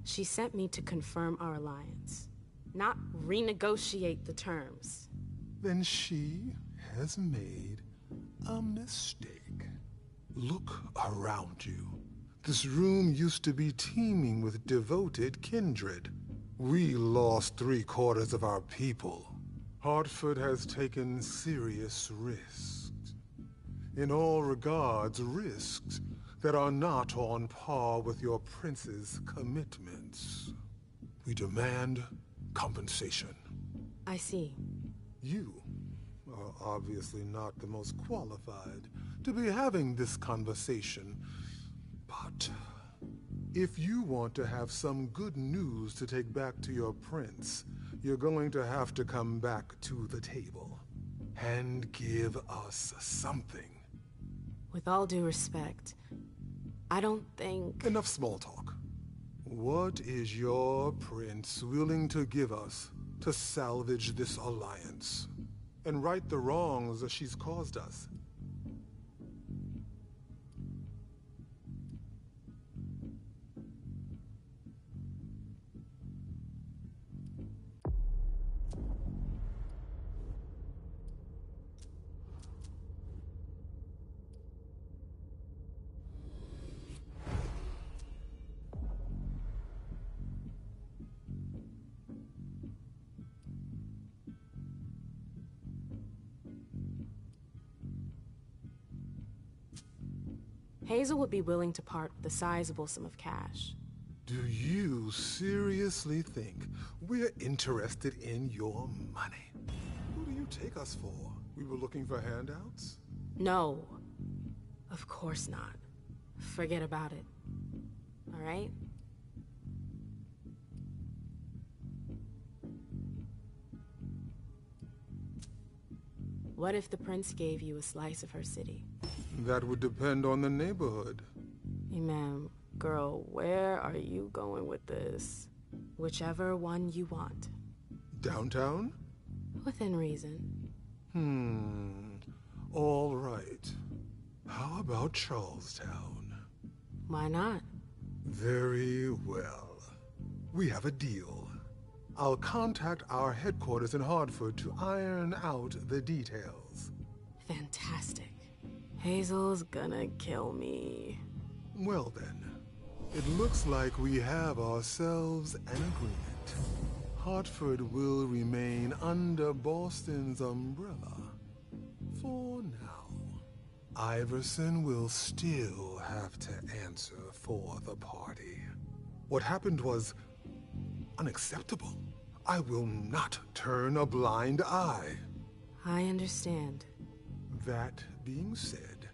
C: She sent me to confirm our alliance, not renegotiate the terms.
V: Then she has made a mistake. Look around you. This room used to be teeming with devoted kindred. We lost 3/4 of our people. Hartford has taken serious risks. In all regards, risks that are not on par with your prince's commitments. We demand compensation.
C: I see.
V: You are obviously not the most qualified to be having this conversation, but if you want to have some good news to take back to your prince, you're going to have to come back to the table and give us something.
C: With all due respect, I don't think...
V: Enough small talk. What is your prince willing to give us to salvage this alliance and right the wrongs that she's caused us?
C: Hazel would be willing to part with a sizable sum of cash.
V: Do you seriously think we're interested in your money? Who do you take us for? We were looking for handouts?
C: No. Of course not. Forget about it. All right? What if the prince gave you a slice of her city?
V: That would depend on the neighborhood.
C: Hey, ma'am, girl, where are you going with this? Whichever one you want.
V: Downtown?
C: Within reason.
V: All right. How about Charlestown?
C: Why not?
V: Very well. We have a deal. I'll contact our headquarters in Hartford to iron out the details.
C: Fantastic. Hazel's gonna kill me.
V: Well then, it looks like we have ourselves an agreement. Hartford will remain under Boston's umbrella. For now. Iverson will still have to answer for the party. What happened was unacceptable. I will not turn a blind eye.
C: I understand.
V: That being said,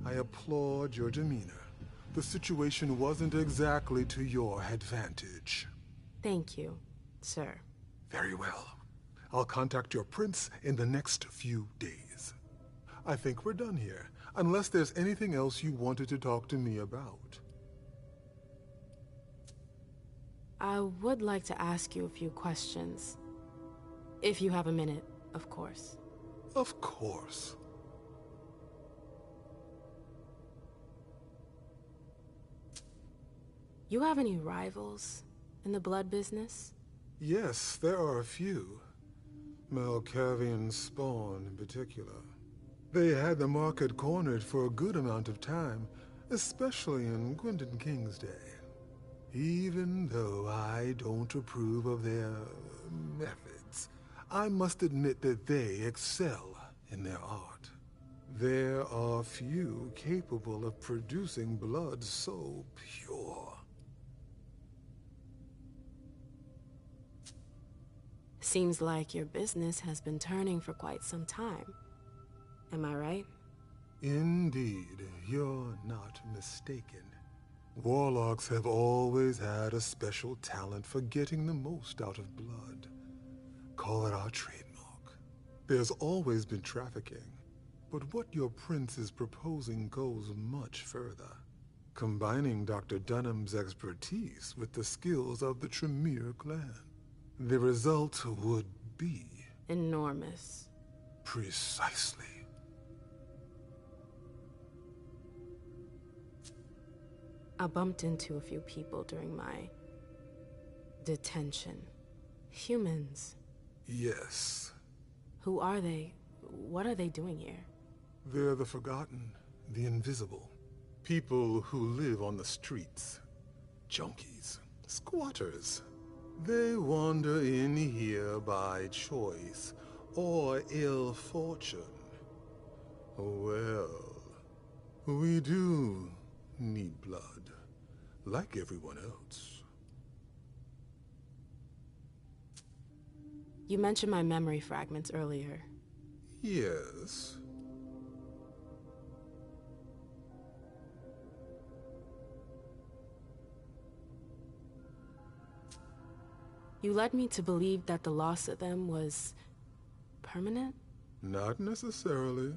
V: I applaud your demeanor. The situation wasn't exactly to your advantage.
C: Thank you, sir.
V: Very well. I'll contact your prince in the next few days. I think we're done here, unless there's anything else you wanted to talk to me about.
C: I would like to ask you a few questions. If you have a minute, of course.
V: Of course.
C: You have any rivals in the blood business?
V: Yes, there are a few. Malkavian Spawn in particular. They had the market cornered for a good amount of time, especially in Gwendon King's day. Even though I don't approve of their methods, I must admit that they excel in their art. There are few capable of producing blood so pure.
C: Seems like your business has been turning for quite some time. Am I right?
V: Indeed, you're not mistaken. Warlocks have always had a special talent for getting the most out of blood. Call it our trademark. There's always been trafficking, but what your prince is proposing goes much further. Combining Dr. Dunham's expertise with the skills of the Tremere clan. The result would be...
C: enormous.
V: Precisely.
C: I bumped into a few people during my detention. Humans.
V: Yes.
C: Who are they? What are they doing here?
V: They're the forgotten, the invisible. People who live on the streets. Junkies. Squatters. They wander in here by choice or ill fortune. Well, we do need blood, like everyone else.
C: You mentioned my memory fragments earlier.
V: Yes.
C: You led me to believe that the loss of them was permanent?
V: Not necessarily.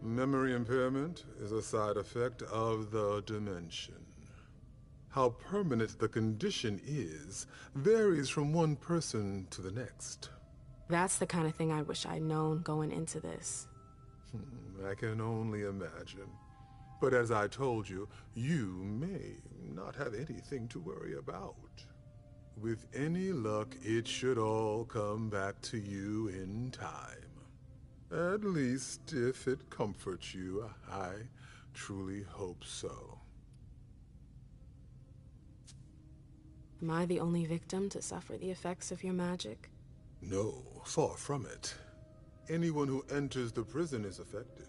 V: Memory impairment is a side effect of the dimension. How permanent the condition is varies from one person to the next.
C: That's the kind of thing I wish I'd known going into this.
V: I can only imagine. But as I told you, you may not have anything to worry about. With any luck, it should all come back to you in time. At least, if it comforts you, I truly hope so.
C: Am I the only victim to suffer the effects of your magic?
V: No, far from it. Anyone who enters the prison is affected.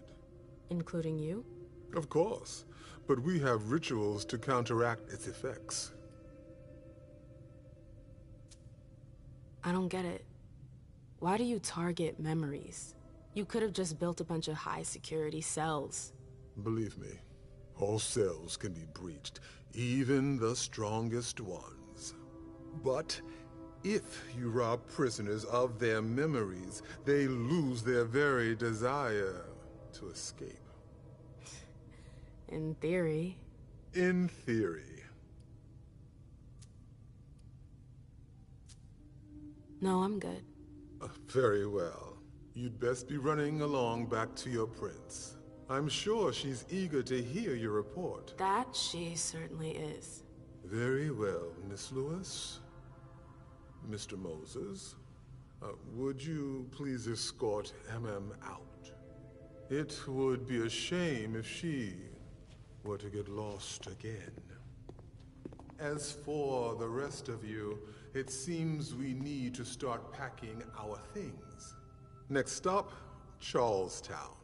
C: Including you?
V: Of course, but we have rituals to counteract its effects.
C: I don't get it. Why do you target memories? You could have just built a bunch of high-security cells.
V: Believe me, all cells can be breached, even the strongest ones. But if you rob prisoners of their memories, they lose their very desire to escape.
C: In theory.
V: In theory.
C: No, I'm good.
V: Very well. You'd best be running along back to your prince. I'm sure she's eager to hear your report.
C: That she certainly is.
V: Very well, Miss Lewis. Mr. Moses, would you please escort MM out? It would be a shame if she were to get lost again. As for the rest of you, it seems we need to start packing our things. Next stop, Charlestown.